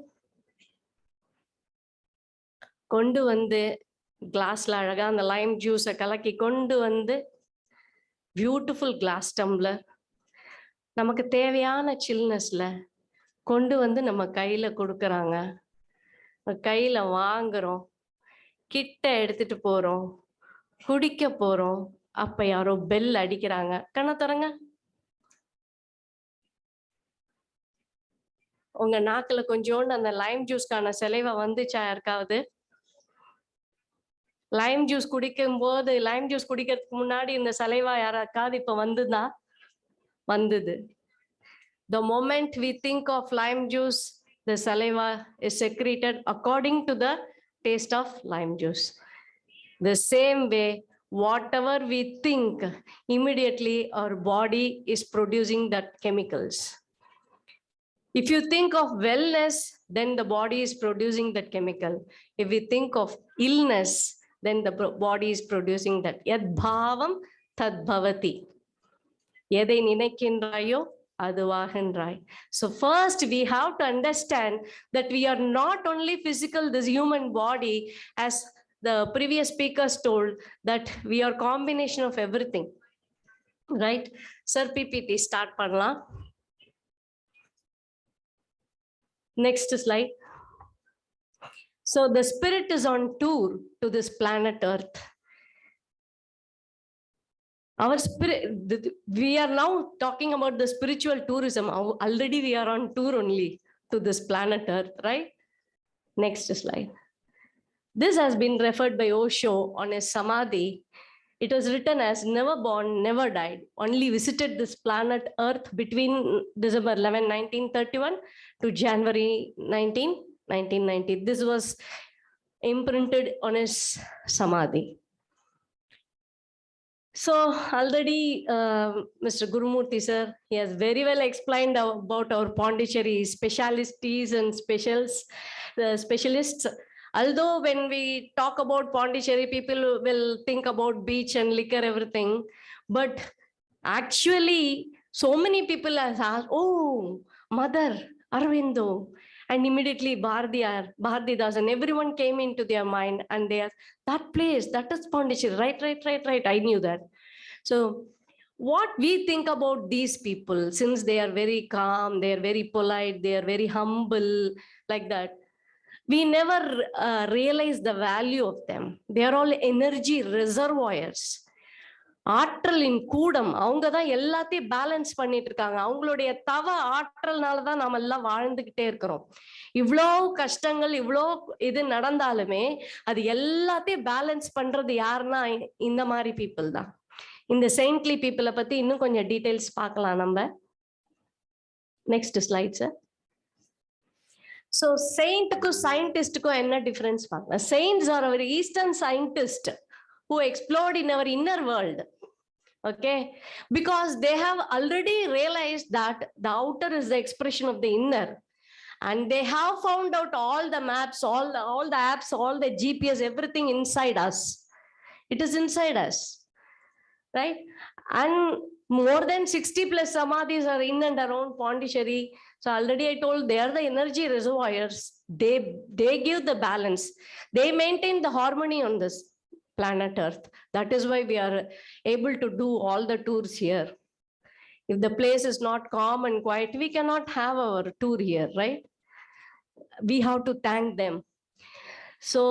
கொண்டு வந்து கிளாஸ்ல அழகா அந்த லைம் ஜூஸை கலக்கி கொண்டு வந்து பியூட்டிஃபுல் கிளாஸ் டம்ளர் நமக்கு தேவையான சில்னஸ்ல கொண்டு வந்து நம்ம கையில கொடுக்கறாங்க. கையில வாங்குறோம், கிட்ட எடுத்துட்டு போறோம், குடிக்க போறோம். அப்ப யாரோ பெல் அடிக்கிறாங்க. கண்ணை திறங்க. உங்க நாக்குல கொஞ்சோண்டு அந்த லைம் ஜூஸ்க்கான செலவை வந்துச்சா யாருக்காவது? லைம் ஜூஸ் குடிக்கும் போது, லைம் ஜூஸ் குடிக்கிறதுக்கு முன்னாடி இந்த சலைவா யாராக்காவது இப்ப வந்தது. The moment we think of lime juice, the saliva is secreted according to the taste of lime juice. The same way, whatever we think, immediately our body is producing that chemicals. If you think of wellness, then the body is producing that chemical. If we think of illness, then the body is producing that. Yad bhavam tad bhavati. Yadai ninaikindrayo aduvagindrai. So first we have to understand that we are not only physical, this human body, as the previous speakers told, that we are combination of everything. Right? Sir, PPT start pannalam. Next slide. So the spirit is on tour to this planet Earth. Our spirit, we are now talking about the spiritual tourism. Already we are on tour only to this planet Earth, right? Next slide. This has been referred by Osho on his Samadhi. It was written as never born, never died, only visited this planet Earth between December 11, 1931 to January 1990. This was imprinted on his Samadhi. So already Mr. Gurumurthy sir, he has very well explained about our Puducherry specialities and specialists. Although when we talk about Puducherry, people will think about beach and liquor, everything. But actually, so many people have asked, oh, Mother Arvindo, And immediately Bharatidas and everyone came into their mind, and they asked, that place, that is Puducherry, right. I knew that. So what we think about these people, since they are very calm, they are very polite, they are very humble, like that, we never realize the value of them. They are all energy reservoirs. ஆற்றலின் கூடம். அவங்க தான் எல்லாத்தையும் balance பண்ணிட்டு இருக்காங்க. அவங்களுடைய தவ ஆற்றல்னாலதான் நாம எல்லாம் வாழ்ந்துகிட்டே இருக்கிறோம். இவ்வளோ கஷ்டங்கள், இவ்வளோ இது நடந்தாலுமே அது எல்லாத்தையும் பேலன்ஸ் பண்றது யாருன்னா இந்த மாதிரி பீப்புள் தான். இந்த செயின்ட்லி பீப்புளை பத்தி இன்னும் கொஞ்சம் டீடைல்ஸ் பார்க்கலாம் நம்ம. Next slide sir. ஸோ செயின்ட்டுக்கும் சயின்டிஸ்டுக்கும் என்ன டிஃபரன்ஸ் பார்க்கலாம். Saints are our eastern scientist who explored in our inner world. Okay, because they have already realized that the outer is the expression of the inner, and they have found out all the maps, all the apps, all the GPS, everything inside us. It is inside us, right? And more than 60 plus samadhis are in and around Puducherry. So already I told they are the energy reservoirs. They give the balance. They maintain the harmony on this planet Earth. That is why we are able to do all the tours here. If the place is not calm and quiet, we cannot have our tour here, right? We have to thank them. So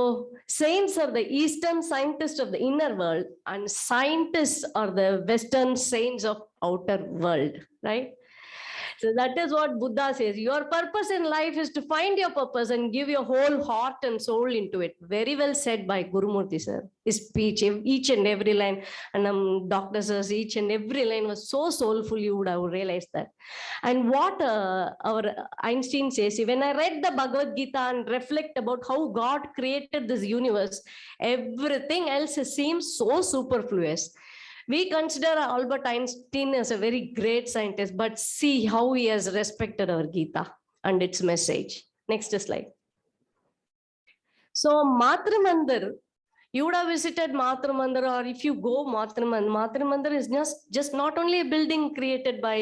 saints are the Eastern scientists of the inner world, and scientists are the Western saints of outer world, right? So that is what Buddha says. Your purpose in life is to find your purpose and give your whole heart and soul into it. Very well said by Gurumurthy sir. His speech, each and every line, and Dr. Sir's each and every line was so soulful, you would have realized that. And what our Einstein says, when I read the Bhagavad Gita and reflect about how God created this universe, everything else seems so superfluous. We consider Albert Einstein as a very great scientist, but see how he has respected our Gita and its message. Next slide. So Matru Mandir, you would have visited Matru Mandir, or if you go Matru Mandir is just not only a building created by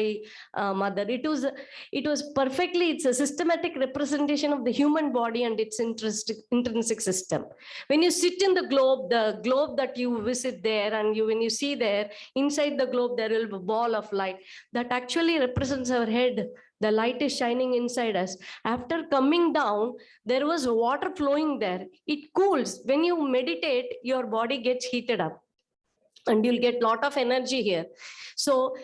mother. It was perfectly, it's a systematic representation of the human body and its intrinsic system. When you sit in the globe that you visit there, and when you see there, inside the globe there will be a ball of light that actually represents our head. The light is shining inside us. After coming down, there was water flowing there. It cools. When you meditate, your body gets heated up and you'll get a lot of energy here. So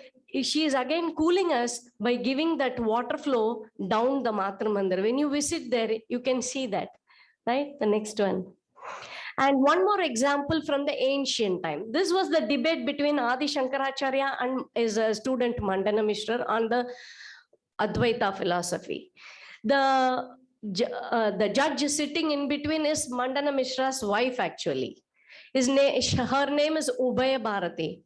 she is again cooling us by giving that water flow down the Matru Mandir. When you visit there, you can see that, right? The next one. And one more example from the ancient time. This was the debate between Adi Shankaracharya and his student Mandana Mishra on the Advaita philosophy. The judge sitting in between is Mandana Mishra's wife, actually. Her name is Ubaya Bharati.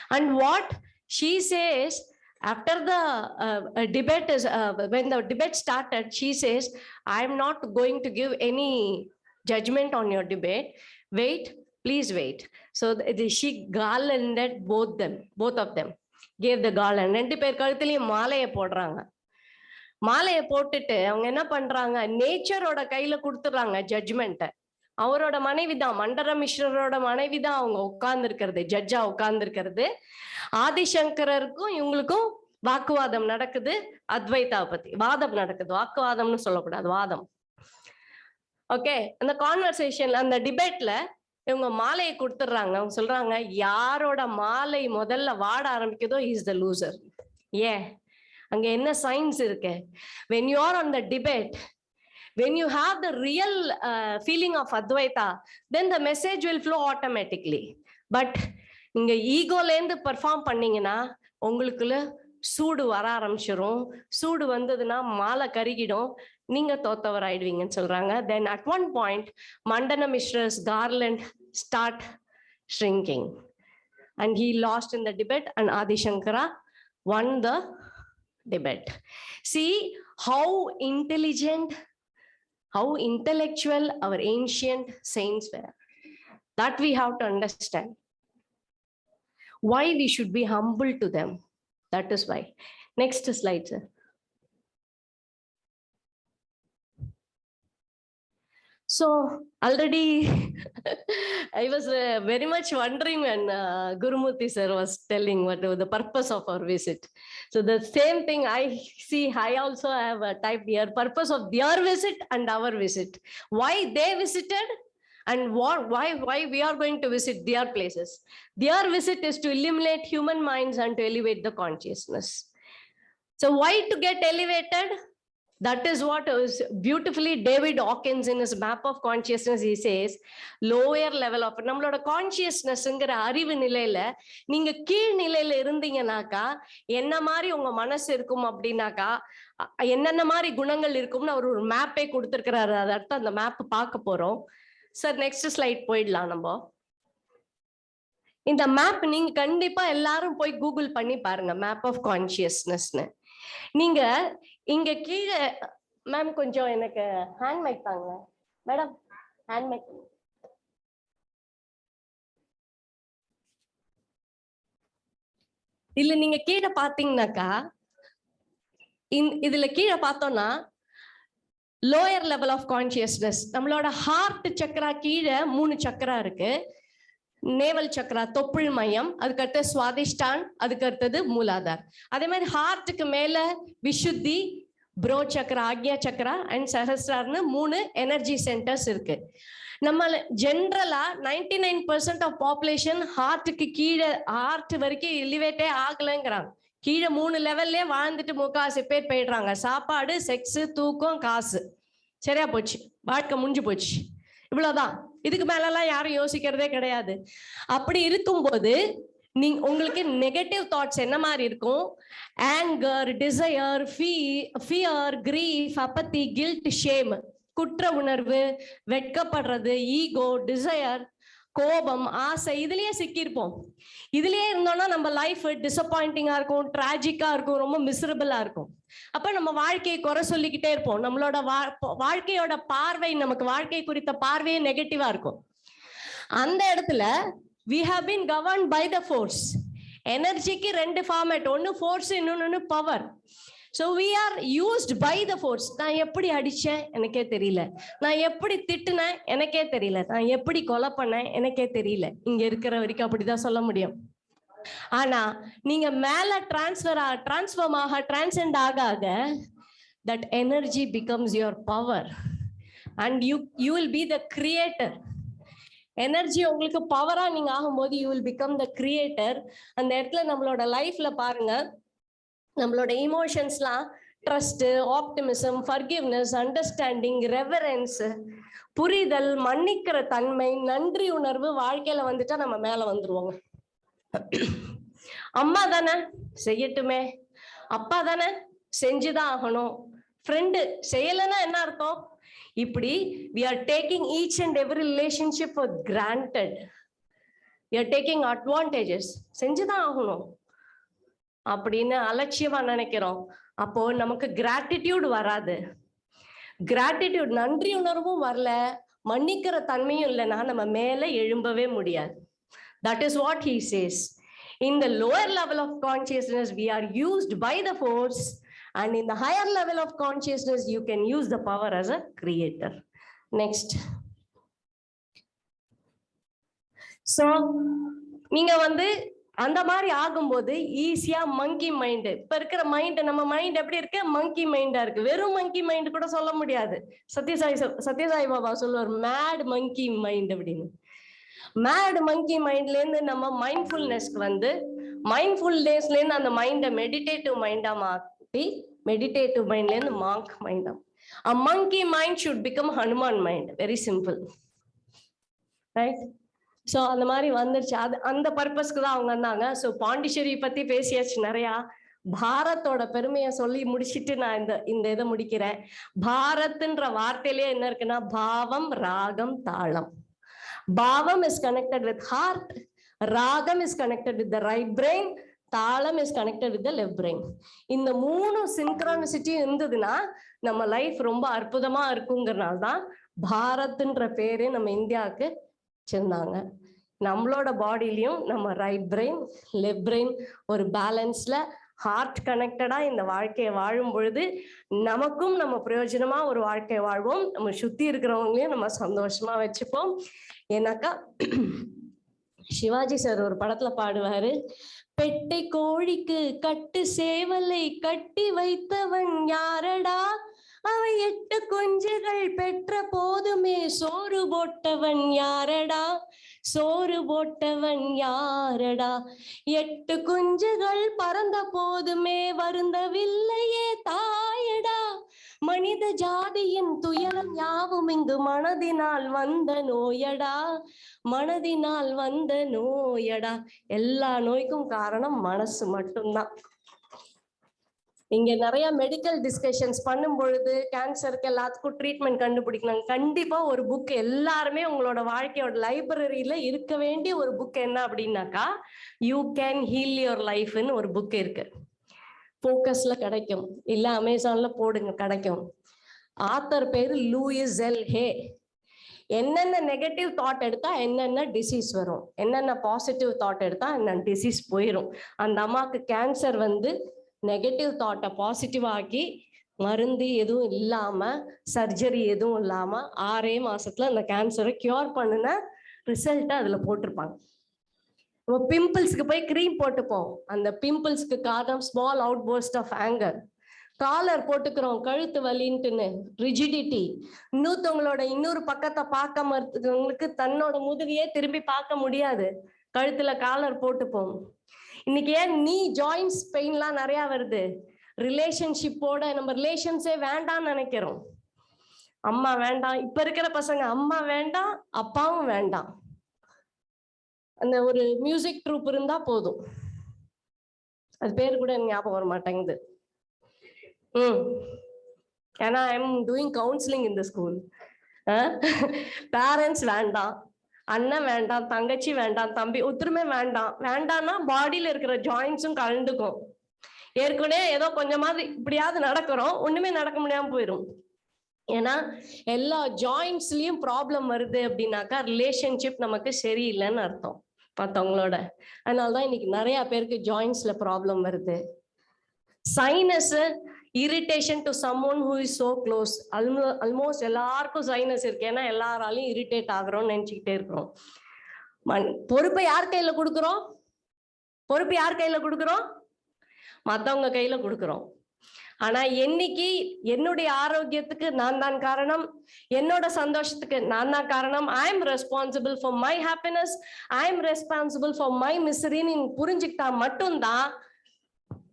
And what she says after the debate is, when the debate started, she says, I am not going to give any judgment on your debate. Wait, please wait. So she garlanded both of them, gave the garland. ரெண்டு பேர் கழுத்துலயும் மாலையை போடுறாங்க. மாலையை போட்டுட்டு அவங்க என்ன பண்றாங்க, நேச்சரோட கையில கொடுத்துடுறாங்க ஜட்ஜ்மெண்ட்டை. அவரோட மனைவிதான், மண்டர மிஸ்ரரோட மனைவிதான் அவங்க உட்கார்ந்து இருக்கிறது, ஜட்ஜா உட்கார்ந்து இருக்கிறது. ஆதிசங்கரருக்கும் இவங்களுக்கும் வாக்குவாதம் நடக்குது. அத்வைதா பத்தி வாதம் நடக்குது. வாக்குவாதம்னு சொல்லக்கூடாது, வாதம். ஓகே, அந்த கான்வர்சேஷன்ல, அந்த டிபேட்ல இவங்க மாலையை கொடுத்துடுறாங்க. அவங்க சொல்றாங்க, யாரோட மாலை முதல்ல வாட ஆரம்பிக்குதோ இஸ் த லூசர். ஏன்? அங்க என்ன சயின்ஸ் இருக்கு? when you are on the debate, when you have the real feeling of Advaita, then the message will flow automatically. But நீங்க ஈகோல இருந்து பெர்ஃபார்ம் பண்ணீங்கன்னா உங்களுக்குள்ள சூடு வர ஆரம்பிச்சிடும். சூடு வந்ததுன்னா மாலை கருகிடும், நீங்க தோத்தவர் ஆயிடுவீங்கன்னு சொல்றாங்க. Then at one point, Mandana Mishra's garland start shrinking and he lost in the debate, and Adi Shankara won the debate. See how intelligent, how intellectual our ancient saints were. That we have to understand. Why we should be humble to them. That is why. Next slide, sir. So already I was very much wondering when Gurumurthy sir was telling what the purpose of our visit. So the same thing I see, I also have typed here, purpose of their visit and our visit. Why they visited and why we are going to visit their places. Their visit is to illuminate human minds and to elevate the consciousness. So why to get elevated? That is what is beautifully David Hawkins in his map of consciousness, he says, lower level of நம்மளோட கான்சியஸ்னஸ்ங்கிற அறிவு நிலையில நீங்க கீழ் நிலையில இருந்தீங்கன்னாக்கா என்ன மாதிரி உங்க மனசு இருக்கும் அப்படின்னாக்கா என்னென்ன மாதிரி குணங்கள் இருக்கும்னு அவர் ஒரு மேப்பே கொடுத்திருக்கிறாரு. அதை அடுத்து அந்த மேப் பார்க்க போறோம். சார் நெக்ஸ்ட் ஸ்லைட் போயிடலாம். நம்ம இந்த மேப் நீங்க கண்டிப்பா எல்லாரும் போய் கூகுள் பண்ணி பாருங்க, மேப் ஆஃப் கான்சியஸ்னஸ்னு. நீங்க இங்க கீழே மேம் கொஞ்சம் எனக்கு ஹேண்ட் மைக் தாங்க மேடம், ஹேண்ட் மைக். இல்ல நீங்க கீழே பாத்தீங்கன்னாக்கா இதுல கீழே பார்த்தோம்னா லோயர் லெவல் ஆஃப் கான்சியஸ்னஸ், நம்மளோட ஹார்ட் சக்கரா கீழே 3 சக்கரா இருக்கு. நேவல் சக்கரா தொப்புள் மையம், அதுக்கு அடுத்தது சுவாதிஷ்டான், அதுக்கு அடுத்தது மூலாதார். அதே மாதிரி ஹார்ட்டுக்கு மேல விசுத்தி, ப்ரோ சக்கரா, ஆக்யா சக்கரா அண்ட் சஹஸ்ரார்னு 3 எனர்ஜி சென்டர்ஸ் இருக்கு. நம்ம ஜென்ரலா 99% ஆஃப் பாப்புலேஷன் ஹார்ட்டுக்கு கீழே, ஹார்ட் வரைக்கும் எலிவேட்டே ஆகலைங்கிறாங்க. கீழே 3 லெவல்லே வாழ்ந்துட்டு முக்காசி பேர் போயிடுறாங்க. சாப்பாடு, செக்ஸ், தூக்கம், காசு, சரியா போச்சு, வாழ்க்கை முடிஞ்சு போச்சு, இவ்வளவுதான். இதுக்கு மேலலாம் யாரும் யோசிக்கிறதே கிடையாது. அப்படி இருக்கும்போது நீங்க உங்களுக்கு நெகட்டிவ் தாட்ஸ் என்ன மாதிரி இருக்கும்? Anger, desire, fear, grief, apathy, guilt, shame, குற்ற உணர்வு, வெட்கப்படுறது, ஈகோ, டிசையர், கோபம், ஆசை, இதுலயே சிக்கியிருப்போம். இதுலயே இருந்தோம்னா நம்ம லைஃப் டிசப்பாயிண்டிங்கா இருக்கும், டிராஜிக்கா இருக்கும், ரொம்ப மிசரபிளா இருக்கும். அப்ப நம்ம வாழ்க்கையை குறை சொல்லிக்கிட்டே இருப்போம். நம்மளோட வாழ்க்கையோட பார்வை, நமக்கு வாழ்க்கை குறித்த பார்வையே நெகட்டிவா இருக்கும். அந்த இடத்துல we have been governed by the force. எனர்ஜிக்கு 2 format, ஒன்னு ஃபோர்ஸ், இன்னொன்னு power. So we are used by the force. நான் எப்படி அடிச்சேன் எனக்கே தெரியல, நான் எப்படி திட்டுனேன் எனக்கே தெரியல, நான் எப்படி கொலை பண்ணேன் எனக்கே தெரியல. இங்க இருக்கிற வரைக்கும் அப்படிதான் சொல்ல முடியும். ஆனா நீங்க மேல டிரான்ஸ்ஃபார்ம் ஆக, டிரான்செண்ட் ஆக that energy becomes your power and you will be the creator. Energy உங்களுக்கு பவரா நீங்க ஆகும்போது you will become the creator. அந்த இடத்துல நம்மளோட லைஃப்ல பாருங்க, நம்மளோட இமோஷன்ஸ்லாம் trust, optimism, forgiveness, understanding, reverence, புரிதல், மன்னிக்கிற தன்மை, நன்றி உணர்வு வாழ்க்கையில வந்துட்டா நம்ம மேல வந்துருவோங்க. அம்மா தானே செய்யட்டுமே, அப்பா தானே செஞ்சுதான் ஆகணும், ஃப்ரெண்டு செய்யலைன்னா என்ன அர்த்தம்? இப்படி we are taking each and every relationship for granted. We are taking advantages. செஞ்சுதான் ஆகணும் அப்படின்னு அலட்சியமா நினைக்கிறோம். அப்போ நமக்கு கிராட்டிடியூட் வராது. கிராட்டிடியூட், நன்றி உணர்வும் வரல, மன்னிக்கிற தன்மையும் இல்லைன்னா நம்ம மேல எழும்பவே முடியாது. That is what he says. In the lower level of consciousness, we are used by the force, and in the higher level of consciousness, you can use the power as a creator. Next. So, நீங்க அந்த மாதிரி ஆகும்போது ஈஸியா மங்கி mind, இப்ப இருக்கிற mind, நம்ம mind எப்படி இருக்கு? மங்கி மைண்டா இருக்கு. வெறும் மங்கி மைண்ட் கூட சொல்ல முடியாது. சத்யசாய் பாபா சொல்லுவார், மேட் மங்கி மைண்ட் அப்படின்னு. மேட் மங்கி மைண்ட்ல இருந்து நம்ம மைண்ட்ஃபுல்னஸ்க்கு மைண்ட்ஃபுல்னஸ்ல இருந்து அந்த மைண்டை மெடிடேட்டிவ் மைண்டா மாத்தி, மெடிடேட்டிவ் மைண்ட்ல இருந்து Monk மைண்டா. A monkey mind should become Hanuman mind. Very simple, right? So அந்த மாதிரி வந்துருச்சு. அந்த பர்பஸ்க்கு தான் அவங்க வந்தாங்க. ஸோ பாண்டிச்சேரி பத்தி பேசியாச்சு நிறையா. பாரத்தோட பெருமையை சொல்லி முடிச்சுட்டு நான் இந்த இதை முடிக்கிறேன். பாரத்ன்ற வார்த்தையிலேயே என்ன இருக்குன்னா, பாவம், ராகம், தாளம். பாவம் is connected with heart, ragam is connected with the right brain, தாளம் is connected with the left brain. இந்த 3 சின்க்ரானிசிட்டி இருந்ததுன்னா நம்ம லைஃப் ரொம்ப அற்புதமா இருக்குங்கிறனால தான் பாரத்ன்ற பேரு நம்ம இந்தியாவுக்கு வச்சிருந்தாங்க. நம்மளோட பாடியிலையும் நம்ம ரைட் பிரெயின், லெஃப்ட் பிரெயின் ஒரு பேலன்ஸ்ல ஹார்ட் கனெக்டடா இந்த வாழ்க்கையை வாழும் பொழுது நமக்கும் நம்ம பிரயோஜனமா ஒரு வாழ்க்கையை வாழ்வோம், நம்ம சுத்தி இருக்கிறவங்களையும் நம்ம சந்தோஷமா வச்சுப்போம். ஏன்னாக்கா சிவாஜி சார் ஒரு படத்துல பாடுவாரு, பெட்டை கோழிக்கு கட்டு சேவலை கட்டி வைத்தவன் யாரடா, அவை 8 குஞ்சுகள் பெற்ற போதுமே சோறு போட்டவன் யாரடா, சோறு போட்டவன் யாரடா, 8 குஞ்சுகள் பறந்த போதுமே வருந்தவில்லையே தாயடா, மனித ஜாதியின் துயரம் யாவும் இங்கு மனதினால் வந்த நோயடா, மனதினால் வந்த நோயடா. எல்லா நோய்க்கும் காரணம் மனசு மட்டும்தான். இங்க நிறைய மெடிக்கல் டிஸ்கஷன்ஸ் பண்ணும் பொழுது கேன்சருக்கு எல்லாத்துக்கும் ட்ரீட்மெண்ட் கண்டுபிடிக்கணும். கண்டிப்பா ஒரு புக் எல்லாருமே உங்களோட வாழ்க்கையோட லைப்ரரியில இருக்க வேண்டிய ஒரு புக் என்ன அப்படின்னாக்கா, யூ கேன் ஹீல் யுவர் லைஃப்னு ஒரு புக் இருக்கு. ஃபோக்கஸ்ல கிடைக்கும், இல்ல அமேசான்ல போடுங்க கிடைக்கும். ஆத்தர் பேரு லூயிஸ் எல் ஹே. என்னென்ன நெகட்டிவ் தாட் எடுத்தா என்னென்ன டிசீஸ் வரும், என்னென்ன பாசிட்டிவ் தாட் எடுத்தா என்ன டிசீஸ் போயிடும். அந்த அம்மாவுக்கு கேன்சர் வந்து நெகட்டிவ் தாட்டை பாசிட்டிவ் ஆக்கி மருந்து எதுவும் இல்லாம சர்ஜரி எதுவும் இல்லாம 6 மாசத்துல அந்த கேன்சரை கியூர் பண்ணுன ரிசல்ட்டை அதுல போட்டிருப்பாங்க. நம்ம பிம்பிள்ஸ்க்கு போய் கிரீம் போட்டுப்போம், அந்த பிம்பிள்ஸ்க்கு காரணம் small outburst of anger. Collar போட்டுக்கிறோம் கழுத்து வலின்ட்டுன்னு, ரிஜிடிட்டி. இன்னொருத்தவங்களோட இன்னொரு பக்கத்தை பார்க்க மறுத்தவங்களுக்கு தன்னோட முதுகையே திரும்பி பார்க்க முடியாது, கழுத்துல காலர் போட்டுப்போம். இன்னைக்கு ஏன் நீ ஜாயின்ஸ் பெயின்லாம் நிறைய வருது, ரிலேஷன்ஷிப்போட நம்ம ரிலேஷன்ஸே வேண்டாம்னு நினைக்கிறோம். அம்மா வேண்டாம், இப்ப இருக்கிற பசங்க அம்மா வேண்டாம் அப்பாவும் வேண்டாம். அந்த ஒரு மியூசிக் ட்ரூப் இருந்தா போதும், அது பேர் கூட ஞாபகம் வர மாட்டேங்குது. ஏன்னா I am doing counselling in the school. Parents வேண்டாம், அண்ணன் வேண்டாம், தங்கச்சி வேண்டாம், தம்பி ஒத்துருமே வேண்டாம். வேண்டாம்னா பாடியில இருக்கிற ஜாயின்ஸும் கலந்துக்கும். ஏற்கனவே ஏதோ கொஞ்சமாவது இப்படியாவது நடக்கிறோம், ஒண்ணுமே நடக்க முடியாம போயிடும். ஏன்னா எல்லா ஜாயின்ஸ்லயும் ப்ராப்ளம் வருது அப்படின்னாக்கா ரிலேஷன்ஷிப் நமக்கு சரியில்லைன்னு அர்த்தம் மற்றவங்களோட. அதனாலதான் இன்னைக்கு நிறைய பேருக்கு ஜாயின்ஸ்ல ப்ராப்ளம் வருது. Sinus irritation to சம்மோன் who is so close. Almost எல்லாருக்கும் சைனஸ் இருக்கு, ஏன்னா எல்லாராலையும் இரிட்டேட் ஆகுறோம்னு நினைச்சுக்கிட்டே இருக்கிறோம். பொறுப்பை யார் கையில கொடுக்குறோம், பொறுப்பு யார் கையில கொடுக்குறோம், மத்தவங்க கையில கொடுக்குறோம். ஆனா என்னைக்கு என்னுடைய ஆரோக்கியத்துக்கு நான் தான் காரணம், என்னோட சந்தோஷத்துக்கு நான் தான் காரணம், I am responsible for my happiness, I am responsible for my மிசரின்னு புரிஞ்சுக்கிட்டா மட்டும்தான்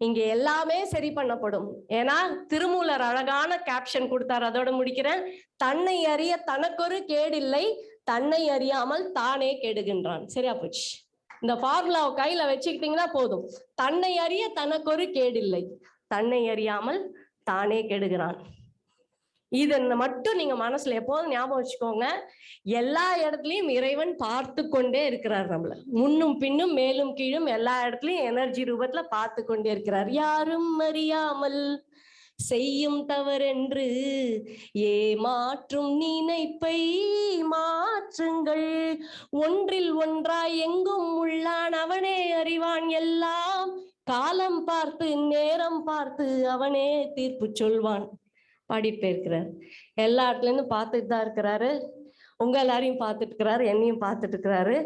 இங்க எல்லாமே சரி பண்ணப்படும். ஏன்னா திருமூலர் அழகான கேப்ஷன் கொடுத்தார், அதோட முடிக்கிறேன். தன்னை அறிய தனக்கொரு கேடில்லை, தன்னை அறியாமல் தானே கெடுகின்றான். சரியா போச்சு. இந்த ஃபார்முலாவை கையில வச்சுக்கிட்டீங்கன்னா போதும். தன்னை அறிய தனக்கொரு கேடில்லை, தன்னை அறியாமல் தானே கெடுகிறான். இதை மட்டும் நீங்க மனசுல எப்போதும் ஞாபகம் வச்சுக்கோங்க. எல்லா இடத்துலயும் இறைவன் பார்த்து கொண்டே இருக்கிறார், நம்மள முன்னும் பின்னும் மேலும் கீழும் எல்லா இடத்துலயும் எனர்ஜி ரூபத்துல பார்த்து கொண்டே இருக்கிறார். யாரும் அறியாமல் செய்யும் தவறென்று ஏமாற்றும் நினைப்பை மாற்றுங்கள், ஒன்றில் ஒன்றாய் எங்கும் உள்ளான் அவனே அறிவான் எல்லாம், காலம் பார்த்து நேரம் பார்த்து அவனே தீர்ப்பு சொல்வான். பாடிட்டு இருக்கிறார். எல்லா இடத்துல இருந்து பார்த்துட்டு தான் இருக்கிறாரு. உங்க எல்லாரையும் பார்த்துட்டு இருக்கிறாரு, என்னையும் பார்த்துட்டு இருக்கிறாரு.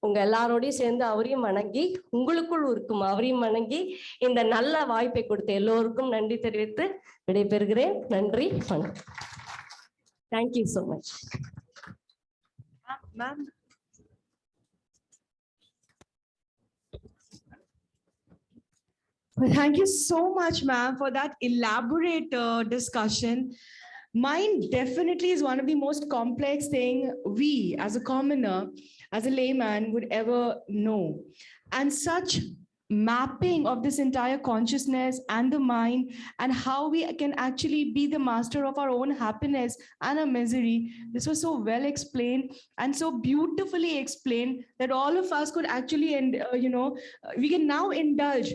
உங்க எல்லாரோடையும் சேர்ந்து அவரையும் வணங்கி, உங்களுக்குள் இருக்கும் அவரையும் வணங்கி, இந்த நல்ல வாய்ப்பை கொடுத்த எல்லோருக்கும் நன்றி தெரிவித்து விடைபெறுகிறேன். நன்றி, வணக்கம். Thank you so much. Ma'am. Well, thank you so much, ma'am, for that elaborate discussion. Mind definitely is one of the most complex thing we as a commoner, as a layman would ever know. And such mapping of this entire consciousness and the mind and how we can actually be the master of our own happiness and our misery. This was so well explained and so beautifully explained that all of us could actually, we can now indulge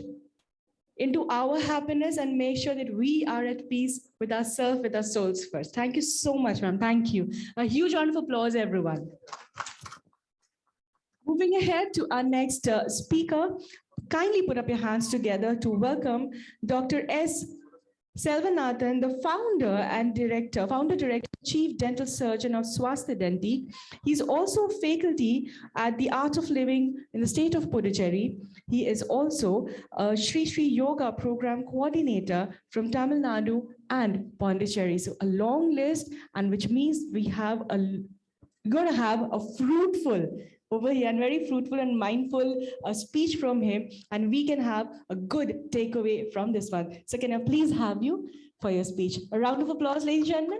into our happiness and make sure that we are at peace with ourselves, with our souls first. Thank you so much, ma'am. Thank you. A huge round of applause, everyone. Moving ahead to our next speaker, kindly put up your hands together to welcome Dr. S. Selvanathan, the founder director, chief dental surgeon of Swasthya Denti. He's also faculty at the Art of Living in the state of Puducherry. He is also a Sri Sri Yoga program coordinator from Tamil Nadu and Pondicherry. So a long list, and which means we're going to have a fruitful over here and very fruitful and mindful speech from him, and we can have a good takeaway from this one. So can I please have you for your speech? A round of applause, ladies and gentlemen.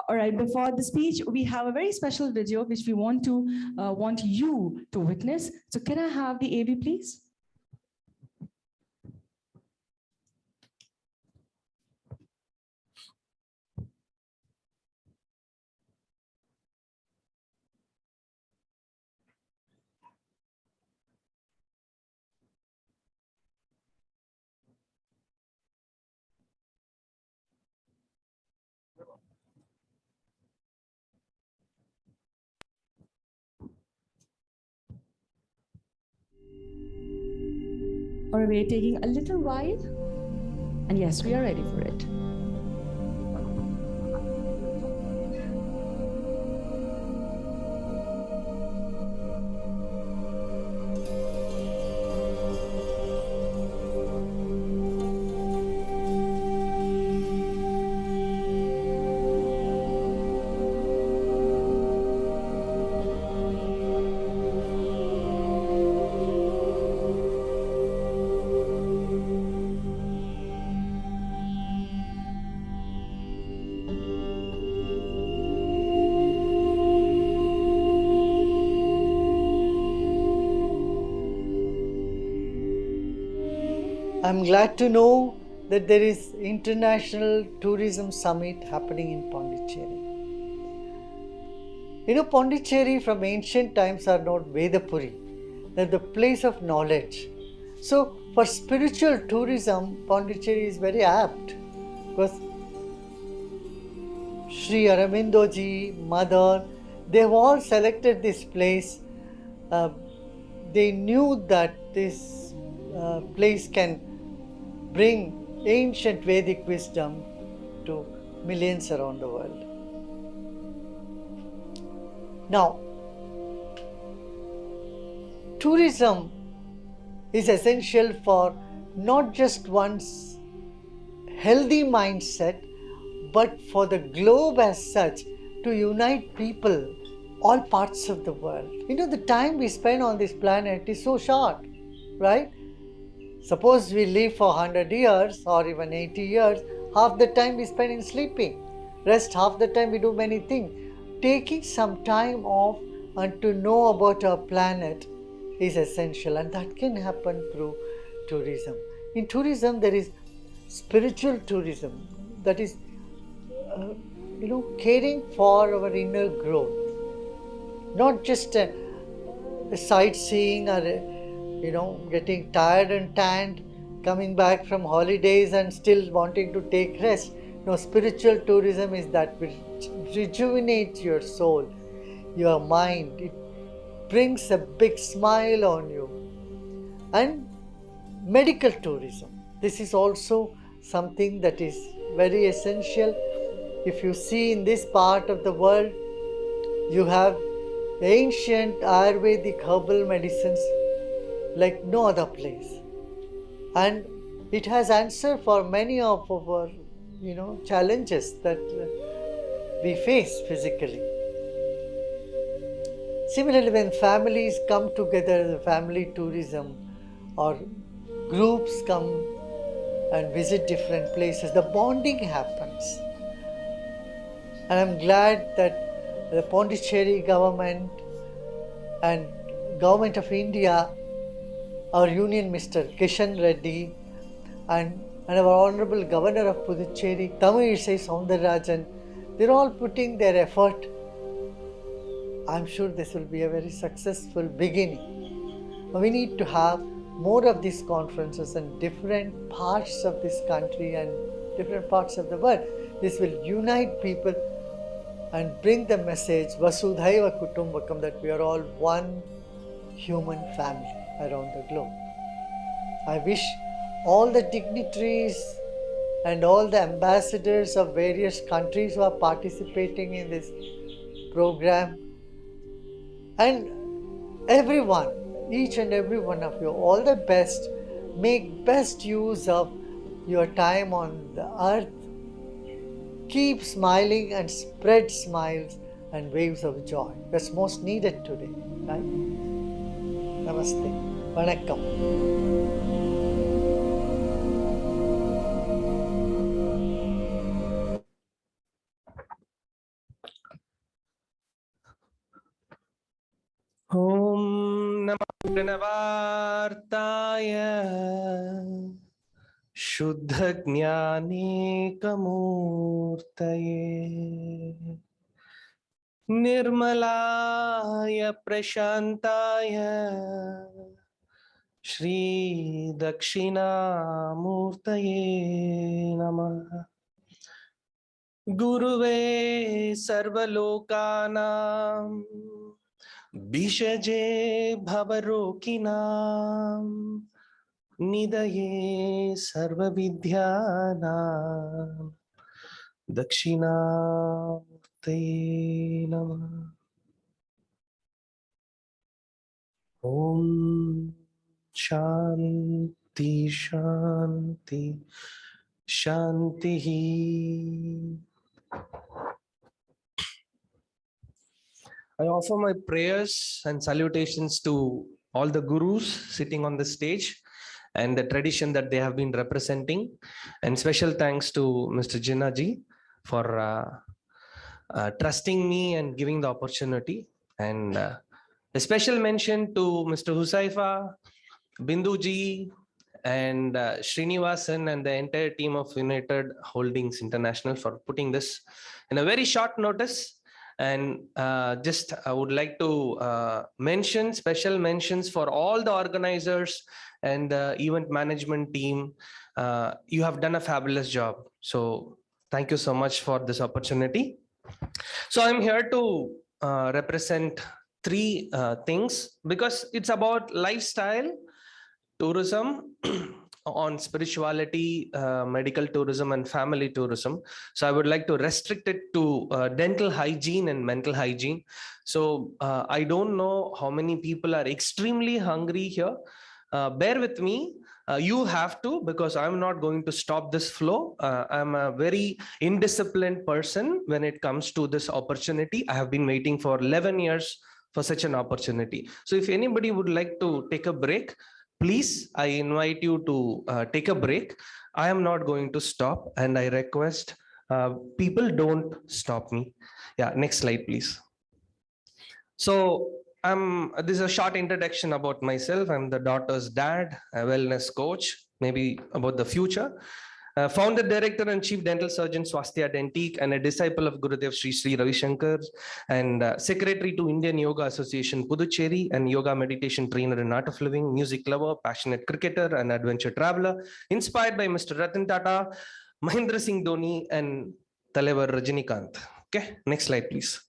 All right, before the speech, we have a very special video which we want you to witness. So can I have the AV, please? Or we're taking a little while, and yes, we are ready for it. I'm glad to know that there is International Tourism Summit happening in Puducherry. You know, Puducherry from ancient times are known Vedapuri. They're the place of knowledge. So for spiritual tourism, Puducherry is very apt because Sri Aravindoji, Mother, they've all selected this place. They knew that this place can bring ancient Vedic wisdom to millions around the world. Now, tourism is essential for not just one's healthy mindset, but for the globe as such, to unite people, all parts of the world. You know, the time we spend on this planet is so short, right? Suppose we live for 100 years or even 80 years, half the time we spend in sleeping. Rest half the time we do many things. Taking some time off and to know about our planet is essential, and that can happen through tourism. In tourism, there is spiritual tourism, that is, caring for our inner growth. Not just a sightseeing or getting tired and tanned, coming back from holidays and still wanting to take rest. No, spiritual tourism is that which rejuvenates your soul, your mind. It brings a big smile on you. And medical tourism. This is also something that is very essential. If you see in this part of the world, you have ancient Ayurvedic herbal medicines like no other place, and it has answer for many of our challenges that we face physically. Similarly, when families come together, the family tourism, or groups come and visit different places, the bonding happens. And I'm glad that the Puducherry government and Government of India, our Union Mr. Kishan Reddy, and our Honorable Governor of Puducherry, Tamilisai Soundararajan, they're all putting their effort. I'm sure this will be a very successful beginning. We need to have more of these conferences in different parts of this country and different parts of the world. This will unite people and bring the message Vasudhaiva Kutumbakam, that we are all one human family around the globe. I wish all the dignitaries and all the ambassadors of various countries who are participating in this program, and everyone, each and every one of you, all the best. Make best use of your time on the earth. Keep smiling and spread smiles and waves of joy. That's most needed today, right? Namaste. Vanakkam. Om Namah Pranavartaya Shuddha Jnane Kamurtaye Nirmalaya Prashantaya Shri Dakshinamurtaye Namah. Guruve Sarvalokanam Bishaje Bhavarokinam Nidaye Sarva Vidyanam Dakshinamurtaye Namah. Om Shanti Shanti Shanti. I offer my prayers and salutations to all the gurus sitting on the stage and the tradition that they have been representing. And special thanks to Mr. Jinnah ji for trusting me and giving the opportunity. And a special mention to Mr. Husaifa, Bindu ji, and Srinivasan and the entire team of United Holdings International for putting this in a very short notice. And I would like to mention special mentions for all the organizers and the event management team. You have done a fabulous job. So thank you so much for this opportunity. So I'm here to represent three things because it's about lifestyle, tourism, on spirituality, medical tourism, and family tourism. So I would like to restrict it to dental hygiene and mental hygiene. So I don't know how many people are extremely hungry here. Bear with me. You have to, because I'm not going to stop this flow. I'm a very indisciplined person when it comes to this opportunity. I have been waiting for 11 years for such an opportunity. So if anybody would like to take a break, please, I invite you to take a break. I am not going to stop, and I request people don't stop me. Yeah, next slide, please. So this is a short introduction about myself. I'm the daughter's dad, a wellness coach, maybe about the future. Founder, director, and chief dental surgeon, Swasthya Dentique, and a disciple of Gurudev Sri Ravi Shankar, and secretary to Indian Yoga Association, Puducherry, and yoga meditation trainer in Art of Living, music lover, passionate cricketer, and adventure traveler, inspired by Mr. Ratan Tata, Mahendra Singh Dhoni, and Talevar Rajinikanth. Okay, next slide, please.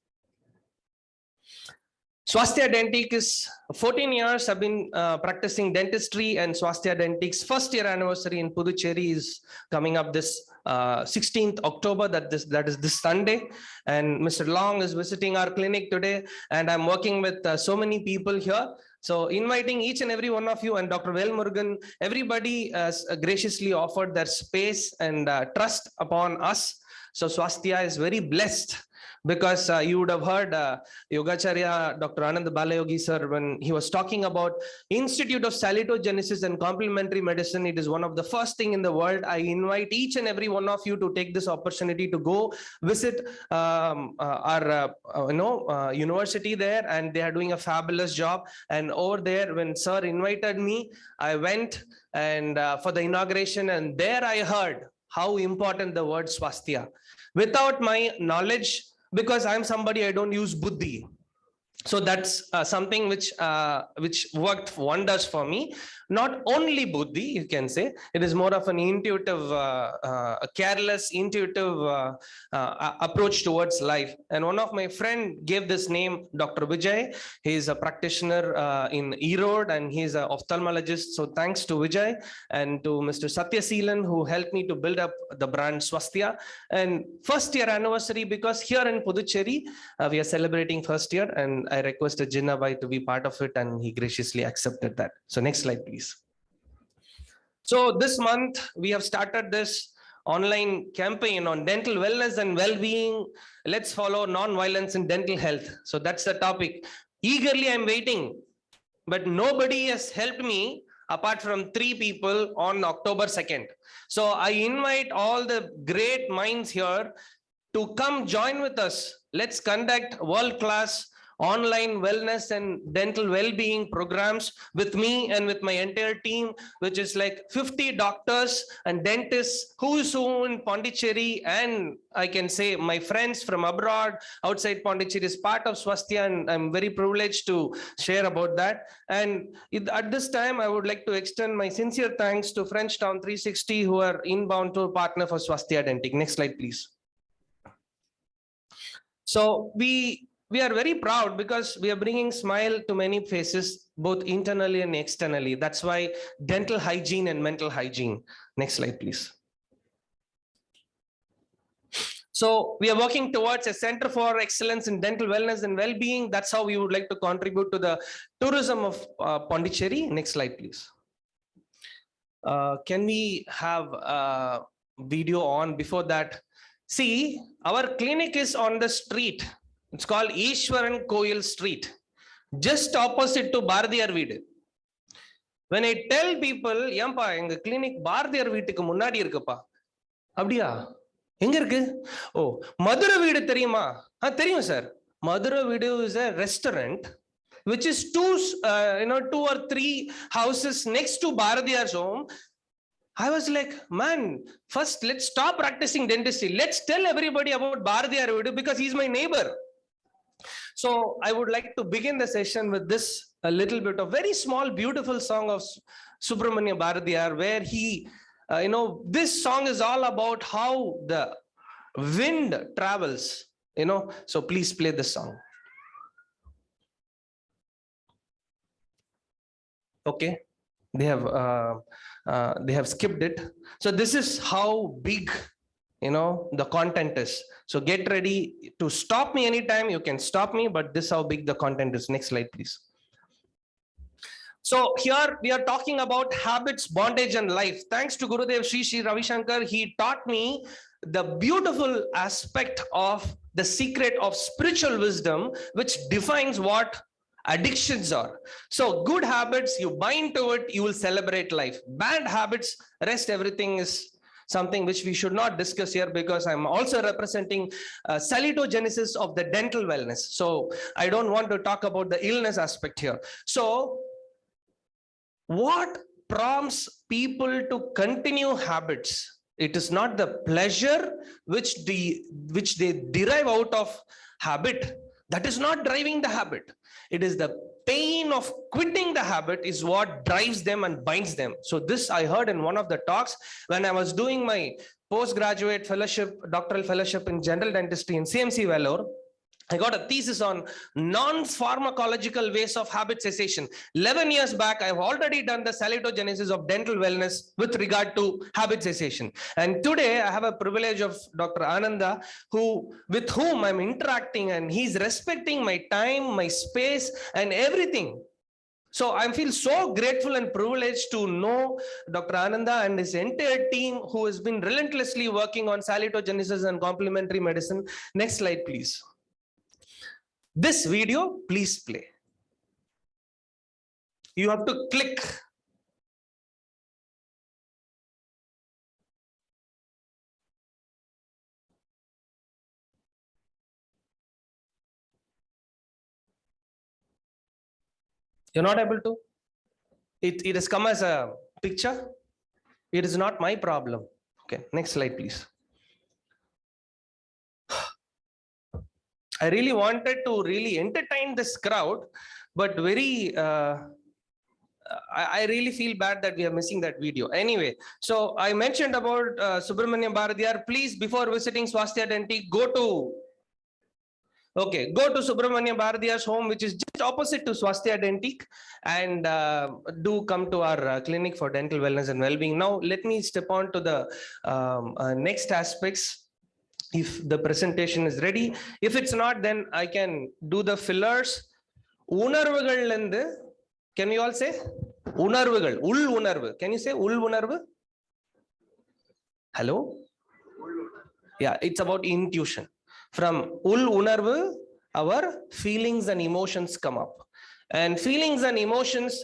Swasthya Dentique is 14 years. I've been practicing dentistry, and Swasthya Dentique's first year anniversary in Puducherry is coming up this 16th October. That is this Sunday. And Mr. Long is visiting our clinic today, and I'm working with so many people here. So inviting each and every one of you, and Dr. Vel Murugan, everybody has graciously offered their space and trust upon us. So Swasthya is very blessed, because you would have heard Yogacharya Dr. Anand Balayogi sir, when he was talking about Institute of Salitogenesis and Complementary Medicine. It is one of the first thing in the world. I invite each and every one of you to take this opportunity to go visit our university there, and they are doing a fabulous job. And over there, when sir invited me, I went and for the inauguration, and there I heard how important the word Swasthya. Without my knowledge, because I'm somebody, I don't use buddhi. So that's something which worked wonders for me. Not only buddhi, you can say, it is more of an intuitive, a careless, intuitive approach towards life. And one of my friend gave this name, Dr. Vijay. He is a practitioner in Erode, and he's an ophthalmologist. So thanks to Vijay and to Mr. Satya Seelan, who helped me to build up the brand Swasthya. And first year anniversary, because here in Puducherry, we are celebrating first year, and I requested Jinnah Bhai to be part of it, and he graciously accepted that. So next slide, please. So this month, we have started this online campaign on dental wellness and well-being. Let's follow non-violence in dental health. So that's the topic. Eagerly, I'm waiting, but nobody has helped me apart from 3 people on October 2nd. So I invite all the great minds here to come join with us. Let's conduct world-class online wellness and dental well-being programs with me and with my entire team, which is like 50 doctors and dentists who's who in Puducherry, and I can say my friends from abroad, outside Puducherry is part of Swasthya, and I'm very privileged to share about that. And at this time, I would like to extend my sincere thanks to French Town 360, who are inbound to partner for Swasthya Dentic. Next slide, please. So we are very proud because we are bringing smile to many faces, both internally and externally. That's why dental hygiene and mental hygiene. Next slide, please. So we are working towards a Center for Excellence in Dental Wellness and Well-being. That's how we would like to contribute to the tourism of Puducherry. Next slide, please. Can we have a video on before that? See, our clinic is on the street. It's called Ishwaran Koil Street, just opposite to Bharadiyar Veedu. When I tell people, "Yampa, enga clinic Bharadiyar Veetukku munnadi irukappa." Abdiya? Enga irukku? Oh, Madura Veedu theriyuma? Theriyum sir. Madura Veedu is a restaurant which is 2 or 3 houses next to Bharadiyar's home. I was like, man, first let's stop practicing dentistry. Let's tell everybody about Bharadiyar Veedu because he's my neighbor. So I would like to begin the session with this, a little bit of very small, beautiful song of Subramanya Bharadiyar, where he, this song is all about how the wind travels, so please play this song. Okay, they have skipped it. So this is how big the content is. So get ready to stop me anytime. You can stop me, but this is how big the content is. Next slide, please. So here we are talking about habits, bondage, and life. Thanks to Gurudev Sri Ravi Shankar, he taught me the beautiful aspect of the secret of spiritual wisdom, which defines what addictions are. So good habits, you bind to it, you will celebrate life. Bad habits, rest everything is something which we should not discuss here, because I'm also representing salitogenesis of the dental wellness. So I don't want to talk about the illness aspect here. So what prompts people to continue habits? It is not the pleasure which they derive out of habit. That is not driving the habit. It is the pain of quitting the habit is what drives them and binds them. So this I heard in one of the talks when I was doing my postgraduate fellowship, doctoral fellowship in general dentistry in CMC Vellore. I got a thesis on non-pharmacological ways of habit cessation. 11 years back, I've already done the salitogenesis of dental wellness with regard to habit cessation. And today I have a privilege of Dr. Ananda, with whom I'm interacting, and he's respecting my time, my space, and everything. So I feel so grateful and privileged to know Dr. Ananda and his entire team, who has been relentlessly working on salitogenesis and complementary medicine. Next slide, please. This video, please play. You have to click. You're not able to? It has come as a picture. It is not my problem. Okay, next slide, please. I really wanted to really entertain this crowd, but I really feel bad that we are missing that video. Anyway, so I mentioned about Subramaniam Bharadiyar. Please, before visiting Swasthya Dentic, go to Subramaniam Bharadiyar's home, which is just opposite to Swasthya Dentic, and do come to our clinic for dental wellness and well-being. Now, let me step on to the next aspects. If the presentation is ready, if it's not, then I can do the fillers. Unarvugallendu, can you all say unarvugal? Ul unarvu. Can you say ul unarvu? Hello? Yeah, it's about intuition. From ul unarvu, our feelings and emotions come up. And feelings and emotions,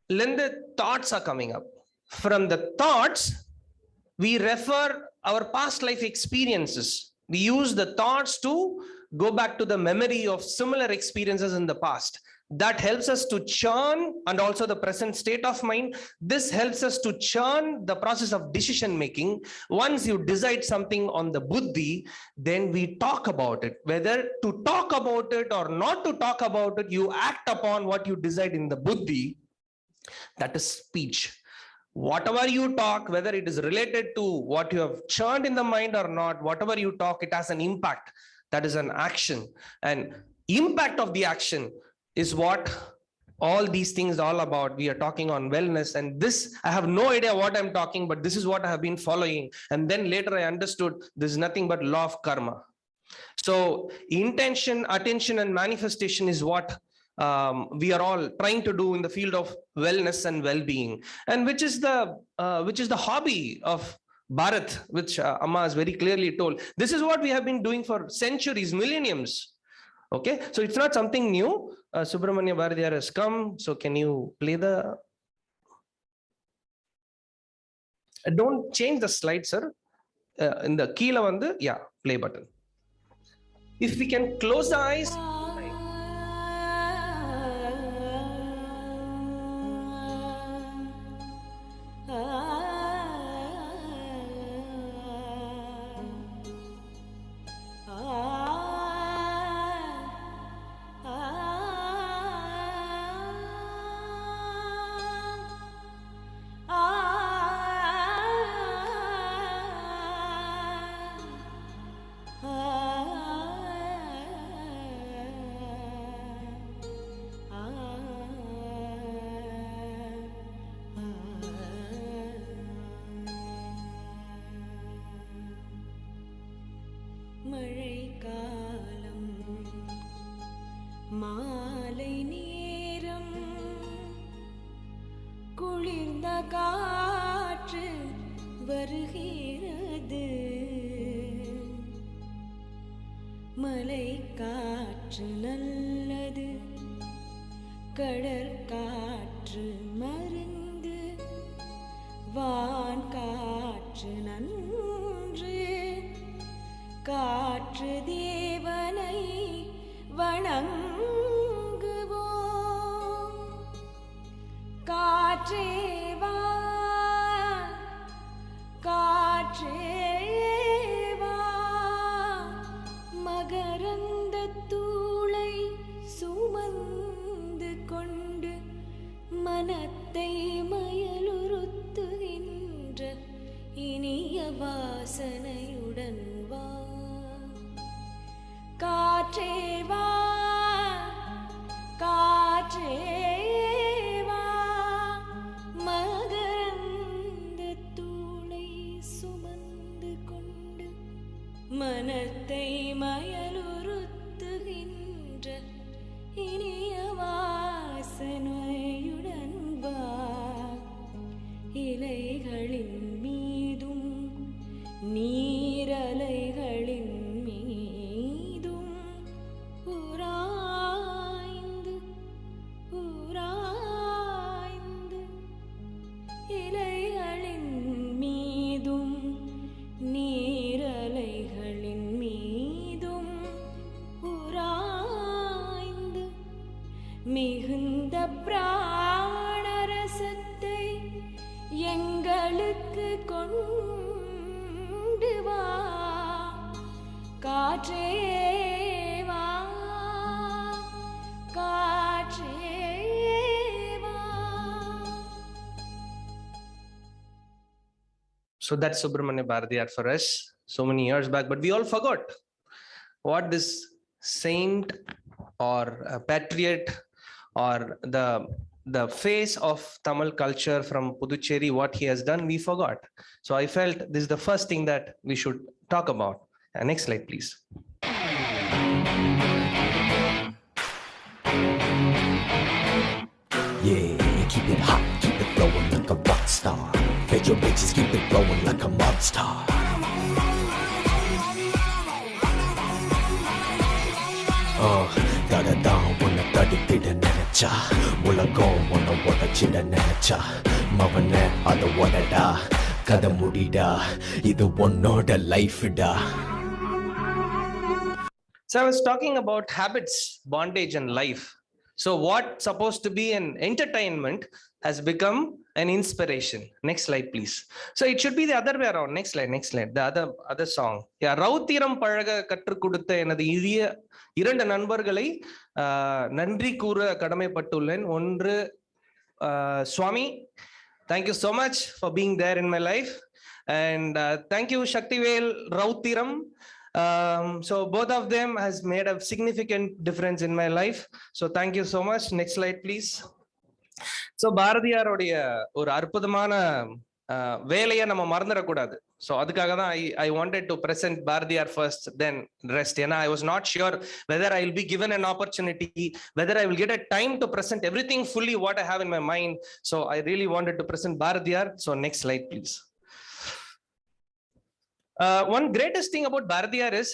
the thoughts are coming up. From the thoughts, we refer our past life experiences. We use the thoughts to go back to the memory of similar experiences in the past. That helps us to churn, and also the present state of mind. This helps us to churn the process of decision making. Once you decide something on the buddhi, then we talk about it. Whether to talk about it or not to talk about it, you act upon what you decide in the buddhi. That is speech. Whatever you talk, whether it is related to what you have churned in the mind or not, whatever you talk, it has an impact. That is an action. And impact of the action is what all these things are all about. We are talking on wellness, and this, I have no idea what I'm talking, but this is what I have been following. And then later I understood this is nothing but law of karma. So intention, attention, and manifestation is what we are all trying to do in the field of wellness and well-being, and which is the hobby of Bharat, which Amma has very clearly told. This is what we have been doing for centuries, millenniums. Okay, so it's not something new. Subramaniam Bharadiyar has come. So can you play the? Don't change the slide, sir. In the keela vandu, yeah, play button. If we can close the eyes. மழைக்காலம் மாலை நேரம் குளிர்ந்த காற்று வருகிறது மலை காற்று நல்லது கடற்காற்று மருந்து வான் காற்று நன்று காற்று தேவனை வணங்குவோம் காற்றே வா காற்றே வா மகரந்தத் தூளை சுமந்து கொண்டு மனத்தை மயலுறுத்துகின்ற இனிய வாசனையுடன் வா காற்றே வா காற்றே வா மகரந்தத் தூளை சுமந்து கொண்டு மனத்தை மயலுறுத்துகின்ற இனிய வாசனையுடன் வா இலைகளின் மீதும் நீரலைகளின் மீதும் உராய்ந்து உராய்ந்து இலைகளின் மீதும் நீரலைகளின் மீதும் உராய்ந்து மிகுந்த பிராணரசத்தை எங்களுக்கு கொண்டு வா காற்றே வா So that's Subramanya Bharatiyar for us so many years back, but we all forgot what this saint or a patriot or the face of Tamil culture from Puducherry, what he has done, we forgot. So I felt this is the first thing that we should talk about. Next slide, please. Yeah, keep it hot, keep it flowing like a rock star. Fed your bitches, keep it flowing like a mob star. தடதான் உன்னை தடுத்திட நினைச்சா உலகம் உன்னை உடச்சிட நினைச்சா மவன அதை உடடா கதை முடிடா இது உன்னோட லைஃப்டா. So I was talking about habits, bondage, and life. So what's supposed to be an entertainment has become an inspiration. Next slide, please. So it should be the other way around. Next slide. The other song. Yeah, ரவுத்திரம் பழக கற்றுக் கொடுத்த எனது இரண்டு நண்பர்களை நன்றி கூற கடமைப்பட்டுள்ளேன். ஒன்று Swami, thank you so much for being there in my life, and thank you Shaktivel Rautiram. So both of them has made a significant difference in my life. So thank you so much. Next slide, please. So பாரதியாருடைய ஒரு அற்புதமான வேலையை நம்ம மறந்துடக்கூடாது. So அதுக்காக தான் I wanted to present Bharatiyar first, then rest. ஏன்னா I was not sure whether I will be given an opportunity, whether I will get a time to present everything fully what I have in my mind. So I really wanted to present Bharatiyar. So next slide, please. One greatest thing about Bharatiyar is,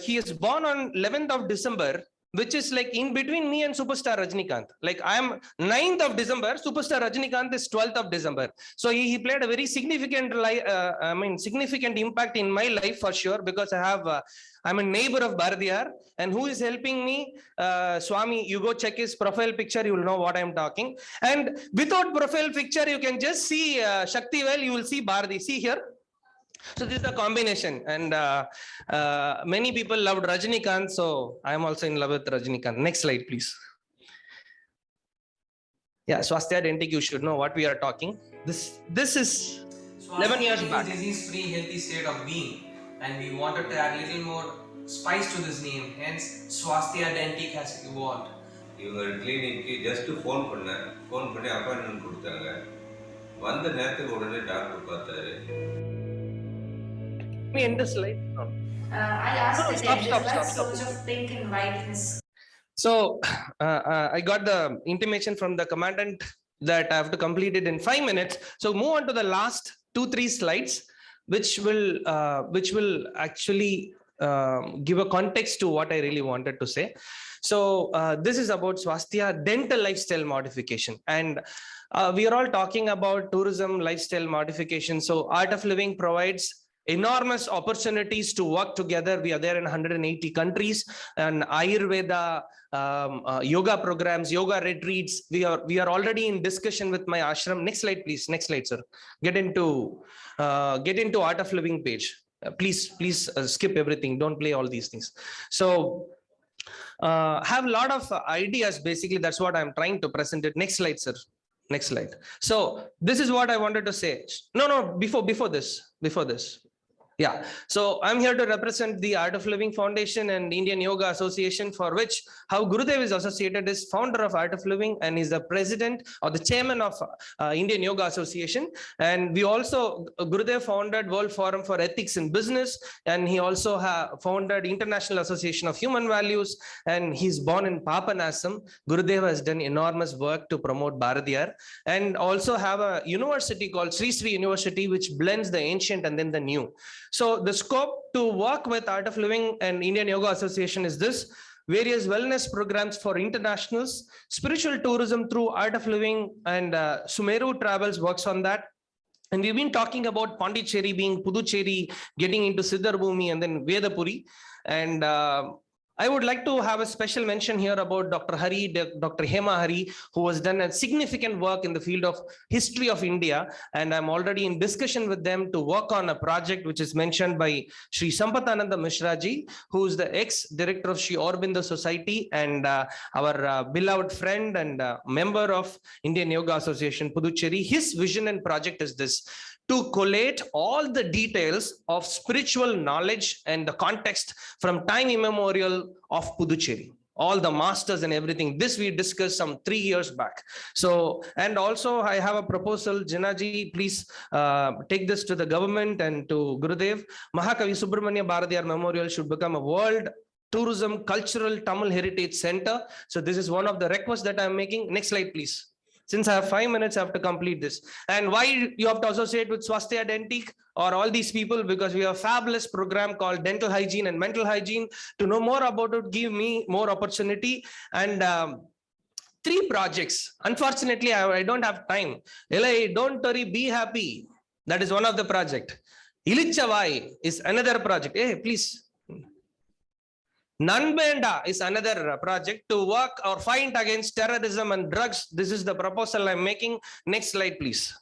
he is born on 11th of December, which is like in between me and superstar Rajinikanth. Like I am 9th of December, superstar Rajinikanth is 12th of December. So he played a very significant, significant impact in my life for sure, because I'm a neighbor of Bharatiyar, and who is helping me? Swami, you go check his profile picture, you will know what I'm talking. And without profile picture, you can just see Shaktivel, you will see Bharati. See here. So this is a combination, and many people loved Rajinikanth, so I am also in love with Rajinikanth. Next slide, please. Yeah, Swasthya Dentic, you should know what we are talking. This is 11 years back. Disease-free, healthy state of being, and we wanted to add a little more spice to this name. Hence, Swasthya Dentic has evolved. இவங்க கிளினிக்கு just phone பண்ணி appointment கொடுத்தாங்க. வந்த நேரத்துக்கு உடனே doctor பார்த்தாரு. Me end the slide. I'll ask stop. Of pink and white. So I got the intimation from the commandant that I have to complete it in 5 minutes. So move on to the last 2-3 slides, which will actually give a context to what I really wanted to say. So this is about Swasthya dental lifestyle modification, and we are all talking about tourism lifestyle modification. So Art of Living provides enormous opportunities to work together. We are there in 180 countries, and Ayurveda, yoga programs, yoga retreats. We are already in discussion with my ashram. Next slide, please. Next slide, sir. Get into Art of Living page. Please skip everything. Don't play all these things. So have a lot of ideas. Basically, that's what I'm trying to present it. Next slide, sir. Next slide. So this is what I wanted to say. No, before this. Yeah, so I'm here to represent the Art of Living Foundation and Indian Yoga Association, for which how Gurudev is associated is founder of Art of Living and is the president or the chairman of Indian Yoga Association. And we also, Gurudev founded World Forum for Ethics in Business, and he also founded International Association of Human Values, and he's born in Papanasam. Gurudev has done enormous work to promote Bharatiyar, and also have a university called Sri Sri University, which blends the ancient and then the new. So the scope to work with Art of Living and Indian Yoga Association is this: various wellness programs for internationals, spiritual tourism through Art of Living, and Sumeru Travels works on that. And we've been talking about Puducherry being Puducherry, getting into Siddharbhumi and then Vedapuri. And I would like to have a special mention here about Dr. Hema Hari, who has done a significant work in the field of history of India. And I'm already in discussion with them to work on a project which is mentioned by Sri Sampatananda Mishra ji, who is the ex-director of Sri Aurobindo Society and our beloved friend and member of Indian Yoga Association, Puducherry. His vision and project is this: to collate all the details of spiritual knowledge and the context from time immemorial of Puducherry. All the masters and everything. This we discussed some 3 years back. So, and also I have a proposal, Jinaji, please take this to the government and to Gurudev. Mahakavi Subramanya Bharadiyar Memorial should become a world tourism cultural Tamil heritage center. So this is one of the requests that I'm making. Next slide, please. Since I have 5 minutes, I have to complete this. And why you have to associate with Swasthya Dentic or all these people? Because we have a fabulous program called Dental Hygiene and Mental Hygiene. To know more about it, give me more opportunity. And 3 projects. Unfortunately, I don't have time. LA, don't worry, be happy. That is one of the project. Ilichavai is another project. Hey, please. Nanbenda is another project to work or fight against terrorism and drugs. This is the proposal I'm making. Next slide, please.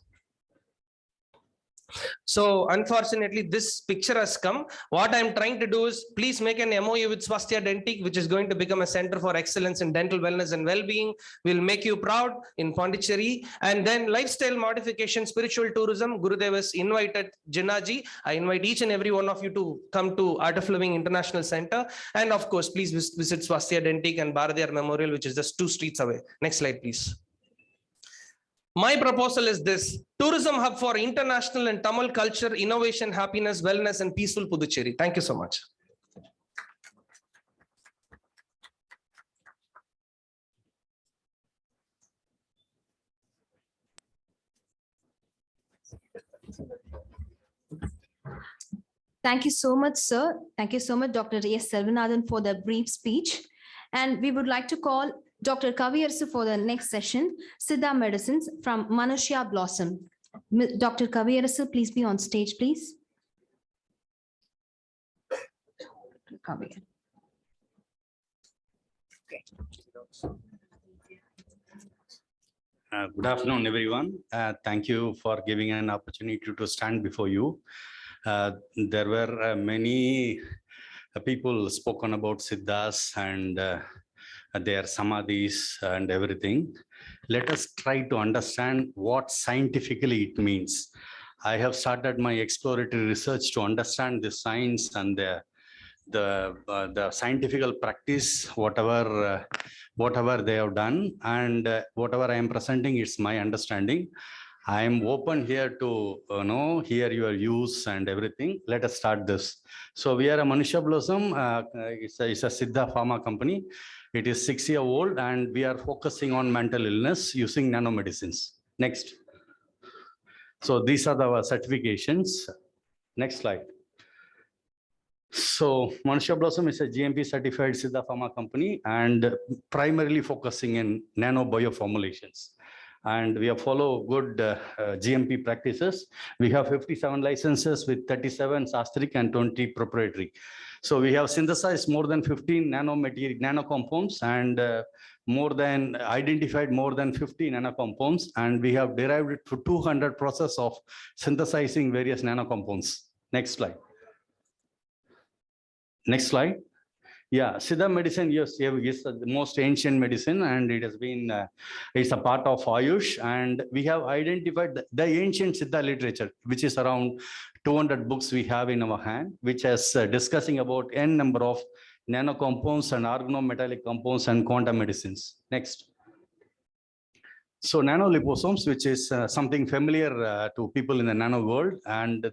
So unfortunately, this picture has come. What I'm trying to do is please make an MOU with Swasthya Dentic, which is going to become a center for excellence in dental wellness and well-being. We'll make you proud in Puducherry. And then lifestyle modification, spiritual tourism. Gurudev has invited Jinaji. I invite each and every one of you to come to Art of Living International Center. And of course, please visit Swasthya Dentic and Bharadiyar Memorial, which is just 2 streets away. Next slide, please. My proposal is this: tourism hub for international and Tamil culture, innovation, happiness, wellness, and peaceful Puducherry. Thank you so much. Thank you so much, sir. Thank you so much, Dr. S. Selvanathan, for the brief speech. And we would like to call Dr. Kaviyarasu for the next session, Siddha Medicines from Manushya Blossom. Dr. Kaviyarasu, please be on stage, please. Good afternoon, everyone. Thank you for giving an opportunity to stand before you. There were many people spoken about Siddhas and their samadhis and everything. Let us try to understand what scientifically it means. I have started my exploratory research to understand the science and the scientific practice, whatever they have done, and whatever I am presenting is my understanding. I am open here to hear your views and everything. Let us start this. So we are a Manushya Blossom. It's a Siddha Pharma company. It is 6 years old, and we are focusing on mental illness using nanomedicines. Next. So these are our certifications. Next slide. So Manushya Blossom is a GMP certified Siddha Pharma company and primarily focusing in nano bioformulations. And we follow good GMP practices. We have 57 licenses with 37 Sastric and 20 proprietary. So we have synthesized more than 15 nano compounds and identified more than 50 nano compounds, and we have derived it for 200 process of synthesizing various nano compounds. Next slide. Next slide. Yeah, Siddha medicine, yes, is the most ancient medicine, and it has been, it's a part of Ayush, and we have identified the ancient Siddha literature, which is around 200 books we have in our hand, which is discussing about n number of nano compounds and organometallic compounds and quantum medicines. Next. So nanoliposomes, which is something familiar to people in the nano world, and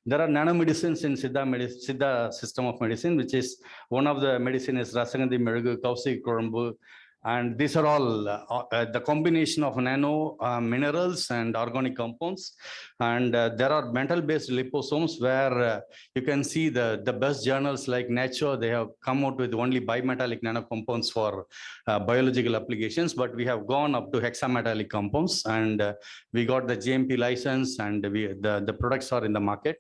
there are nanomedicines in Siddha system of medicine, which is one of the medicine is Rasagandhi Merugu, Kausik Korambu, and these are all the combination of nano minerals and organic compounds. And there are metal-based liposomes where you can see the best journals like Nature, they have come out with only bimetallic nano compounds for biological applications, but we have gone up to hexametallic compounds, and we got the GMP license, and the products are in the market.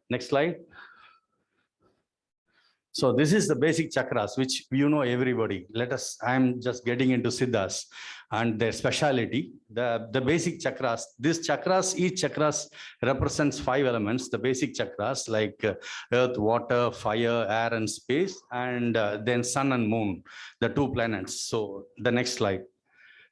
Next slide. So this is the basic chakras, which everybody. I'm just getting into Siddhas and their speciality. The basic chakras, each chakras represents 5 elements. The basic chakras like earth, water, fire, air, and space, and then sun and moon, the 2 planets. So the next slide.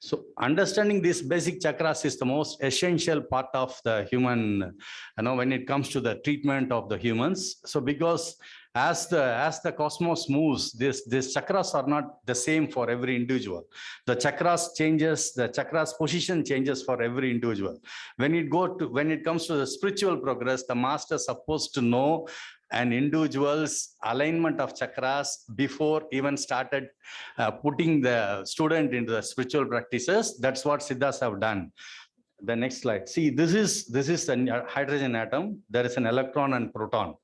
So understanding these basic chakras is the most essential part of the human, when it comes to the treatment of the humans. So because as the cosmos moves, these chakras are not the same for every individual. The chakras changes, the chakras position changes for every individual. When it comes to the spiritual progress, the master is supposed to know an individual's alignment of chakras before even started putting the student into the spiritual practices. That's what Siddhas have done. The next slide. See, this is the hydrogen atom. There is an electron and proton.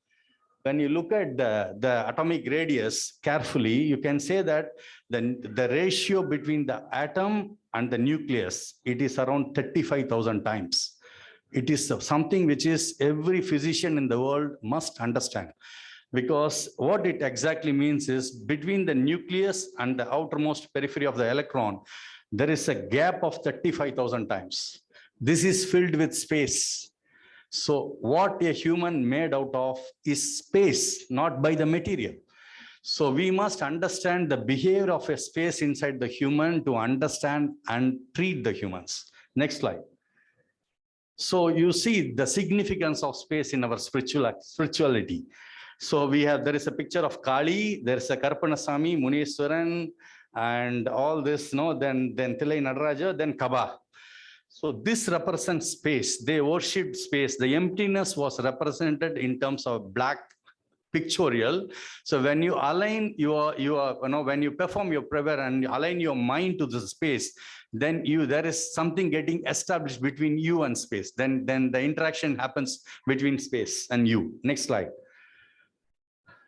When you look at the atomic radius carefully, you can say that the ratio between the atom and the nucleus, it is around 35,000 times. It is something which is every physician in the world must understand, because what it exactly means is between the nucleus and the outermost periphery of the electron, there is a gap of 35,000 times. This is filled with space. So what a human made out of is space, not by the material. So we must understand the behavior of a space inside the human to understand and treat the humans. Next slide. So you see the significance of space in our spirituality. So there is a picture of Kali, there is a Karpanasamy, Muniswaran, and all this, then Thillai Nadaraja, then Kaba. So this represents space. They worshipped space. The emptiness was represented in terms of black pictorial. So when you align when you perform your prayer and you align your mind to the space, then there is something getting established between you and space. Then the interaction happens between space and you. Next slide.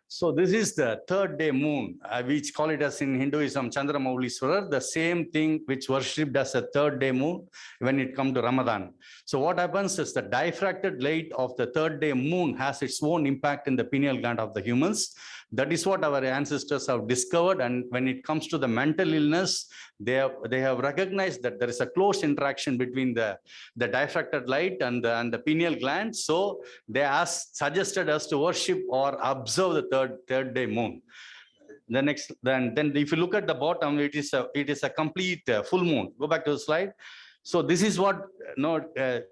So this is the third day moon, which call it as in Hinduism, Chandra Maulishwarar, the same thing which worshipped as a third day moon when it comes to Ramadan. So what happens is the diffracted light of the third day moon has its own impact in the pineal gland of the humans. That is what our ancestors have discovered. And when it comes to the mental illness, they have recognized that there is a close interaction between the diffracted light and the pineal gland. So they suggested us to worship or observe the third day moon. The next, then if you look at the bottom, it is a complete full moon. Go back to the slide. So this is what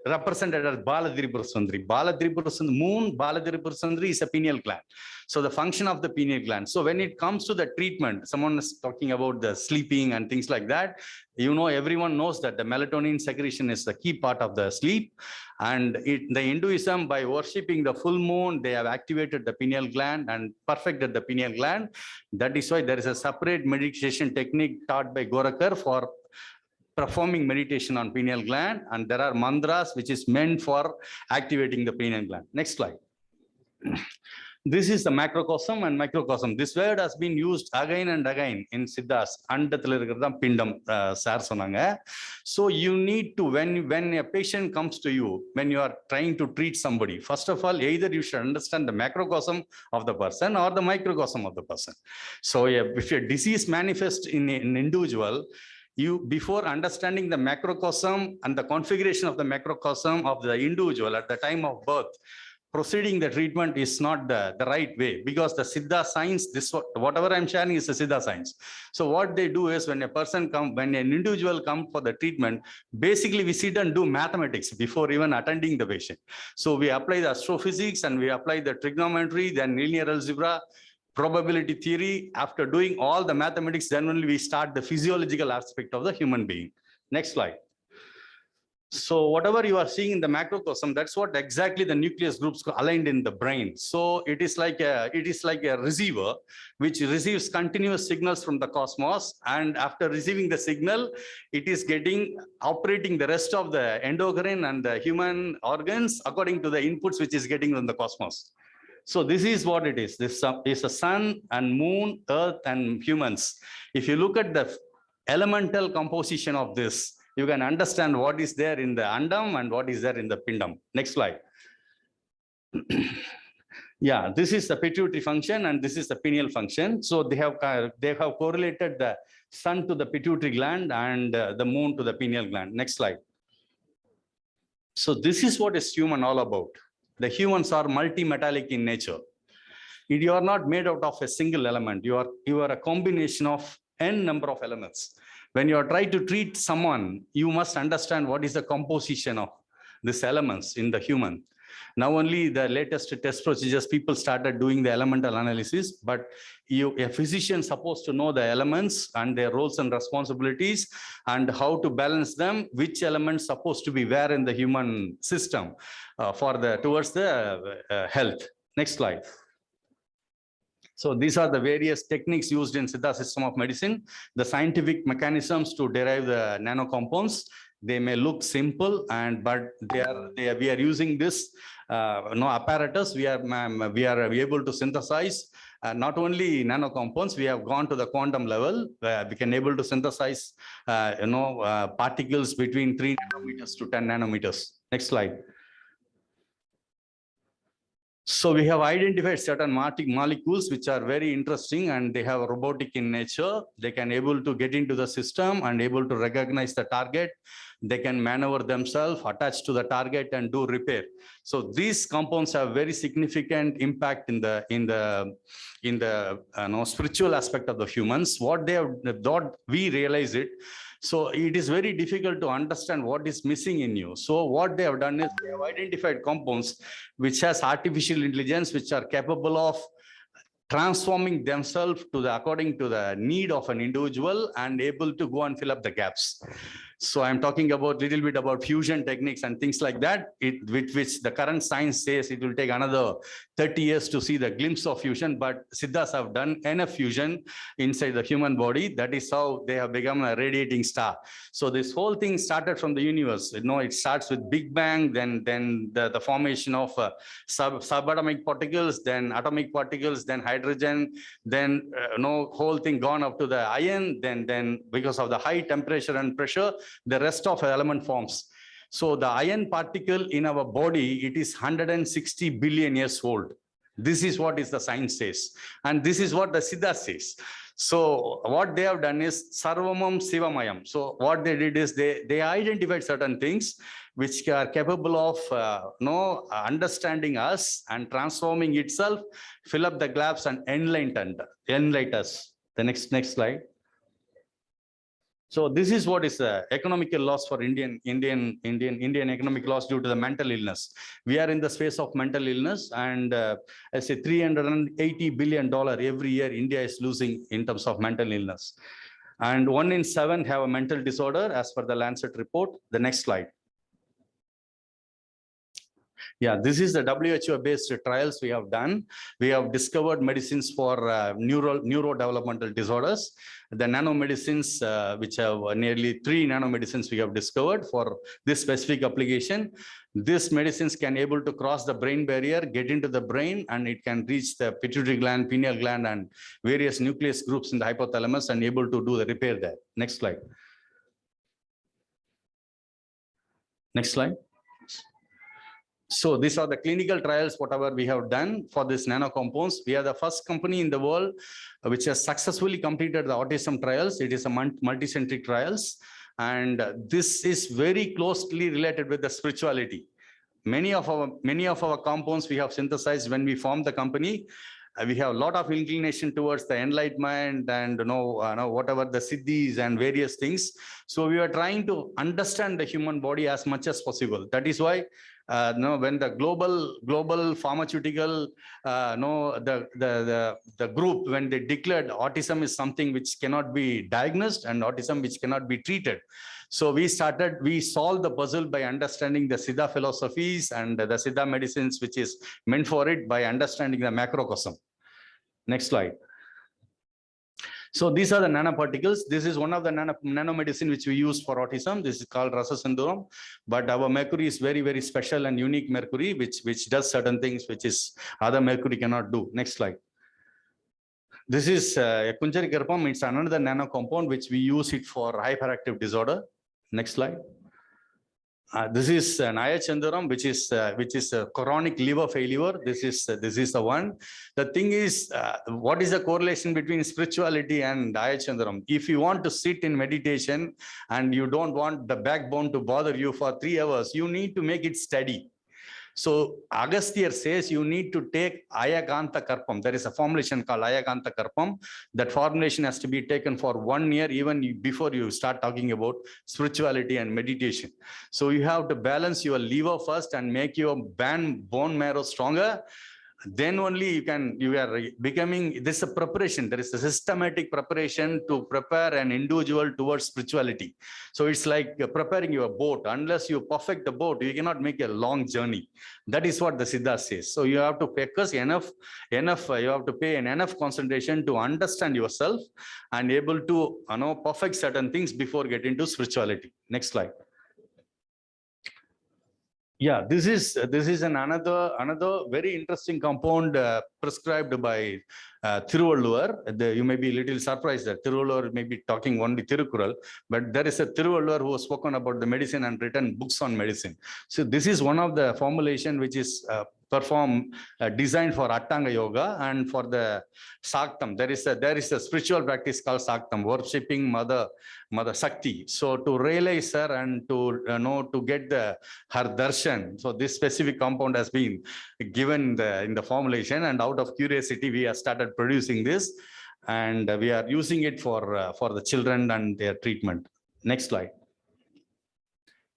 represented as Balatripura Sundari. Balatripura Sundari is a pineal gland. So the function of the pineal gland. So when it comes to the treatment, someone is talking about the sleeping and things like that. Everyone knows that the melatonin secretion is the key part of the sleep. And the Hinduism, by worshipping the full moon, they have activated the pineal gland and perfected the pineal gland. That is why there is a separate meditation technique taught by Gorakhar for performing meditation on pineal gland, and there are mantras which is meant for activating the pineal gland. Next slide. This is the macrocosm and microcosm. This word has been used again and again in Siddhas. Pindam sir sonanga. So you need to, when a patient comes to you, when you are trying to treat somebody, first of all, either you should understand the macrocosm of the person or the microcosm of the person. So if a disease manifests in an individual, before understanding the macrocosm and the configuration of the macrocosm of the individual at the time of birth, proceeding the treatment is not the right way, because the Siddha science, whatever I'm sharing is the Siddha science. So what they do is when an individual comes for the treatment, basically we sit and do mathematics before even attending the patient. So we apply the astrophysics and we apply the trigonometry, then linear algebra, probability theory. After doing all the mathematics, then only we start the physiological aspect of the human being. Next slide. So whatever you are seeing in the macrocosm, that's what exactly the nucleus groups aligned in the brain. So it is like a receiver which receives continuous signals from the cosmos, and after receiving the signal, it is operating the rest of the endocrine and the human organs according to the inputs which is getting from the cosmos. So this is what it is. This is the sun and moon, earth and humans. If you look at the elemental composition of this, you can understand what is there in the Andam and what is there in the Pindam. Next slide. Yeah, this is the pituitary function and this is the pineal function. So they have correlated the sun to the pituitary gland and the moon to the pineal gland. Next slide. So this is what is human all about. The humans are multi-metallic in nature. You are not made out of a single element. You are a combination of n number of elements. When you are trying to treat someone, you must understand what is the composition of these elements in the human. Now only the latest test procedures, people started doing the elemental analysis, but a physician is supposed to know the elements and their roles and responsibilities and how to balance them, which elements supposed to be where in the human system towards the health. Next slide. So these are the various techniques used in Siddha system of medicine, the scientific mechanisms to derive the nano compounds. They may look simple, but we are using this apparatus. We are able to synthesize not only nano compounds. We have gone to the quantum level. We can able to synthesize particles between 3 nanometers to 10 nanometers. Next slide. So we have identified certain molecules which are very interesting, and they have robotic in nature. They can able to get into the system and able to recognize the target. They can maneuver themselves, attach to the target and do repair. So these compounds have very significant impact in the spiritual aspect of the humans. What we realize it. So it is very difficult to understand what is missing in you. So what they have done is they have identified compounds which has artificial intelligence, which are capable of transforming themselves according to the need of an individual and able to go and fill up the gaps. So I'm talking about little bit about fusion techniques and things like that, which the current science says it will take another 30 years to see the glimpse of fusion, but Siddhas have done enough fusion inside the human body. That is how they have become a radiating star. So this whole thing started from the universe. It starts with Big Bang, then the formation of subatomic particles, then atomic particles, then hydrogen, then whole thing gone up to the iron, then because of the high temperature and pressure, the rest of element forms. So the iron particle in our body, it is 160 billion years old. This is what is the science says. And this is what the Siddha says. So what they have done is Sarvamam Sivamayam. So what they did is they identified certain things which are capable of understanding us and transforming itself, fill up the gaps and enlighten us. The next slide. So this is what is the economical loss for Indian economic loss due to the mental illness. We are in the space of mental illness, and I say $380 billion every year India is losing in terms of mental illness. And 1 in 7 have a mental disorder as per the Lancet report. The next slide. Yeah, this is the WHO-based trials we have done. We have discovered medicines for neurodevelopmental disorders. The nanomedicines, which have nearly 3 nanomedicines we have discovered for this specific application. These medicines can able to cross the brain barrier, get into the brain, and it can reach the pituitary gland, pineal gland, and various nucleus groups in the hypothalamus and able to do the repair there. Next slide. Next slide. So these are the clinical trials, whatever we have done for this nano compounds. We are the first company in the world which has successfully completed the autism trials. It is a multi-centric trials. And this is very closely related with the spirituality. Many of our compounds we have synthesized when we formed the company. We have a lot of inclination towards the enlightenment and whatever the siddhis and various things. So we are trying to understand the human body as much as possible. That is why when the global pharmaceutical the group, when they declared autism is something which cannot be diagnosed and autism which cannot be treated. So we solved the puzzle by understanding the Siddha philosophies and the Siddha medicines, which is meant for it, by understanding the macrocosm. Next slide. So these are the nanoparticles. This is one of the nanomedicine which we use for autism. This is called Rasa Sindhuram. But our mercury is very, very special and unique mercury, which does certain things which is other mercury cannot do. Next slide. This is Puducherry Karpam. It's another nano compound which we use it for hyperactive disorder. Next slide. This is an Ayachandaram, which is a chronic liver failure. This is the one. The thing is, what is the correlation between spirituality and Ayachandaram? If you want to sit in meditation and you don't want the backbone to bother you for 3 hours, you need to make it steady. So Agastya says you need to take Ayagantha Karpam. There is a formulation called Ayagantha Karpam. That formulation has to be taken for 1 year, even before you start talking about spirituality and meditation. So you have to balance your liver first and make your bone marrow stronger. Then only you are becoming, this is a preparation. There is a systematic preparation to prepare an individual towards spirituality. So it's like preparing your boat. Unless you perfect the boat, you cannot make a long journey. That is what the Siddha says. So you have to focus enough, you have to pay enough concentration to understand yourself and able to perfect certain things before getting to spirituality. Next slide. Yeah, this is another very interesting compound prescribed by Thiruvalluvar. You may be a little surprised that Thiruvalluvar may be talking only Thirukural, but there is a Thiruvalluvar who has spoken about the medicine and written books on medicine. So this is one of the formulation which is designed for Ashtanga Yoga and for the Saktam. There is a spiritual practice called Saktam, worshipping Mother Shakti. So to realize her and to get her darshan. So this specific compound has been given in the formulation, and out of curiosity we have started producing this, and we are using it for the children and their treatment. Next slide.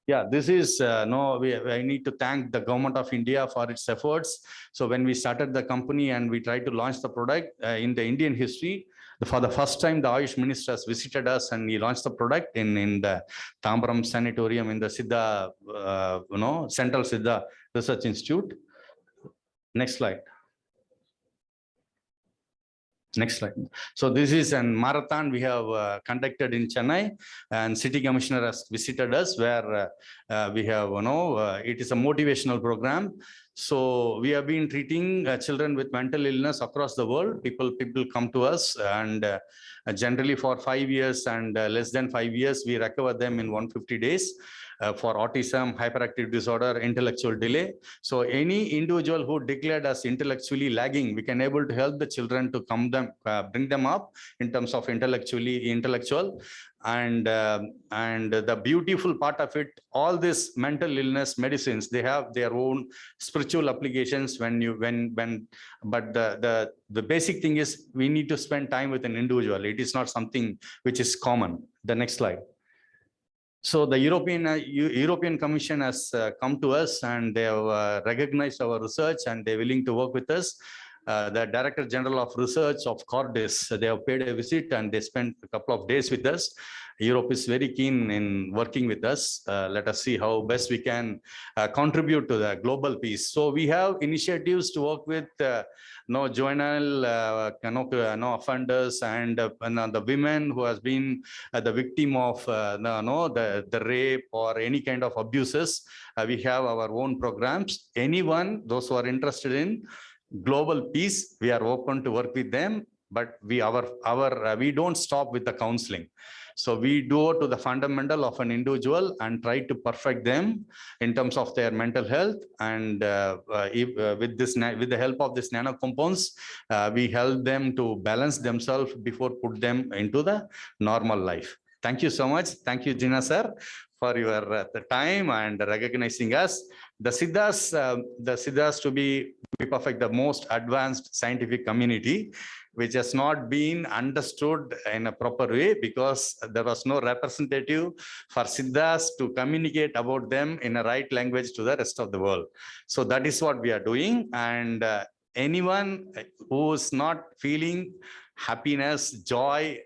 Yeah, this is I need to thank the government of India for its efforts. So when we started the company and we tried to launch the product in the Indian history, for the first time, the Ayush Minister has visited us and he launched the product in the Tambaram Sanatorium in the Siddha, Central Siddha Research Institute. Next slide. Next slide. So this is a marathon we have conducted in Chennai, and City Commissioner has visited us, where we have, it is a motivational program. So we have been treating children with mental illness across the world. People come to us, and generally for 5 years and less than 5 years, we recover them in 150 days. For autism, hyperactive disorder, intellectual delay. So any individual who declared as intellectually lagging, we can able to help the children to bring them up in terms of intellectual. And the beautiful part of it, all this mental illness medicines, they have their own spiritual applications but the basic thing is we need to spend time with an individual. It is not something which is common. The next slide. So the European Commission has come to us, and they have recognized our research, and they're willing to work with us. The Director General of Research of Cordis, they have paid a visit and they spent a couple of days with us. Europe is very keen in working with us. Let us see how best we can contribute to the global peace. So we have initiatives to work with juvenile offenders and the women who has been the victim of the rape or any kind of abuses. We have our own programs. Anyone, those who are interested in global peace, we are open to work with them, but we don't stop with the counseling. So we go to the fundamental of an individual and try to perfect them in terms of their mental health. And with the help of this nano compounds, we help them to balance themselves before put them into the normal life. Thank you so much. Thank you, Jina sir, for your time and recognizing us. The Siddhas to be perfect, the most advanced scientific community, which has not been understood in a proper way because there was no representative for Siddhas to communicate about them in a right language to the rest of the world. So that is what we are doing. And anyone who is not feeling happiness, joy,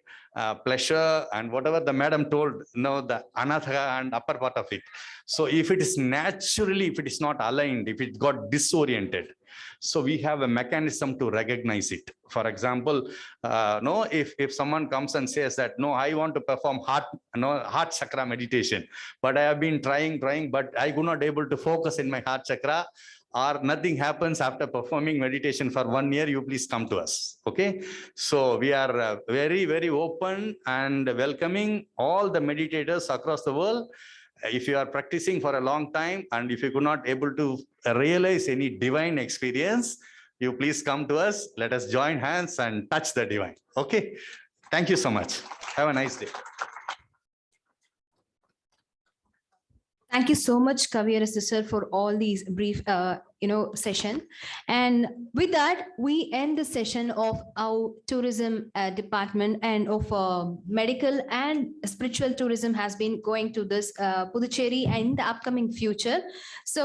pleasure, and whatever the madam told, the anatha and upper part of it. So if it is naturally, if it is not aligned, if it got disoriented, so we have a mechanism to recognize it. For example, if someone comes and says that, no, I want to perform heart chakra meditation, but I have been trying, but I could not able to focus in my heart chakra, or nothing happens after performing meditation for 1 year, you please come to us. Okay. So we are very, very open and welcoming all the meditators across the world. If you are practicing for a long time and if you could not able to realize any divine experience, you please come to us. Let us join hands and touch the divine. Okay. Thank you so much. Have a nice day. Thank you so much, Kaviyarasu sir, for all these brief, session. And with that, we end the session of our tourism department and of medical and spiritual tourism has been going to this Puducherry and in the upcoming future. So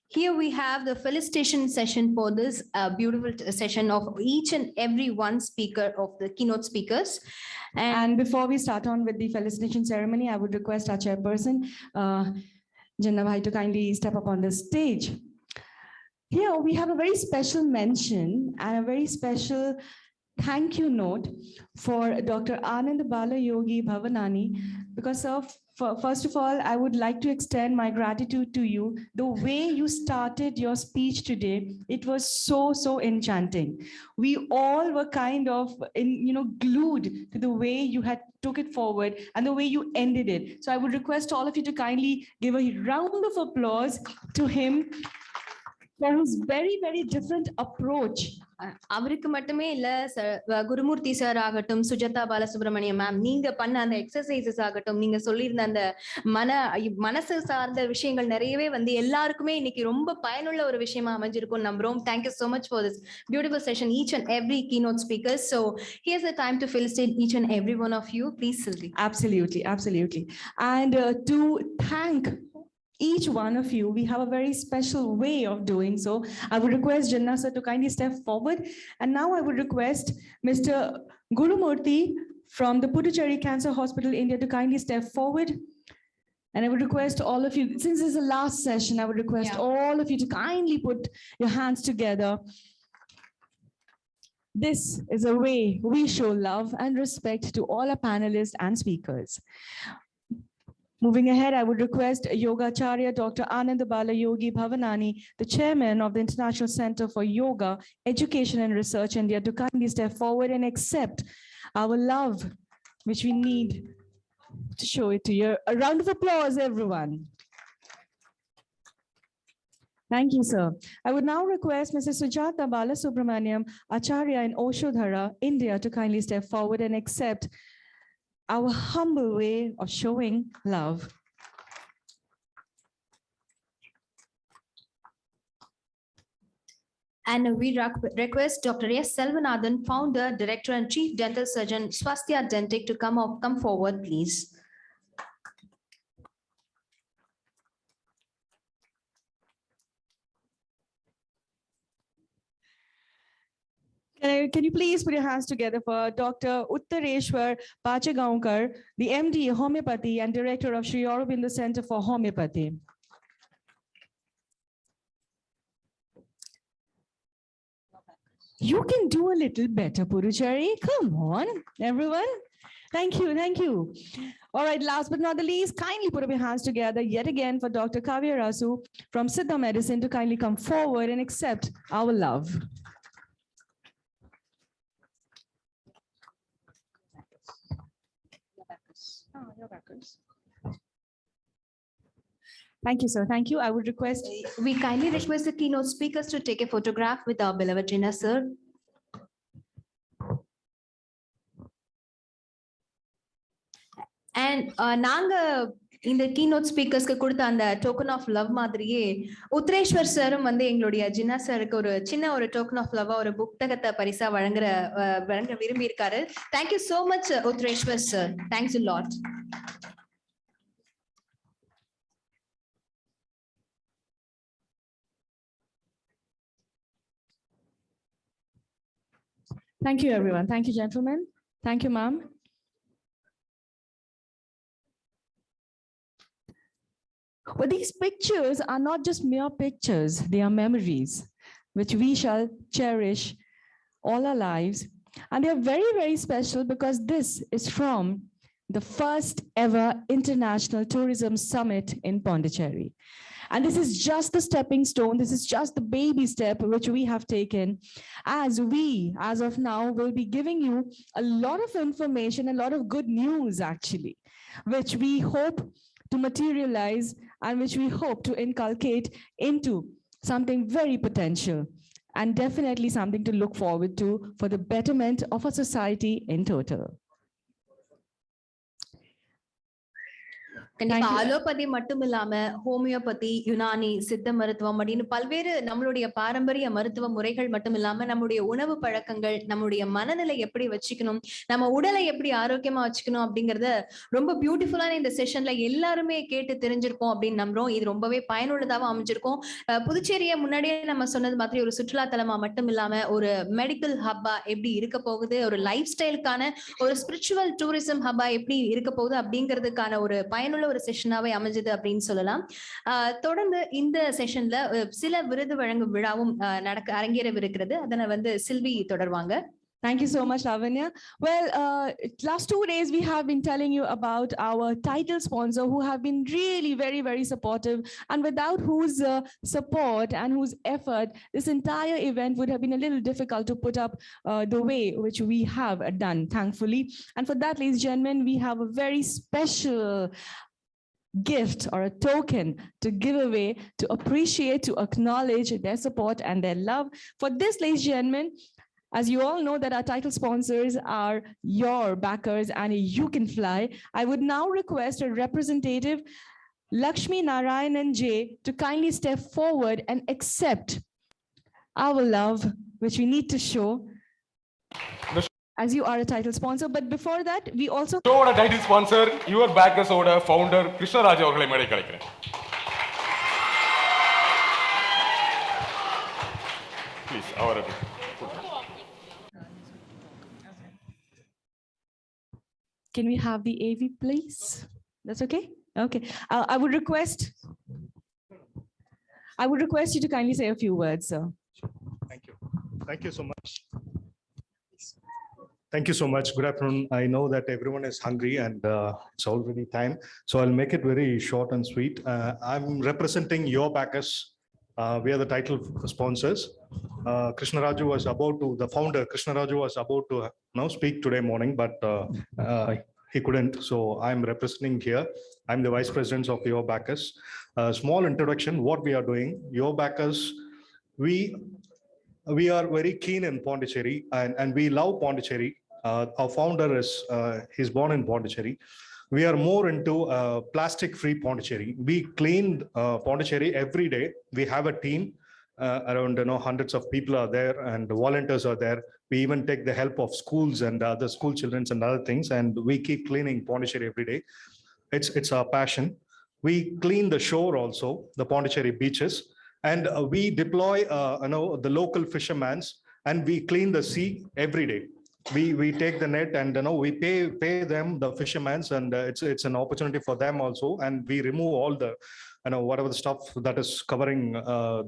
here we have the felicitation session for this beautiful session of each and every one speaker of the keynote speakers. And before we start on with the felicitation ceremony, I would request our chairperson, Janna Bhai, to kindly step up on the stage. Here we have a very special mention and a very special thank you note for Dr. Anand Bala Yogi Bhavanani, because first of all, I would like to extend my gratitude to you. The way you started your speech today, it was so enchanting. We all were kind of glued to the way you had took it forward and the way you ended it. So I would request all of you to kindly give a round of applause to him for his very different approach. அவருக்கு மட்டுமே இல்ல Gurumurthy sir ஆகட்டும், Sujatha Balasubramaniam ma'am, நீங்க பண்ண அந்த exercises ஆகட்டும், நீங்க சொல்லியிருந்த அந்த மனசு சார்ந்த விஷயங்கள் நிறையவே வந்து எல்லாருக்குமே இன்னைக்கு ரொம்ப பயனுள்ள ஒரு விஷயமா அமைஞ்சிருக்கும் நம்புறோம். Thank you so much for this beautiful session, each and every keynote speaker. So here's the time to felicitate each and every one of you. Please, Sylvie. Absolutely. And to thank each one of you, we have a very special way of doing so. I would request Janna sir to kindly step forward. And now I would request Mr. Gurumurthy from the Puducherry Cancer Hospital, India, to kindly step forward. And I would request all of you, since this is the last session, I would request all of you to kindly put your hands together. This is a way we show love and respect to all our panelists and speakers. Moving ahead, I would request Yogacharya Dr. Anand Bala Yogi Bhavanani, the chairman of the International Center for Yoga, Education and Research India, to kindly step forward and accept our love, which we need to show it to you. A round of applause, everyone. Thank you, sir. I would now request Mrs. Sujata Balasubramaniam, Acharya in Oshodhara, India, to kindly step forward and accept our humble way of showing love. And we request Dr. S. Selvanathan, founder, director and chief dental surgeon, Swasthya Dentic, to come forward, please. Can you please put your hands together for Dr. Uttareshwar Pachagaonkar, the MD Homeopathy and director of Sri Aurobindo Center for Homeopathy. You can do a little better, Puducherry. Come on, everyone. Thank you. All right, last but not the least, kindly put up your hands together yet again for Dr. Kaviyarasu from Siddha Medicine to kindly come forward and accept our love. Thank you, sir. Thank you. I would request. We kindly request the keynote speakers to take a photograph with our beloved Rina, sir. And நாங்க இந்த keynote speakersக்கு கொடுத்த அந்த token of love மாதிரியே உத்ரேஸ்வர் சாரும் வந்து எங்களுடைய ஜின்னா சாருக்கு ஒரு சின்ன ஒரு token of love ஒரு புத்தகத்தை பரிசா வழங்க விரும்பி இருக்காரு. Thank you so much, Utreshwar sir. Thanks a lot. Thank you, everyone. Thank you, gentlemen. Thank you, ma'am. But these pictures are not just mere pictures, they are memories, which we shall cherish all our lives. And they are very, very special because this is from the first ever International Tourism Summit in Puducherry. And this is just the stepping stone. This is just the baby step which we have taken, as we, as of now, will be giving you a lot of information, a lot of good news, actually, which we hope to materialize and which we hope to inculcate into something very potential and definitely something to look forward to for the betterment of our society in total. கண்டிப்பா allopathy மட்டும் இல்லாம homeopathy, Unani, சித்த மருத்துவம் அப்படின்னு பல்வேறு நம்மளுடைய பாரம்பரிய மருத்துவ முறைகள் மட்டும் இல்லாம நம்முடைய உணவு பழக்கங்கள், நம்முடைய மனநிலை எப்படி வச்சுக்கணும், நம்ம உடலை எப்படி ஆரோக்கியமா வச்சுக்கணும் அப்படிங்கறத ரொம்ப பியூட்டிஃபுல்லான இந்த செஷன்ல எல்லாருமே கேட்டு தெரிஞ்சிருக்கோம் அப்படின்னு நம்புறோம். இது ரொம்பவே பயனுள்ளதாகவும் அமைஞ்சிருக்கும். புதுச்சேரியை முன்னாடியே நம்ம சொன்னது மாதிரி ஒரு சுற்றுலா தலமா மட்டும் இல்லாம ஒரு மெடிக்கல் ஹப்பா எப்படி இருக்க போகுது, ஒரு லைஃப் ஸ்டைலுக்கான ஒரு ஸ்பிரிச்சுவல் டூரிசம் ஹப்பா எப்படி இருக்க போகுது அப்படிங்கிறதுக்கான ஒரு பயனுள்ள ஒரு செஷனாவே அமைஞ்சது அப்படின்னு சொல்லலாம். தொடர்ந்து இந்த செஷன்ல சில விருது வழங்கும் விழாவும் அரங்கேறவிருக்கிறது. அதனை silvi தொடர்வாங்க. Thank you so much, Lavanya. Well, last 2 days we have been telling you about our title sponsor who have been really very, very supportive, and without whose support and whose effort, this entire event would have been a little difficult to put up the way which we have done, thankfully. And for that, ladies and gentlemen, we have a very special gift or a token to give away, to appreciate, to acknowledge their support and their love. For this, ladies and gentlemen, as you all know that our title sponsors are your backers and you can fly, I would now request a representative, Lakshmi Narayanan J, to kindly step forward and accept our love, which we need to show, as you are a title sponsor. But before that, we also... title sponsor, your backers order, founder, Krishna Raj அவர்களை மேடை கலைக்கிறேன். Please, our Can we have the AV, please? That's okay? Okay. I would request you to kindly say a few words, sir. Thank you. Thank you so much. Thank you so much. Good afternoon. I know that everyone is hungry and it's already time. So I'll make it very short and sweet. I'm representing your backers. We are the title sponsors. Krishna Raju was about to, the founder, Krishna Raju was about to now speak today morning, but he couldn't. So I'm representing here. I'm the vice president of your backers. Small introduction, what we are doing. Your backers, we are very keen in Puducherry and we love Puducherry. Our founder is, he's born in Puducherry. We are more into plastic-free Puducherry. We clean Puducherry every day. We have a team. Around hundreds of people are there and volunteers are there. We even take the help of schools and other school children and other things, and we keep cleaning Puducherry every day. It's our passion. We clean the shore also, the Puducherry beaches, and we deploy the local fishermen, and we clean the sea every day. We take the net and we pay them, the fishermen, and it's an opportunity for them also, and we remove all the whatever the stuff that is covering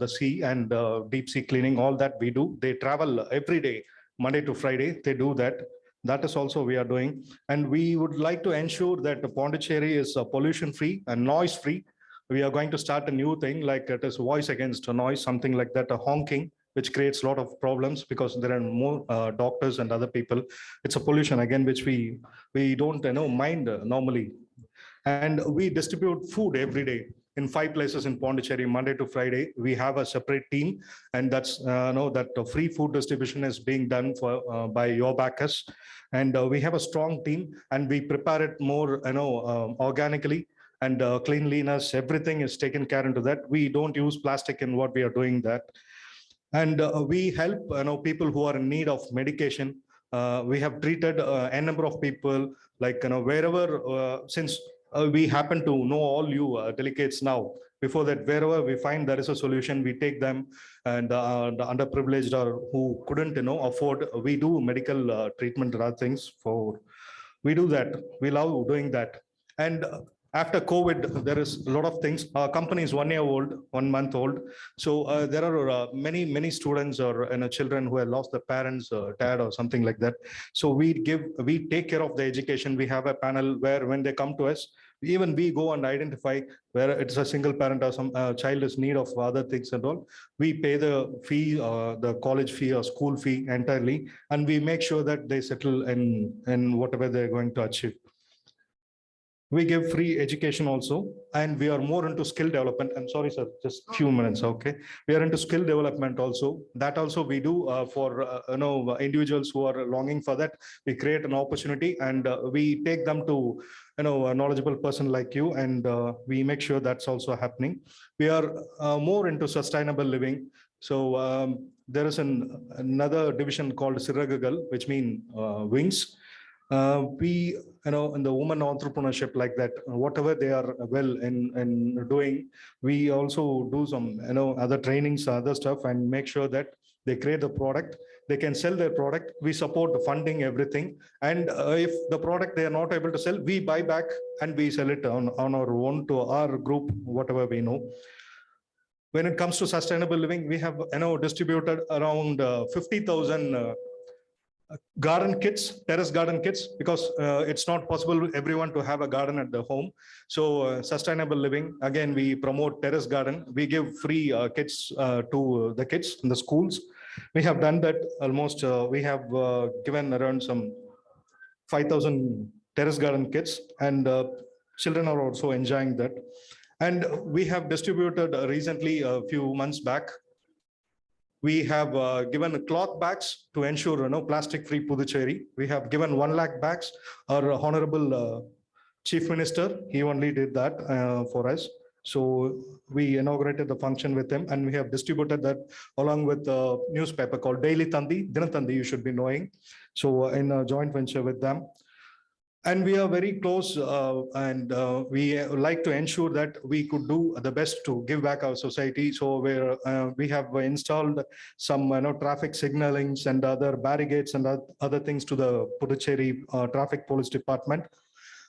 the sea, and deep sea cleaning, all that we do. They travel every day, Monday to Friday, they do that. That is also we are doing. And we would like to ensure that Puducherry is pollution free and noise free. We are going to start a new thing, like it is voice against noise, something like that, a honking, which creates a lot of problems because there are more doctors and other people. It's a pollution again, which we don't mind normally. And we distribute food every day in 5 places in Puducherry, Monday to Friday. We have a separate team, and that's that free food distribution is being done by your backers. And we have a strong team, and we prepare it more organically, and cleanliness, everything is taken care into that. We don't use plastic in what we are doing that. And we help people who are in need of medication. We have treated a number of people, like wherever, since we happen to know all you delegates now. Before that, wherever we find there is a solution, we take them, and the underprivileged or who couldn't afford, we do medical treatment and other things for. We do that. We love doing that. And after COVID, there is a lot of things. Our company is 1 year old, 1 month old. So there are many students or children who have lost their parents, dad or something like that. So we take care of the education. We have a panel where when they come to us, even we go and identify where it's a single parent or some child is need of other things and all. We pay the fee, the college fee or school fee entirely, and we make sure that they settle in whatever they're going to achieve. We give free education also, and we are more into skill development. I'm sorry, sir, just few minutes, okay? We are into skill development also. That also we do for individuals who are longing for that. We create an opportunity and we take them to a knowledgeable person like you, and we make sure that's also happening. We are more into sustainable living. So there is another division called Siragagal, which means wings. We, in the woman entrepreneurship like that, whatever they are well in doing, we also do some, other trainings, other stuff, and make sure that they create the product, they can sell their product. We support the funding, everything. And if the product they are not able to sell, we buy back and we sell it on our own to our group, whatever we know. When it comes to sustainable living, we have, distributed around 50,000 garden kits, terrace garden kits, because it's not possible everyone to have a garden at the home. So sustainable living, again, we promote terrace garden. We give free kits to the kids in the schools. We have done that almost. We have given around some 5,000 terrace garden kits, and children are also enjoying that. And we have distributed recently, a few months back, we have given cloth bags to ensure plastic-free Puducherry. We have given 1 lakh bags. Our Honorable Chief Minister, he only did that for us. So we inaugurated the function with him, and we have distributed that along with a newspaper called Daily Tandi, Dinatandi, you should be knowing. So in a joint venture with them. And we are very close, and we like to ensure that we could do the best to give back our society. So we have installed some traffic signalings and other barricades and other things to the Puducherry Traffic Police Department.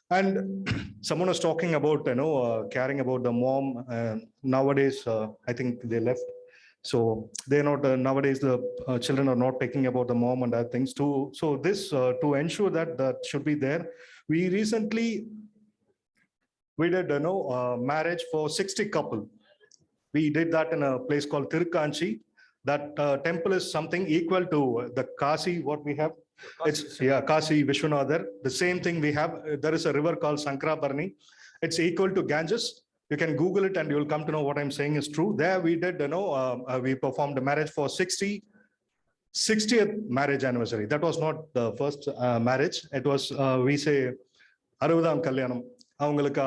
And someone was talking about caring about the mom. Nowadays, I think they left. So they're not nowadays. The children are not taking about the mom and other things too. So this to ensure that should be there. We recently did marriage for 60 couple. We did that in a place called Tirkanchi. That temple is something equal to the Kasi. What we have, it's Kasi Vishwanadar. The same thing we have. There is a river called Sankrabarni. It's equal to Ganges. You can Google it and you will come to know what I'm saying is true. There we did, we performed a marriage for 60th marriage anniversary. That was not the first marriage. It was, we say, Aruvadam Kalyanam. அவங்களுக்கு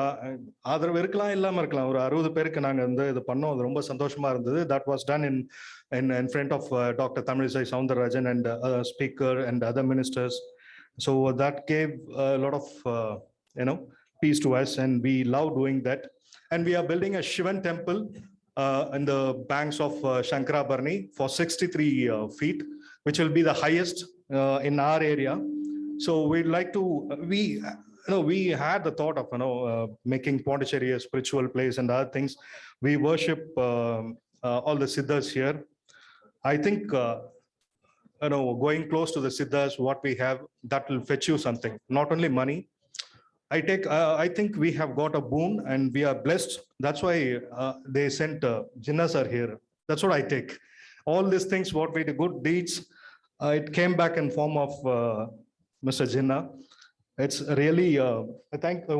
ஆதரவு இருக்கலாம் இல்லாம இருக்கலாம். ஒரு 60 பேருக்கு நாங்க இது பண்ணோம். அது ரொம்ப சந்தோஷமா இருந்தது. That was done in front of Dr. Tamilisai Soundararajan and speaker and other ministers. So that gave a lot of peace to us, and we love doing that. And we are building a Shivan temple in the banks of Shankarabarni for 63 feet, which will be the highest in our area. So we'd like to, we had the thought of making Puducherry a spiritual place and other things. We worship all the Siddhas here. I think going close to the Siddhas, what we have, that will fetch you something, not only money. I think we have got a boon and we are blessed. That's why they sent Jinnah sir here. That's what I take. All these things, what we do, good deeds, it came back in form of Mr. Jinnah. It's really, I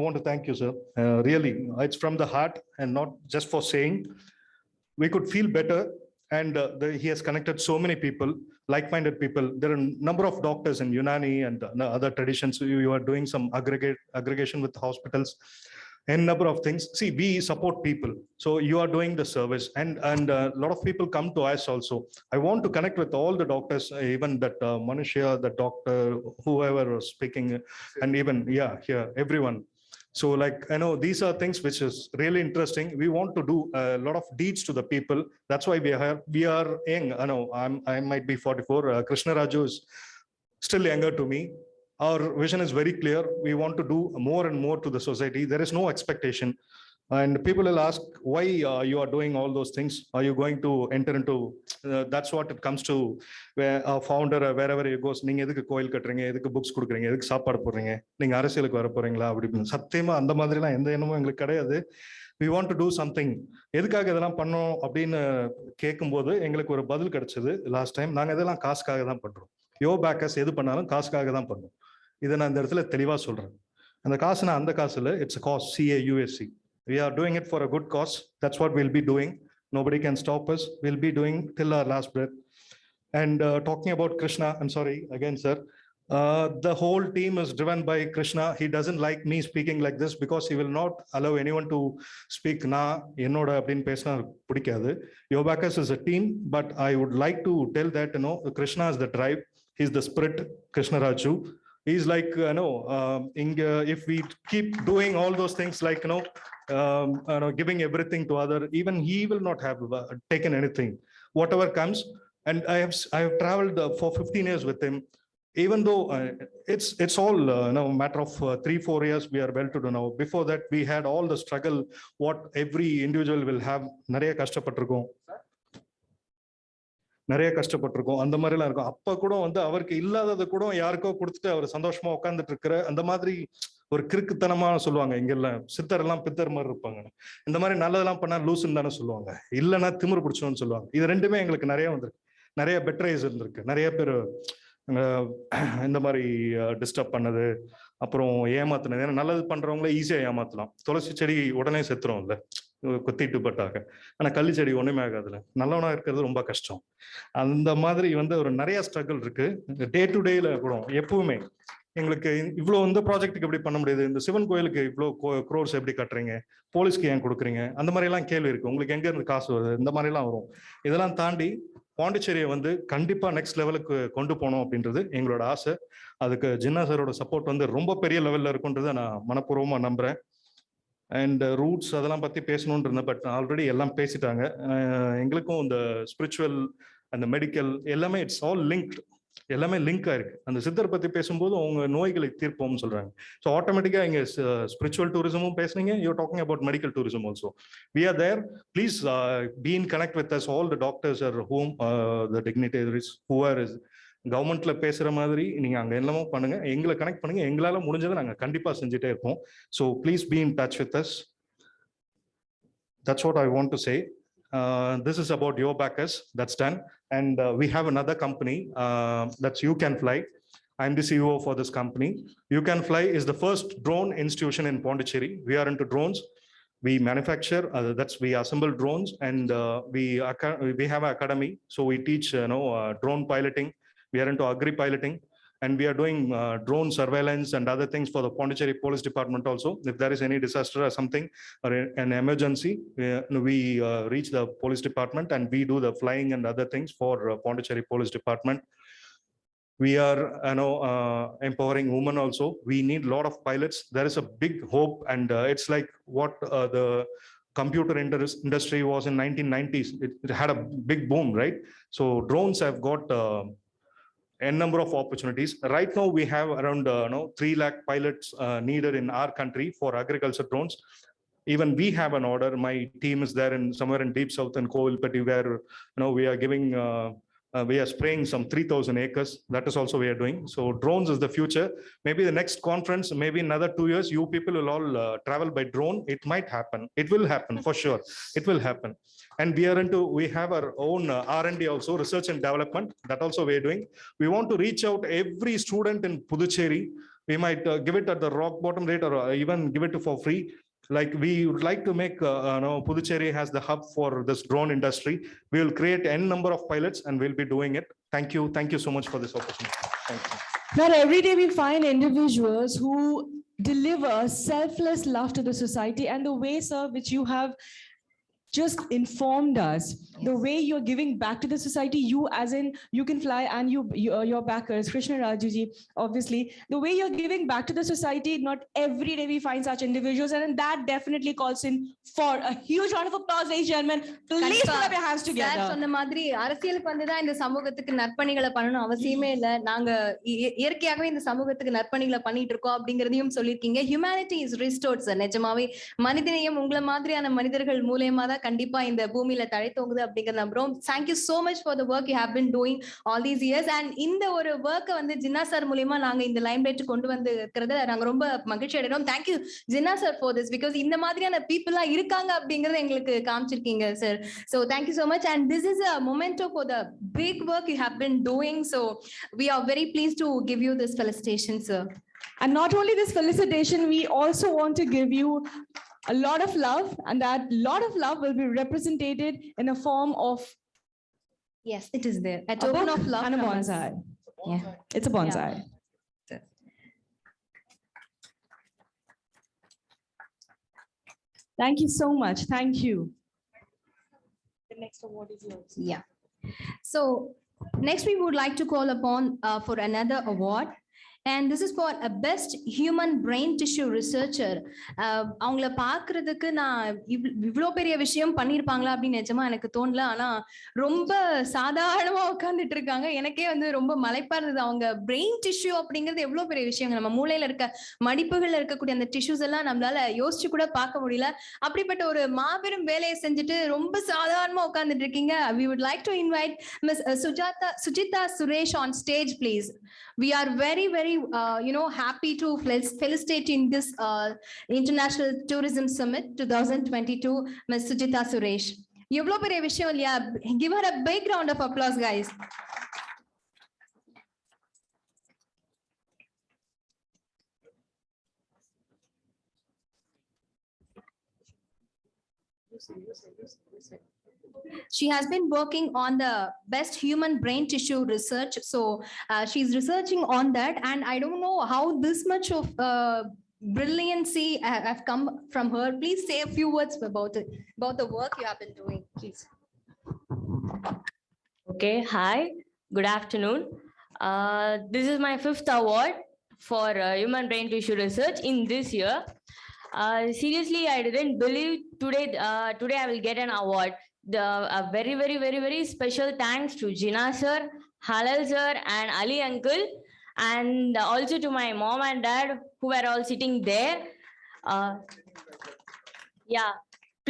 want to thank you, sir. Really, it's from the heart and not just for saying. We could feel better, and he has connected so many people, like-minded people. There are a number of doctors in Unani and other traditions. You are doing some aggregation with hospitals and number of things. See, we support people. So you are doing the service, and a lot of people come to us also. I want to connect with all the doctors, even that Manushya, the doctor, whoever was speaking, and even, here, everyone. So these are things which is really interesting. We want to do a lot of deeds to the people. That's why we are young. I might be 44. Krishna Raju is still younger to me. Our vision is very clear. We want to do more and more to the society. There is no expectation. And people will ask why you are doing all those things. Are you going to enter into, that's what it comes to, where a founder, wherever he goes, நீங்க எதுக்கு கோயில் கட்டுறீங்க, எதுக்கு books கொடுக்குறீங்க, எதுக்கு சாப்பாடு போடுறீங்க, நீங்க அரசியலுக்கு வர போறீங்களா அப்படி. சத்தியமா அந்த மாதிரிலாம் எந்த எண்ணமும் எங்களுக்கு கிடையாது. We want to do something. எதுக்காக இதெல்லாம் பண்ணோம் அப்படின்னு கேட்கும்போது எங்களுக்கு ஒரு பதில் கிடைச்சது லாஸ்ட் டைம். நாங்க இதெல்லாம் காசுக்காக தான் பண்றோம். யோ பேக்கர்ஸ் எது பண்ணாலும் காசுக்காக தான் பண்ணுவோம். இதை நான் இந்த இடத்துல தெளிவா சொல்றேன். And the காசுனா அந்த காசுல, it's a cause, CAUSE. We are doing it for a good cause. That's what we'll be doing. Nobody can stop us. We'll be doing till our last breath. And talking about Krishna, I'm sorry again, sir. The whole team is driven by Krishna. He doesn't like me speaking like this because he will not allow anyone to speak na ennoda appdin pesna pidikadu. Yobacus is a team, but I would like to tell that, Krishna is the drive. He's the spirit, Krishna Raju. He's like, if we keep doing all those things like, giving everything to other, even he will not have taken anything, whatever comes. And I have traveled for 15 years with him. Even though it's all matter of 3-4 years we are well to do now. Before that we had all the struggle what every individual will have. நிறைய கஷ்டப்பட்டிருக்கோம் அந்த மாதிரி எல்லாம் இருக்கும். அப்ப கூட அவருக்கு இல்லாதது கூட யாருக்கோ கொடுத்துட்டு அவர் சந்தோஷமா உட்கார்ந்துட்டு இருக்கிற அந்த மாதிரி ஒரு கிறுக்குத்தனமா சொல்லுவாங்க. இங்க எல்லாம் சித்தர் எல்லாம் பித்தர் மாதிரி இருப்பாங்க. இந்த மாதிரி நல்லதெல்லாம் பண்ணா லூசுன்னு தானே சொல்லுவாங்க, இல்லைன்னா திமிரு பிடிச்சோன்னு சொல்லுவாங்க. இது ரெண்டுமே எங்களுக்கு நிறைய வந்திருக்கு, நிறைய பெட்டரைஸ் இருந்திருக்கு. நிறைய பேர் இந்த மாதிரி டிஸ்டர்ப் பண்ணது, அப்புறம் ஏமாத்தினது. ஏன்னா நல்லது பண்றவங்கள ஈஸியா ஏமாத்தலாம். துளசி செடி உடனே செத்துரும் இல்ல, கொத்திட்டு பட்டாக. ஆனா கள்ளி செடி ஒண்ணுமே ஆகாதுல. நல்லவனா இருக்கிறது ரொம்ப கஷ்டம். அந்த மாதிரி ஒரு நிறைய ஸ்ட்ரகிள் இருக்கு. டே டு டேல கூட எப்பவுமே எங்களுக்கு இவ்வளவு இந்த ப்ராஜெக்ட்டுக்கு எப்படி பண்ண முடியுது, இந்த சிவன் கோயிலுக்கு இவ்வளவு க்ரோர்ஸ் எப்படி கட்டுறீங்க, போலீஸ்க்கு ஏன் கொடுக்குறீங்க, அந்த மாதிரி எல்லாம் கேள்வி இருக்கு. உங்களுக்கு எங்க இருந்து காசு வருது, இந்த மாதிரி எல்லாம் வரும். இதெல்லாம் தாண்டி பாண்டிச்சேரியை கண்டிப்பா நெக்ஸ்ட் லெவலுக்கு கொண்டு போனோம் அப்படின்றது எங்களோட ஆசை. அதுக்கு ஜின்னா சாரோட சப்போர்ட் ரொம்ப பெரிய லெவல்ல இருக்குன்றதை நான் மனப்பூர்வமா நம்புறேன். அண்ட் ரூட்ஸ் அதெல்லாம் பத்தி பேசணும்னு இருந்தேன், பட் ஆல்ரெடி எல்லாம் பேசிட்டாங்க. எங்களுக்கும் இந்த ஸ்பிரிச்சுவல் அந்த மெடிக்கல் எல்லாமே இட்ஸ் ஆல் லிங்க்ட், எல்லாமே லிங்க் ஆயிருக்கு. அந்த சித்தர் பத்தி பேசும்போது அவங்க நோய்களை தீர்ப்போம்னு சொல்றாங்க. ஸோ ஆட்டோமேட்டிக்கா இங்க ஸ்பிரிச்சுவல் டூரிசமும் பேசுனீங்க, you talking about medical tourism also. We are there. Please be in connect with us. All the doctors are home, the dignitaries who are is கவர்மெண்ட்ல பேசுற மாதிரி நீங்க அங்க எல்லாமே பண்ணுங்க, எங்களை கனெக்ட் பண்ணுங்க. எங்களால முடிஞ்சதை நாங்க கண்டிப்பா செஞ்சுட்டே இருப்போம். So please be in touch with us. That's what I want to say. This is about your backers. That's done. And we have another company that's You Can Fly. I'm the CEO for this company. You Can Fly is the first drone institution in Puducherry. We are into drones. We manufacture, we assemble drones, and we have an academy. So we teach drone piloting. We are into agri piloting. And we are doing drone surveillance and other things for the Puducherry Police Department also. If there is any disaster or something or an emergency, we reach the police department and we do the flying and other things for Puducherry Police Department. We are empowering women also. We need a lot of pilots. There is a big hope, and it's like what the computer industry was in 1990s. It had a big boom, right? So drones have got a number of opportunities. Right now, we have around 3 lakh pilots needed in our country for agriculture drones. Even we have an order. My team is there in somewhere in deep south in Kovilpatti, where we are giving. We are spraying some 3,000 acres. That is also we are doing. So drones is the future. Maybe the next conference, maybe another 2 years, you people will all travel by drone. It might happen. It will happen for sure. It will happen. And we have our own R&D also, research and development. That also we are doing. We want to reach out every student in Puducherry. We might give it at the rock bottom rate, or even give it for free. Like we would like to make Puducherry has the hub for this drone industry. We will create n number of pilots and we'll be doing it. Thank you so much for this opportunity. Thank you. Not every day we find individuals who deliver selfless love to the society, and the way, sir, which you have just informed us, the way you're giving back to the society, you as in You Can Fly, and your backers, Krishna Rajuji, obviously, the way you're giving back to the society, not every day we find such individuals, and that definitely calls in for a huge round of applause, ladies and gentlemen. Please put up your hands together. Sir, சொன்ன மாதிரி அரசியலுக்கு வந்துதான் இந்த சமூகத்துக்கு நற்பணிகளை பண்ணணும் அவசியமே இல்ல. நாங்க இயற்கையாகவே இந்த சமூகத்துக்கு நற்பணிகளை பண்ணிட்டு இருக்கோம் அப்படிங்கறதையும் சொல்லிருக்கீங்க. Humanity is restored, sir. நிஜமாவே மனிதநேயம் உங்களை மாதிரியான மனிதர்கள் மூலமா தான் கண்டிப்பா இந்த பூமியில தழைத்தோங்குது அப்படிங்கறத நம்புறோம். Thank you so much for the work you have been doing all these years. And இந்த ஒரு ஒர்க்கை ஜின்னா சார் மூலமா நாங்க இந்த லைம்லைட் கொண்டு வந்து இருக்கிறத நாங்க ரொம்ப மகிழ்ச்சி அடைகிறோம். Thank you Jinnah sir for this, because இந்த மாதிரியான பீப்புளா இருக்காங்க அப்படிங்கறத எங்களுக்கு காமிச்சிருக்கீங்க sir. So thank you so much, and this is a memento for the big work you have been doing. So we are very pleased to give you this felicitation, sir. And not only this felicitation, we also want to give you a lot of love, and that lot of love will be represented in a form of Yes, it is there. A token of love and a from us. bonsai. Yeah. It's a bonsai. Thank you so much. Thank you. The next award is yours. Yeah. So next we would like to call upon for another award. And this is for a best human brain tissue researcher. அவங்கள பார்க்கிறதுக்கு நான் இவ்வளோ பெரிய விஷயம் பண்ணியிருப்பாங்களா அப்படின்னு நிஜமா எனக்கு தோணல. ஆனா ரொம்ப சாதாரணமா உட்கார்ந்துட்டு இருக்காங்க. எனக்கே வந்து ரொம்ப மலைப்பா இருந்தது. அவங்க பிரெயின் டிஷ்யூ அப்படிங்கிறது எவ்வளவு பெரிய விஷயம். நம்ம மூளையில இருக்க மடிப்புகள்ல இருக்கக்கூடிய அந்த டிஷ்யூஸ் எல்லாம் நம்மளால யோசிச்சு கூட பார்க்க முடியல. அப்படிப்பட்ட ஒரு மாபெரும் வேலையை செஞ்சுட்டு ரொம்ப சாதாரணமா உட்கார்ந்துட்டு இருக்கீங்க. We would like to invite Ms. Sujita Suresh on stage, please. We are very, very happy to felicitate in this International Tourism Summit 2022, Ms. Sujita Suresh. எவ்வளோ பெரிய விஷயம் இல்லையா? Give her a big round of applause, guys. She has been working on the best human brain tissue research. So she's researching on that. And I don't know how this much of brilliancy have come from her. Please say a few words about it, about the work you have been doing, please. Okay, hi, good afternoon. This is my 5th award for human brain tissue research in this year. Seriously, I didn't believe today I will get an award. A very, very, very, very special thanks to Jina sir, Halal sir, and Ali uncle, and also to my mom and dad who were all sitting there. Yeah,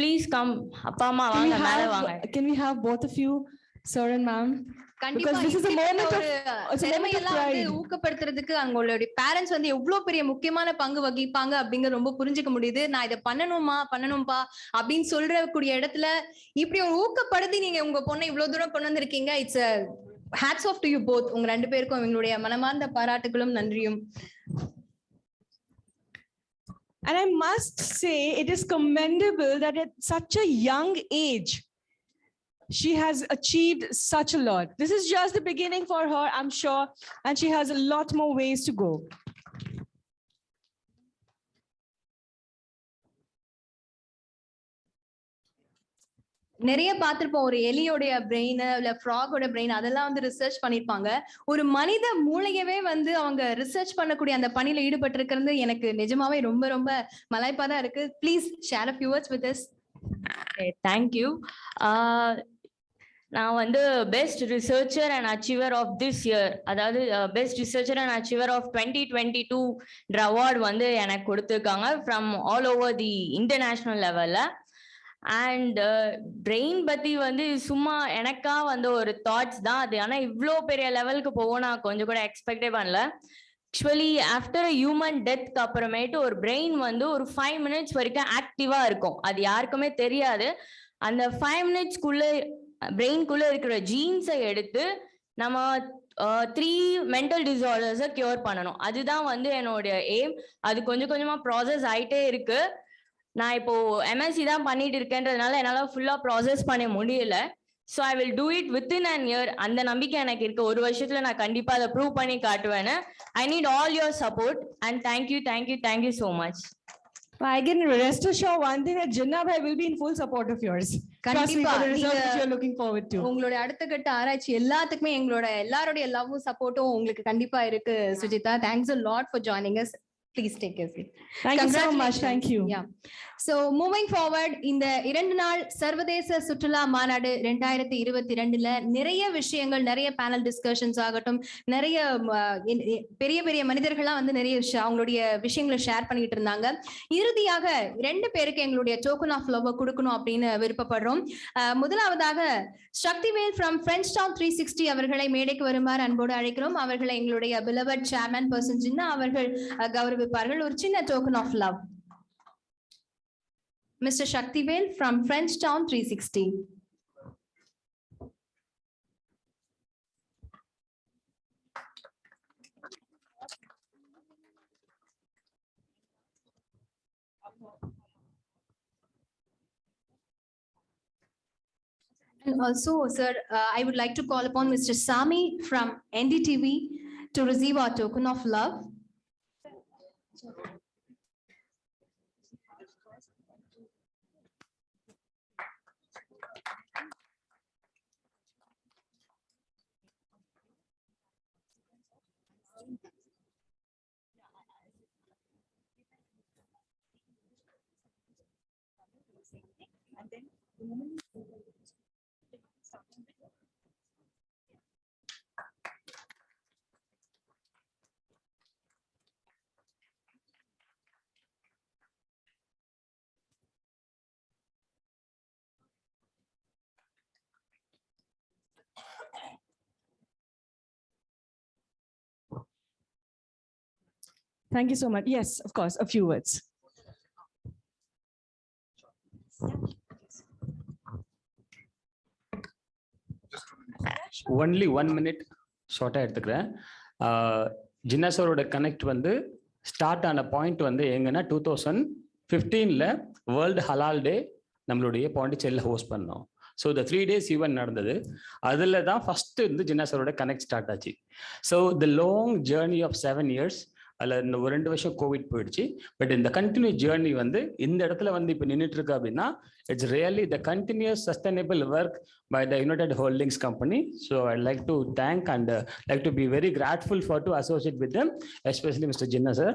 please come. Appa amma vaanga mela vaanga. Can we have both of you, sir and ma'am? கண்டிப்பா திறமையெல்லாம் வந்து ஊக்கப்படுத்துறதுக்கு அவங்களுடைய parents வந்து எவ்வளவு பெரிய முக்கியமான பங்கு வகிப்பாங்க அப்படிங்கறது ரொம்ப புரிஞ்சுக்க முடியுது. நான் இதை பண்ணணும்பா அப்படின்னு சொல்றக்கூடிய இடத்துல இப்படி ஒரு ஊக்கப்படுத்தி நீங்க உங்க பொண்ணை இவ்வளவு தூரம் கொண்டு வந்திருக்கீங்க. It's hats off to you both. உங்க ரெண்டு பேருக்கும் எங்களுடைய மனமார்ந்த பாராட்டுகளும் நன்றியும். And I must say it is commendable that at such a young age she has achieved such a lot. This is just the beginning for her, I'm sure, and she has a lot more ways to go. நிறைய பார்த்திருப்போம். ஒரு எலியோடைய brain இல்ல ஃப்ராகோட brain அதெல்லாம் வந்து research பண்ணிருப்பாங்க. ஒரு மனித மூளையவே வந்து அவங்க ரிசர்ச் பண்ணக்கூடிய அந்த பணியில ஈடுபட்டு இருக்கிறது எனக்கு நிஜமாவே ரொம்ப ரொம்ப மலைப்பா தான் இருக்கு. Please share a few words with us. Thank you. நான் வந்து best researcher and achiever of this year, அதாவது best researcher and achiever of 2022 award வந்து எனக்கு கொடுத்துருக்காங்க from all over the international லெவலில். அண்ட் பிரெயின் பற்றி வந்து சும்மா எனக்கா வந்து ஒரு தாட்ஸ் தான் அது. ஆனால் இவ்வளோ பெரிய லெவலுக்கு போகும் நான் கொஞ்சம் கூட எக்ஸ்பெக்டே பண்ணல. ஆக்சுவலி ஆஃப்டர் ஹியூமன் டெத்க்கு அப்புறமேட்டு ஒரு பிரெயின் வந்து ஒரு 5 minutes வரைக்கும் ஆக்டிவாக இருக்கும். அது யாருக்குமே தெரியாது. அந்த 5 minutesக்குள்ள பிரெயின்குள்ள இருக்கிற ஜீன்ஸை எடுத்து நம்ம 3 மென்டல் டிசார்டர்ஸை கியூர் பண்ணணும். அதுதான் வந்து என்னுடைய எய்ம். அது கொஞ்சம் கொஞ்சமா ப்ராசஸ் ஆயிட்டே இருக்கு. நான் இப்போ எம்எஸ்சி தான் பண்ணிட்டு இருக்கேன்றதுனால என்னால ஃபுல்லா ப்ராசஸ் பண்ண முடியல. So I will do it within an year. அந்த நம்பிக்கை எனக்கு இருக்கு. ஒரு வருஷத்துல நான் கண்டிப்பா அதை ப்ரூவ் பண்ணி காட்டுவேன்னு. I need all your support and thank you so much. I can rest assured one thing, that Jinnah bhai will be in full support of yours. கண்டிப்பா you're looking forward to. உங்களோட அடுத்த கட்ட ஆராய்ச்சி எல்லாத்துக்குமே எல்லாரோட லவ்வும் சப்போர்ட்டும் உங்களுக்கு கண்டிப்பா இருக்கு. Sujitha, thanks a lot for joining us. Please take a seat. Thank you so much. Thank you. Yeah. So moving forward, இந்த 2 நாள் சர்வதேச சுற்றுலா மாநாடு 2022ல நிறைய விஷயங்கள், நிறைய பேனல் டிஸ்கஷன்ஸ் ஆகட்டும், நிறைய பெரிய பெரிய மனிதர்கள்லாம் வந்து நிறைய அவங்களுடைய விஷயங்களை ஷேர் பண்ணிட்டு இருந்தாங்க. இறுதியாக 2 பேருக்கு எங்களுடைய டோக்கன் ஆஃப் லவ் கொடுக்கணும் அப்படின்னு விருப்பப்படுறோம். முதலாவதாக சக்திவேல் ஃப்ரம் ஃப்ரெஞ்ச் டவுன் 360 அவர்களை மேடைக்கு வருமாறு அன்போடு அழைக்கிறோம். அவர்களை எங்களுடைய beloved chairman person ஜின்னா அவர்கள் கௌரவிப்பார்கள். ஒரு சின்ன token of love. Mr. Shaktivel from French Town 360. And also, sir, I would like to call upon Mr. Sami from NDTV to receive our token of love. Thank you so much. Yes, of course, a few words. Only 1 minute ஷார்ட்டாக எடுத்துக்கிறேன். ஜின்னா சாரோட connect வந்து start ஆன point வந்து எங்கன்னா 2015 world ஹலால் டே நம்மளுடைய பாண்டிச்சேரியில் ஹோஸ்ட் பண்ணோம். ஸோ இந்த 3 days ஈவென்ட் நடந்தது. அதில் தான் ஃபர்ஸ்ட் வந்து ஜின்னா சாரோட கனெக்ட் ஸ்டார்ட் ஆச்சு. So the long journey of 7 years, அதில் இந்த 2 வருஷம் கோவிட் போயிடுச்சு. பட் இந்த கண்டினியூ ஜேர்னி வந்து இந்த இடத்துல வந்து இப்போ நின்றுட்டு இருக்கு அப்படின்னா it's really the continuous sustainable work by the United Holdings Company. So I'd like to thank and like to be very grateful for to associate with them, especially Mr. Jinnah sir.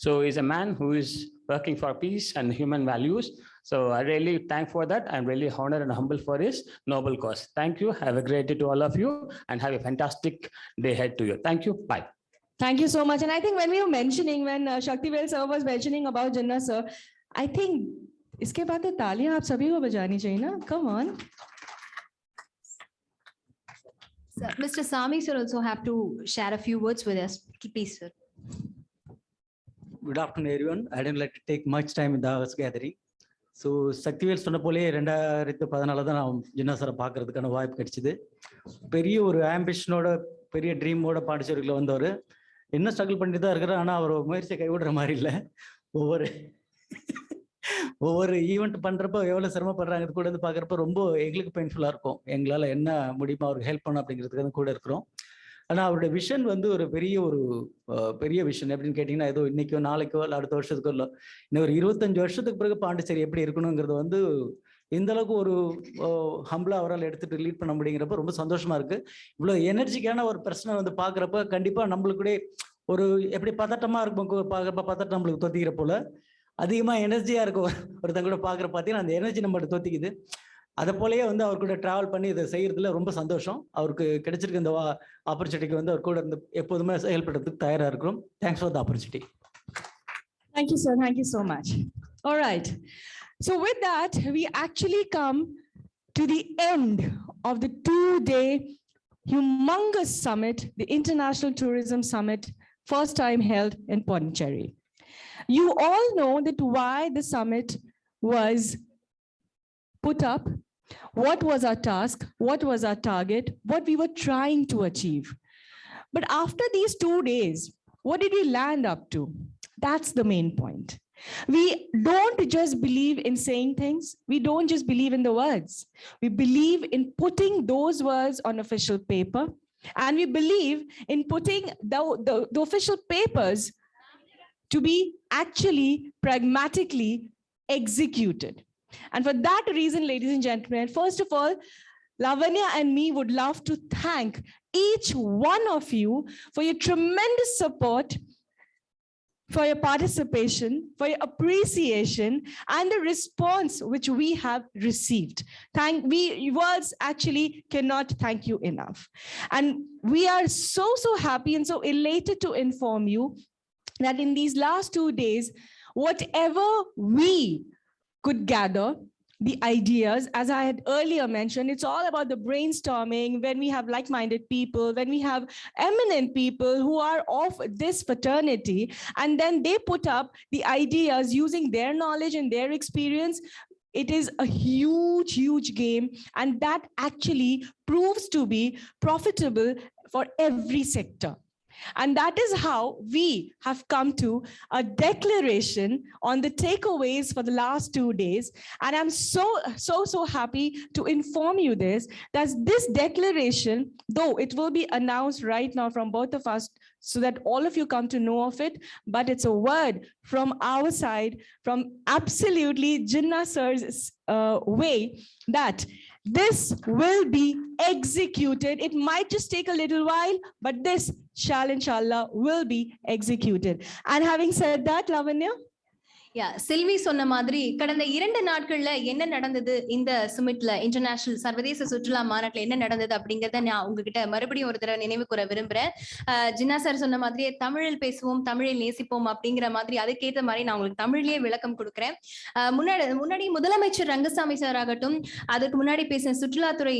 So he's a man who is working for peace and human values. So I really thank for that. I'm really honored and humble for his noble cause. Thank you. Have a great day to all of you and have a fantastic day ahead to you. Thank you. Bye. Thank you so much. And I think when we were mentioning, when Shaktivel sir was mentioning about Jinnah sir, I think इसके बाद तो तालियां आप सभी को बजानी चाहिए ना. Come on. Sir, Mr. Sami sir also have to share a few words with us. Please, sir. Good afternoon, everyone. I don't like to take much time in the gathering. So, Sakthivel சொன்ன போலே 2014 தான் நான் ஜின்னா சாரை பார்க்கறதுக்கான வாய்ப்பு கிடைச்சிது. பெரிய ஒரு ஆம்பிஷனோட பெரிய ட்ரீமோட பாண்டிச்சேரிக்குள்ள வந்தவர். என்ன ஸ்ட்ரகிள் பண்ணிட்டு தான் இருக்கிறார். ஆனால் அவர் முயற்சியை கைவிடுற மாதிரி இல்லை. ஒவ்வொரு ஈவெண்ட் பண்றப்ப எவ்வளவு சிரமப்படுறாங்க கூட வந்து பாக்குறப்ப ரொம்ப எங்களுக்கு பெயின்ஃபுல்லா இருக்கும். எங்களால என்ன முடியுமோ அவருக்கு ஹெல்ப் பண்ணணும் அப்படிங்கிறதுக்கு கூட இருக்கிறோம். ஆனா அவருடைய விஷன் வந்து ஒரு பெரிய விஷன். எப்படின்னு கேட்டீங்கன்னா, ஏதோ இன்னைக்கோ நாளைக்கோ இல்லை அடுத்த வருஷத்துக்கோ இல்லை, இன்னும் ஒரு 25 வருஷத்துக்கு பிறகு பாண்டிச்சேரி எப்படி இருக்கணுங்கிறது வந்து இந்த அளவுக்கு ஒரு ஹம்பிளா அவரால் எடுத்துட்டு லீட் பண்ண முடியுங்கிறப்ப ரொம்ப சந்தோஷமா இருக்கு. இவ்வளவு எனர்ஜிக்கான ஒரு பிரச்சனை வந்து பாக்குறப்ப கண்டிப்பா நம்மளுக்கு ஒரு எப்படி பதட்டமா இருக்கும், பாக்குறப்ப பதட்டம் நம்மளுக்கு தொத்திக்கிற போல அதிகமா எனர்ஜியா இருக்கும். ஒருத்தங்க கூட பாக்குற பார்த்தீங்கன்னா அந்த எனர்ஜி நம்மகிட்ட தொத்திக்குது. அதை போலயே வந்து அவர் கூட டிராவல் பண்ணி இதை செய்யறதுல ரொம்ப சந்தோஷம். அவருக்கு கிடைச்சிருக்க இந்த ஆப்பர்ச்சுனிட்டிக்கு வந்து அவர் கூட இருந்து எப்போதுமே செயல்படுறதுக்கு தயாரா இருக்கிறோம். Thanks for the opportunity. Thank you, sir. Thank you so much. All right. So with that, we actually come to the end of the 2-day humongous summit, the International Tourism Summit, first time held in Puducherry. You all know that why the summit was put up, what was our task, what was our target, what we were trying to achieve. But after these 2 days, what did we land up to? That's the main point. We don't just believe in saying things. We don't just believe in the words. We believe in putting those words on official paper. And we believe in putting the official papers to be actually pragmatically executed. And for that reason, ladies and gentlemen, first of all, Lavanya and me would love to thank each one of you for your tremendous support, for your participation, for your appreciation, and the response which we have received. Words actually cannot thank you enough. And we are so happy and so elated to inform you that in these last 2 days, whatever we could gather, the ideas, as I had earlier mentioned, it's all about the brainstorming when we have like-minded people, when we have eminent people who are of this fraternity, and then they put up the ideas using their knowledge and their experience. It is a huge game, and that actually proves to be profitable for every sector. And that is how we have come to a declaration on the takeaways for the last 2 days. And I'm so happy to inform you that this declaration, though it will be announced right now from both of us so that all of you come to know of it, but it's a word from our side, from absolutely Jinnah sir's way, that this will be executed. It might just take a little while, but this shall inshallah will be executed. And having said that, Lavanya, செல்வி சொன்ன மாதிரி கடந்த 2 நாட்கள்ல என்ன நடந்தது இந்த சுமிட்ல, international சர்வதேச சுற்றுலா மாநாட்டுல என்ன நடந்தது அப்படிங்கறத நான் உங்ககிட்ட மறுபடியும் ஒரு தடவை நினைவு கூற விரும்புறேன். ஜின்னா சார் சொன்ன மாதிரியே தமிழில் பேசுவோம், தமிழில் நேசிப்போம் அப்படிங்கிற மாதிரி அதுக்கேற்ற மாதிரி நான் உங்களுக்கு தமிழ்லயே விளக்கம் கொடுக்குறேன். முன்னாடி முதலமைச்சர் ரங்கசாமி சார் ஆகட்டும், அதுக்கு முன்னாடி பேசின சுற்றுலாத்துறை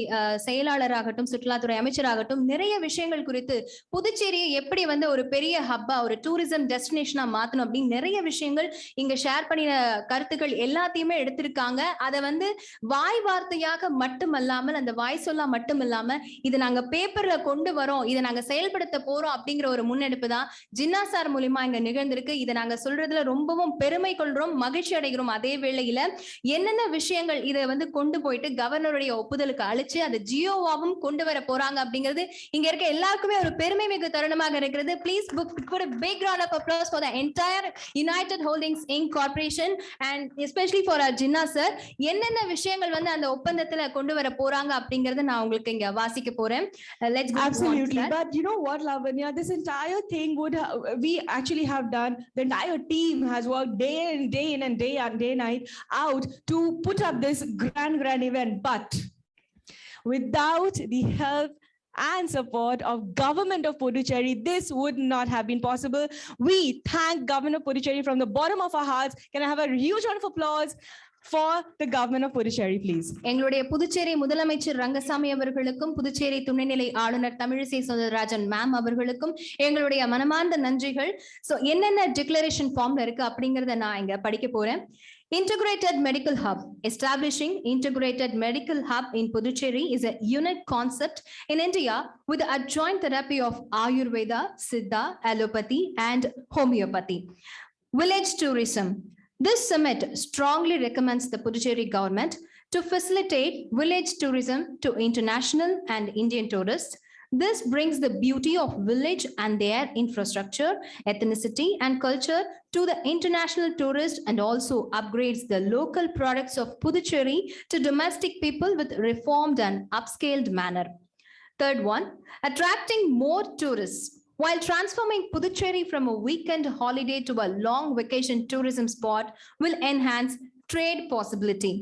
செயலாளராகட்டும், சுற்றுலாத்துறை அமைச்சராகட்டும், நிறைய விஷயங்கள் குறித்து புதுச்சேரியை எப்படி ஒரு பெரிய ஹப்பா, ஒரு டூரிசம் டெஸ்டினேஷனா மாத்தணும் அப்படின்னு நிறைய விஷயங்கள் இங்க ஷேர் பண்ணின கருத்துக்கள் எல்லாத்தையுமே எடுத்திருக்காங்க. அதை வாய் வார்த்தையாக மட்டுமல்லாமல், அந்த வாய் சொல்லா மட்டுமில்லாம இதை நாங்க பேப்பர்ல கொண்டு வரோம், இதை நாங்க செயல்படுத்த போறோம் அப்படிங்கிற ஒரு முன்னெடுப்பு தான் ஜின்னா சார் மூலியமா இங்க நிகழ்ந்திருக்கு. இதை நாங்க சொல்றதுல ரொம்பவும் பெருமை கொள்றோம், மகிழ்ச்சி அடைகிறோம். அதே வேளையில என்னென்ன விஷயங்கள் இதை கொண்டு போயிட்டு கவர்னருடைய ஒப்புதலுக்கு அளிச்சு அதை ஜியோவாவும் கொண்டு வர போறாங்க அப்படிங்கிறது இங்க இருக்க எல்லாருக்குமே ஒரு பெருமை மிகு தருணமாக இருக்கிறது. Please put a big round of applause for the entire United Holdings Inc. Corporation and especially for our Jinnah sir. என்னென்ன விஷயங்கள் அந்த ஒப்பந்தத்துல கொண்டு வர போறாங்க அப்படிங்கறத நான் உங்களுக்கு இங்க வாசிக்க போறேன். Let's go. Absolutely. But you know what, Lavanya, this entire thing we actually have done, the entire team has worked day in and day night out to put up this grand event, but without the help and support of government of Puducherry, this would not have been possible. We thank Governor Puducherry from the bottom of our hearts. Can I have a huge round of applause for the government of Puducherry, please? எங்களுடைய புதுச்சேரி முதலமைச்சர் ரங்கசாமி அவர்களுக்கும், புதுச்சேரி துணைநிலை ஆளுநர் Tamilisai Soundararajan ma'am அவர்களுக்கும் எங்களுடைய மனமார்ந்த நன்றிகள். So என்னென்ன டிக்ளரேஷன் ஃபார்ம்ல இருக்கு அப்படிங்கறத நான் இங்க படிக்க போறேன். Integrated Medical Hub. Establishing Integrated Medical Hub in Puducherry is a unique concept in India with the adjoint therapy of Ayurveda, Siddha, Allopathy and Homeopathy. Village tourism. This summit strongly recommends the Puducherry government to facilitate village tourism to international and Indian tourists. This brings the beauty of village and their infrastructure, ethnicity and culture to the international tourist and also upgrades the local products of Puducherry to domestic people with reformed and upscaled manner. Third one, attracting more tourists. While transforming Puducherry from a weekend holiday to a long vacation tourism spot will enhance trade possibility.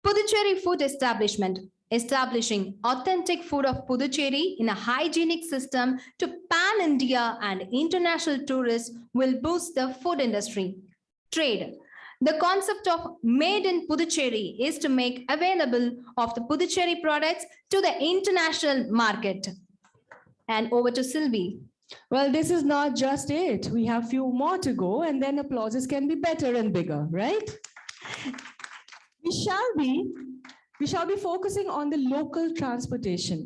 Puducherry Food Establishment. Establishing authentic food of Puducherry in a hygienic system to pan-India and international tourists will boost the food industry. Trade. The concept of made in Puducherry is to make available of the Puducherry products to the international market. And over to Sylvie. Well, this is not just it. We have few more to go and then applauses can be better and bigger, right? We shall be focusing on the local transportation.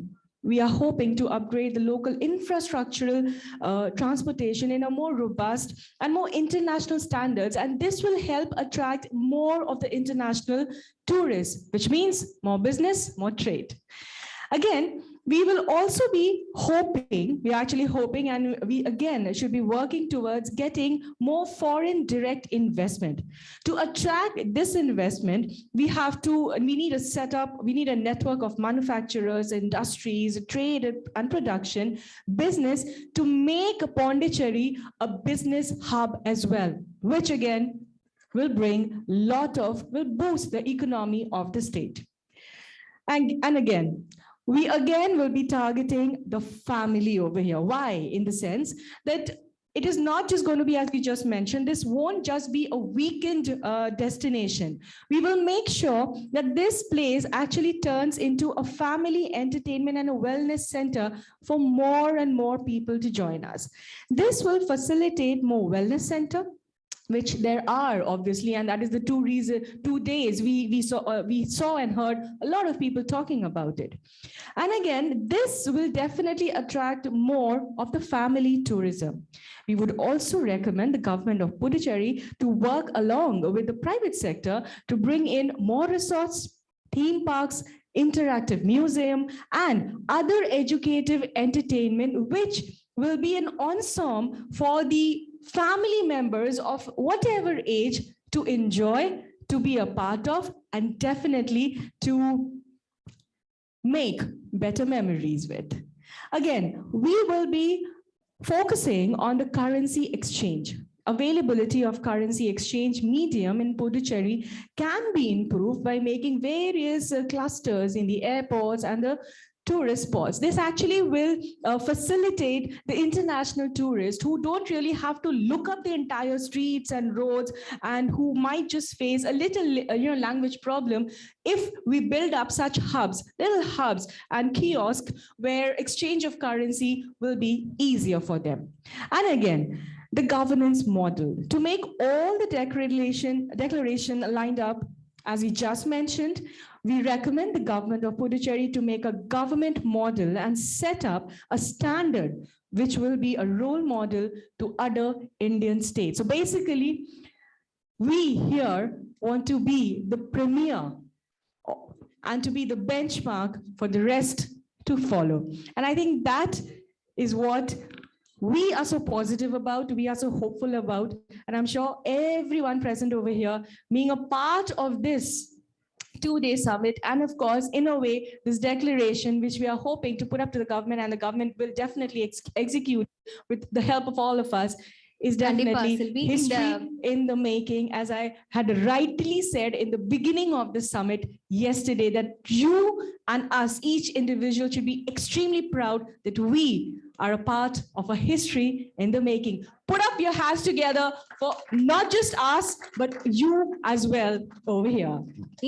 We are hoping to upgrade the local infrastructural transportation in a more robust and more international standards, and this will help attract more of the international tourists, which means more business, more trade. Again, we will also be hoping, we're actually hoping, and we again should be working towards getting more foreign direct investment. To attract this investment, we need a setup, we need a network of manufacturers, industries, trade and production, business to make Puducherry a business hub as well, which again will boost the economy of the state. And again, we again will be targeting the family over here. Why? In the sense that it is not just going to be, as we just mentioned, this won't just be a weekend destination. We will make sure that this place actually turns into a family entertainment and a wellness center for more and more people to join us. This will facilitate more wellness center, which there are obviously, and that is the 2 days we saw and heard a lot of people talking about it. And again, this will definitely attract more of the family tourism. We would also recommend the government of Puducherry to work along with the private sector to bring in more resorts, theme parks, interactive museum, and other educative entertainment, which will be an ensemble for the family members of whatever age to enjoy, to be a part of, and definitely to make better memories with. Again, we will be focusing on the currency exchange. Availability of currency exchange medium in Puducherry can be improved by making various clusters in the airports and the tourist spots. This actually will facilitate the international tourists who don't really have to look up the entire streets and roads and who might just face a little language problem if we build up such hubs, little hubs and kiosks where exchange of currency will be easier for them. And again, the governance model to make all the declaration lined up, as we just mentioned, we recommend the government of Puducherry to make a government model and set up a standard which will be a role model to other Indian states. So basically, we here want to be the premier and to be the benchmark for the rest to follow. And I think that is what we are so positive about, we are so hopeful about, and I'm sure everyone present over here being a part of this 2-day summit, and of course, in a way, this declaration, which we are hoping to put up to the government, and the government will definitely execute with the help of all of us, is definitely history in the making. As I had rightly said in the beginning of the summit yesterday, that you and us, each individual, should be extremely proud that we are a part of a history in the making. Put up your hands together for not just us, but you as well over here.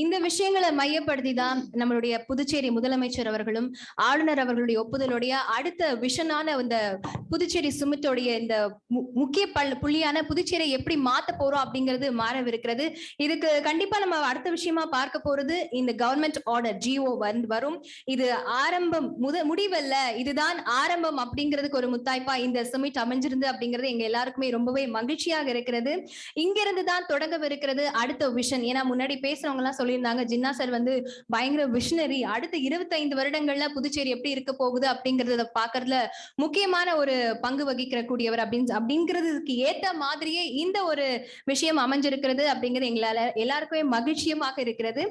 இந்த விஷயங்களை மையப்படுத்தி தான் நம்மளுடைய புதுச்சேரி முதலமைச்சர் அவர்களும் ஆளுநர் அவர்களுடைய ஒப்புதலுடைய அடுத்த விஷனான இந்த புதுச்சேரி சுமித்தோடைய இந்த முக்கிய புள்ளியான புதுச்சேரி எப்படி மாத்த போறோம் அப்படிங்கிறது மாறவிருக்கிறது. இதுக்கு கண்டிப்பா நம்ம அடுத்த விஷயமா பார்க்க போறது இந்த கவர்மெண்ட் ஆர்டர் GO வரும். இது ஆரம்பம் முடிவல்ல, இதுதான் ஆரம்பம் அப்படிங்கிறதுக்கு ஒரு முத்தாய்ப்பா இந்த சுமிட் அமைஞ்சிருந்து அப்படிங்கிறது எங்க எல்லாருக்குமே ரொம்பவே மகிழ்ச்சியாக இருக்கிறது. இங்கிருந்து தான் தொடங்கவிருக்கிறது அடுத்த விஷன். ஏன்னா முன்னாடி பேசுறவங்க எல்லாம் சொல்லியிருந்தாங்க, ஜின்னா சார் வந்து பயங்கர விஷனரி, அடுத்த 25 வருடங்கள்ல புதுச்சேரி எப்படி இருக்க போகுது அப்படிங்கறத பாக்குறதுல முக்கியமான ஒரு பங்கு வகிக்கிற கூடியவர் அப்படிங்கிறதுக்கு ஏத்த மாதிரியே இந்த ஒரு விஷயம் அமைஞ்சிருக்கிறது அப்படிங்கிறது எங்களால எல்லாருக்குமே மகிழ்ச்சியமாக இருக்கிறது.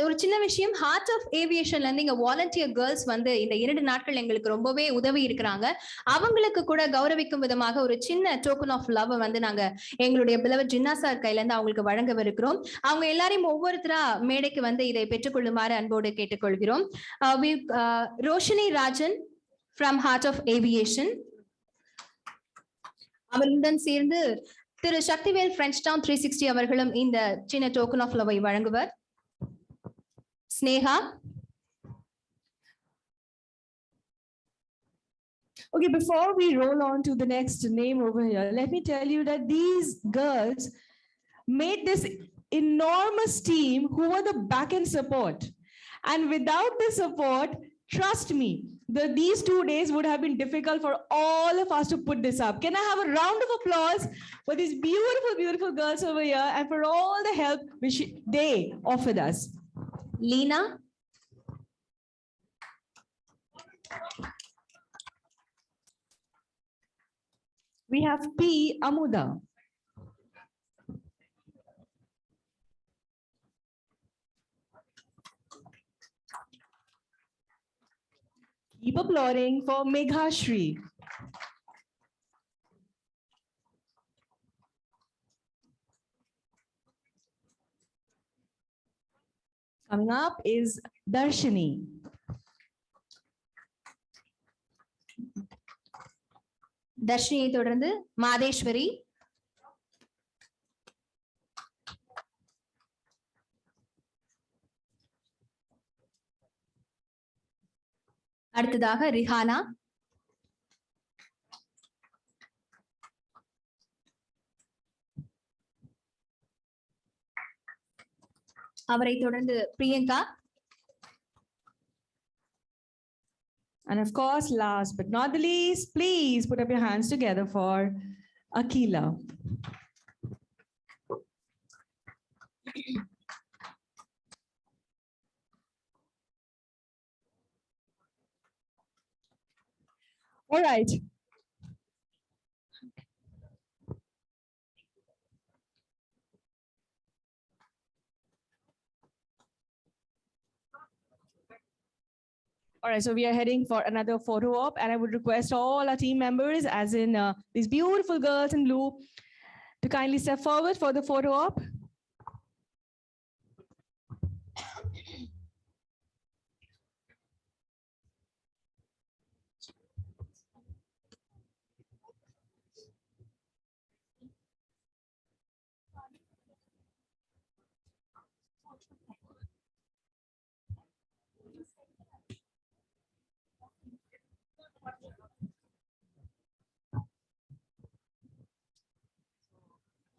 ஒரு சின்ன விஷயம், ஹார்ட் ஆஃப் ஏவியேஷன்ல இருந்து இங்க வாலண்டியர் கேர்ள்ஸ் வந்து இந்த 2 நாட்கள் எங்களுக்கு ரொம்பவே உதவி இருக்கிறாங்க. அவங்களுக்கு கூட கௌரவிக்கும் விதமாக ஒரு சின்ன டோக்கன் ஆஃப் லவ் வந்து நாங்க எங்களுடைய பிலவர் ஜின்னா சார் கையில இருந்து அவங்களுக்கு வழங்கவிருக்கிறோம். அவங்க எல்லாரையும் ஒவ்வொருத்தரா மேடைக்கு வந்து இதை பெற்றுக்கொள்ளுமாறு அன்போடு கேட்டுக்கொள்கிறோம். Roshini Rajan from Heart of Aviation, அவருடன் சேர்ந்து திரு சக்திவேல் French Town 360 அவர்களும் இந்த சின்ன டோக்கன் ஆஃப் லவ் வழங்குவர். Sneha. Okay, before we roll on to the next name over here, let me tell you that these girls made this enormous team who were the back-end support. And without the support, trust me, these 2 days would have been difficult for all of us to put this up. Can I have a round of applause for these beautiful, beautiful girls over here and for all the help which they offered us. Lena. We have P. Amuda. Keep applauding for Meghashri. Coming up is Darshini. தர்ஷினியை தொடர்ந்து மாதேஸ்வரி. அடுத்ததாக Rihanna. அவரை தொடர்ந்து Priyanka. And of course, last but not the least, please put up your hands together for Akila. All right. All right, so we are heading for another photo op, and I would request all our team members, as in these beautiful girls in blue, to kindly step forward for the photo op.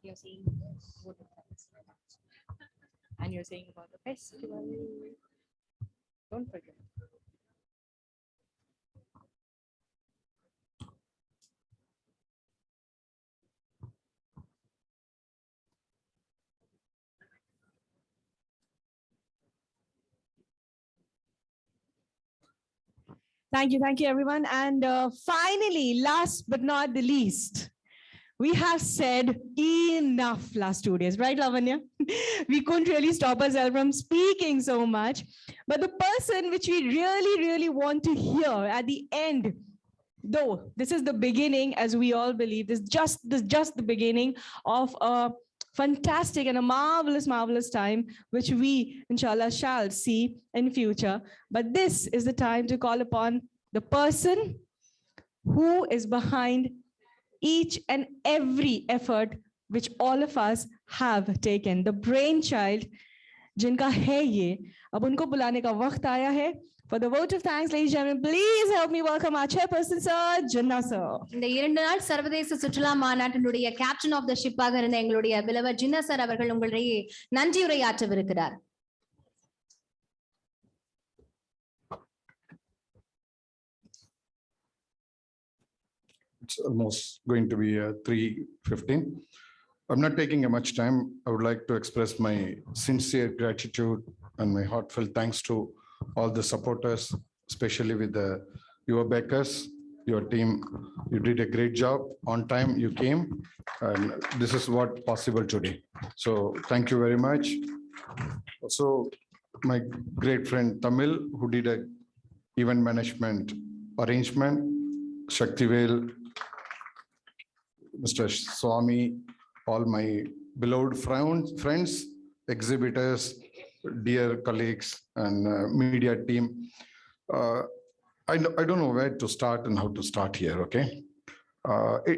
You're saying and you're saying about the festival. Don't forget. Thank you, everyone. And finally, last but not the least, we have said enough last 2 days, right, Lavanya? We couldn't really stop ourselves from speaking so much. But the person which we really want to hear at the end, though this is the beginning, as we all believe, this is just the beginning of a fantastic and a marvelous time, which we, inshallah, shall see in future. But this is the time to call upon the person who is behind each and every effort which all of us have taken, the brainchild jinka hai ye, ab unko bulane ka waqt aaya hai. For the vote of thanks, ladies and gentlemen, please help me welcome our chairperson, Sir Jinnah sir. இந்த 2 நாள் சர்வதேச சுற்றுலா மாநாட்டினுடைய captain of the ஷிப்பாக இருந்த எங்களுடைய பிலவர் Jinnah sir அவர்கள் உங்களுடைய நன்றியுரையாற்றவிருக்கிறார். It's almost going to be 3:15. I'm not taking much time. I would like to express my sincere gratitude and my heartfelt thanks to all the supporters, especially with your backers, your team. You did a great job. On time you came, and this is what possible today. So thank you very much. Also, my great friend Tamil, who did a event management arrangement, Shaktivel, Mr. Swami, all my beloved friends, exhibitors, dear colleagues, and media team. I don't know where to start and how to start here, okay?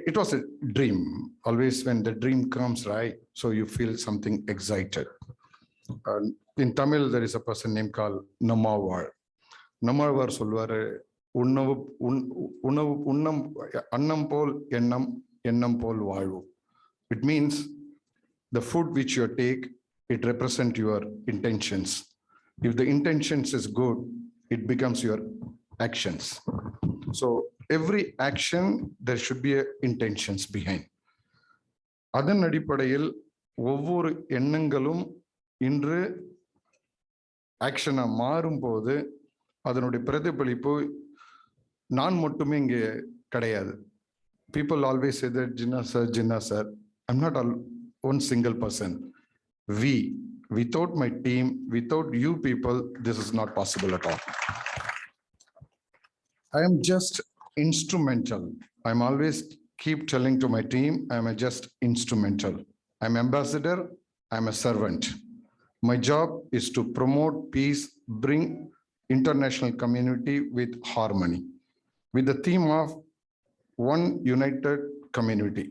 It was a dream. Always when the dream comes, right? So you feel something excited. In Tamil, there is a person named called Nammavar. Nammavar solvaru, annam pol ennam pol vaazhu. It means the food which you take, it represents your intentions. If the intentions is good, it becomes your actions. So every action, there should be intentions behind. அதன் அடிப்படையில் ஒவ்வொரு எண்ணங்களும் இன்று ஆக்ஷனா மாறும் போது அதனுடைய பிரதிபலிப்பு நான் மட்டுமே இங்கே கிடையாது. People always say that Jinnah sir. I'm not one single person. Without my team, without you people, this is not possible at all. I am just instrumental. I'm always keep telling to my team, I'm just instrumental. I'm ambassador, I'm a servant. My job is to promote peace, bring international community with harmony, with the theme of one united community.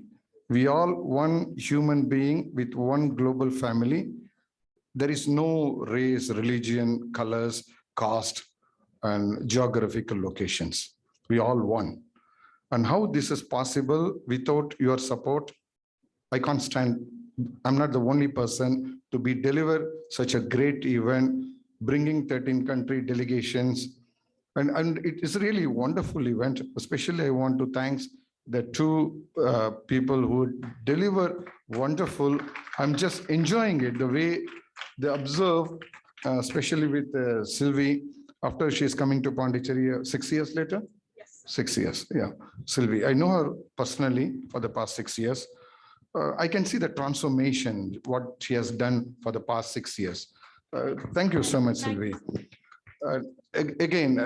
We all one human being with one global family. There is no race, religion, colors, caste, and geographical locations. We all one. And how this is possible without your support, I can't stand I'm not the only person to be deliver such a great event, bringing 13 country delegations. And it is really a wonderful event. Especially, I want to thank the two people who deliver wonderful. I'm just enjoying it, the way they observe, especially with Sylvie, after she's coming to Puducherry 6 years later. 6 years, yeah. Sylvie, I know her personally for the past 6 years. I can see the transformation, what she has done for the past 6 years. Thank you so much, Sylvie. Again,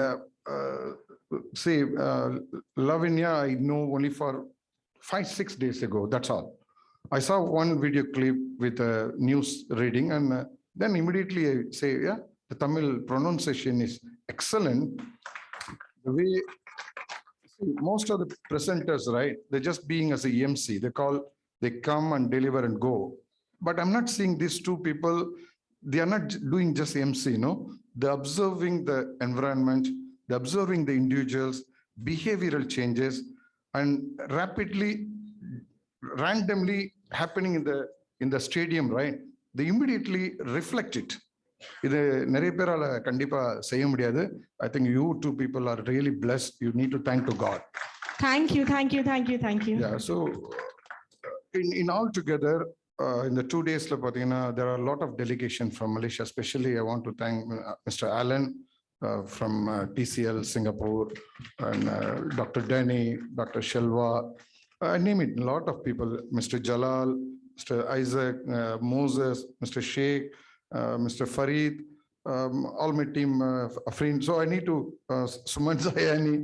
Lavinia, I know only for 5-6 days ago, that's all. I saw one video clip with a news reading, and then immediately I say, yeah, the Tamil pronunciation is excellent. The way, see, most of the presenters, right, they're just being as a MC, they come and deliver and go. But I'm not seeing these two people, they are not doing just MC, no? They're observing the environment, they're observing the individuals, behavioral changes, and rapidly, randomly happening in the stadium, right? They immediately reflect it. இது நிறைய பேரால கண்டிப்பா செய்ய முடியாது. I think you two people are really blessed. You need to thank to God. Thank you, thank you, thank you, thank you. Yeah, so in all together, in the 2 days, there are a lot of delegation from Malaysia. Especially, I want to thank Mr. Alan from TCL Singapore, and Dr. Danny, Dr. Shelva, I name it, a lot of people, Mr. Jalal, Mr. Isaac, Moses, Mr. Sheikh, Mr. Farid, all my team, Afrin. So I need to, Suman Zayani.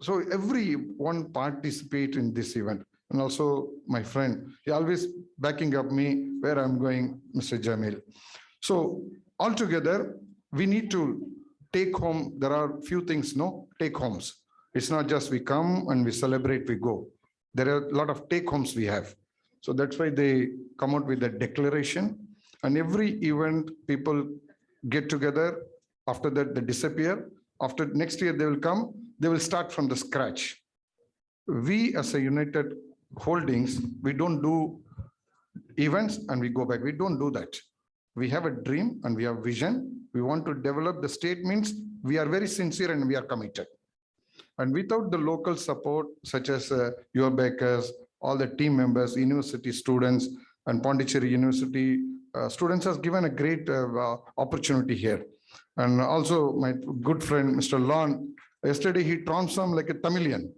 So everyone participate in this event. And also my friend, he always backing up me where I'm going, Mr. Jamil. So altogether, we need to take home. There are few things, no, take homes. It's not just we come and we celebrate, we go. There are a lot of take homes we have. So that's why they come out with a declaration. And every event, people get together. After that, they disappear. After next year, they will come. They will start from the scratch. We as a United Holdings, we don't do events and we go back. We don't do that. We have a dream and we have vision. We want to develop the statements. We are very sincere and we are committed. And without the local support, such as your bakers, all the team members, university students, and Puducherry University students has given a great opportunity here. And also my good friend, Mr. Lon, yesterday he transformed like a Tamilian.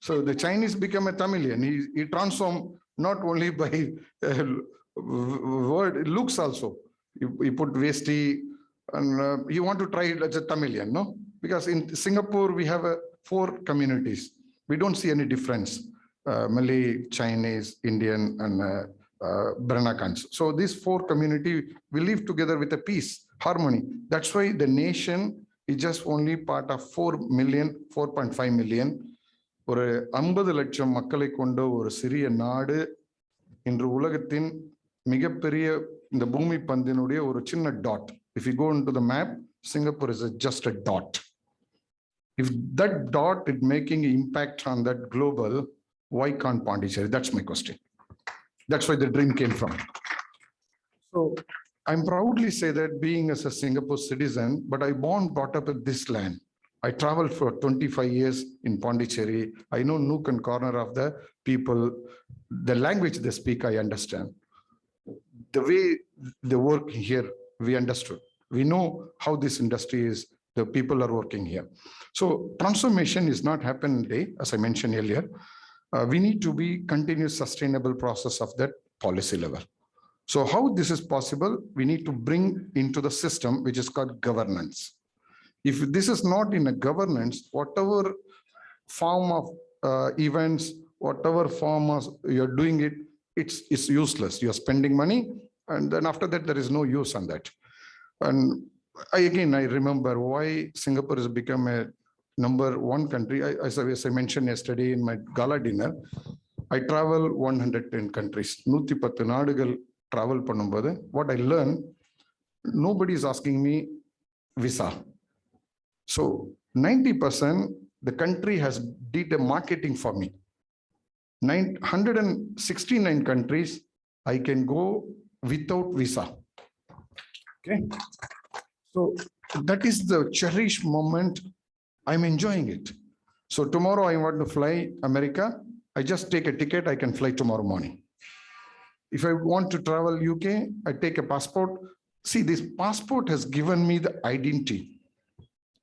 So the Chinese become a Tamilian. He transformed not only by word, looks also. He put vesti, and he want to try it as a Tamilian, no? Because in Singapore, we have 4 communities. We don't see any difference, Malay, Chinese, Indian, and Branakans. So these 4 community, we live together with a peace, harmony. That's why the nation is just only part of 4 million, 4.5 million. ஒரு 50 லட்சம் மக்களை கொண்ட ஒரு சிறிய நாடு இன்று உலகத்தின் மிகப்பெரிய இந்த பூமி பந்தினுடைய ஒரு சின்ன dot. If you go into the map, Singapore is just a dot. If that dot is making an impact on that global, why can't Puducherry? That's my question. That's where the dream came from. So I'm proudly say that being as a Singapore citizen, but I born, brought up in this land. I traveled for 25 years in Puducherry. I know nook and corner of the people, the language they speak, I understand. The way they work here, we understood. We know how this industry is, the people are working here. So transformation is not happening today, as I mentioned earlier. We need to be continuous sustainable process of that policy level. So how this is possible, we need to bring into the system, which is called governance. If this is not in a governance, whatever form of events, whatever form of you're doing it, it's useless. You're spending money, and then after that, there is no use on that. And I remember why Singapore has become a #1 country. As I mentioned yesterday in my gala dinner, I travel 110 countries. 110 நாடுகள் travel பண்ணும்போது, what I learned, nobody is asking me visa. So 90% the country has did a marketing for me. 169 countries, I can go without visa. Okay. So that is the cherished moment. I'm enjoying it. So tomorrow I want to fly America. I just take a ticket. I can fly tomorrow morning. If I want to travel UK, I take a passport. See, this passport has given me the identity.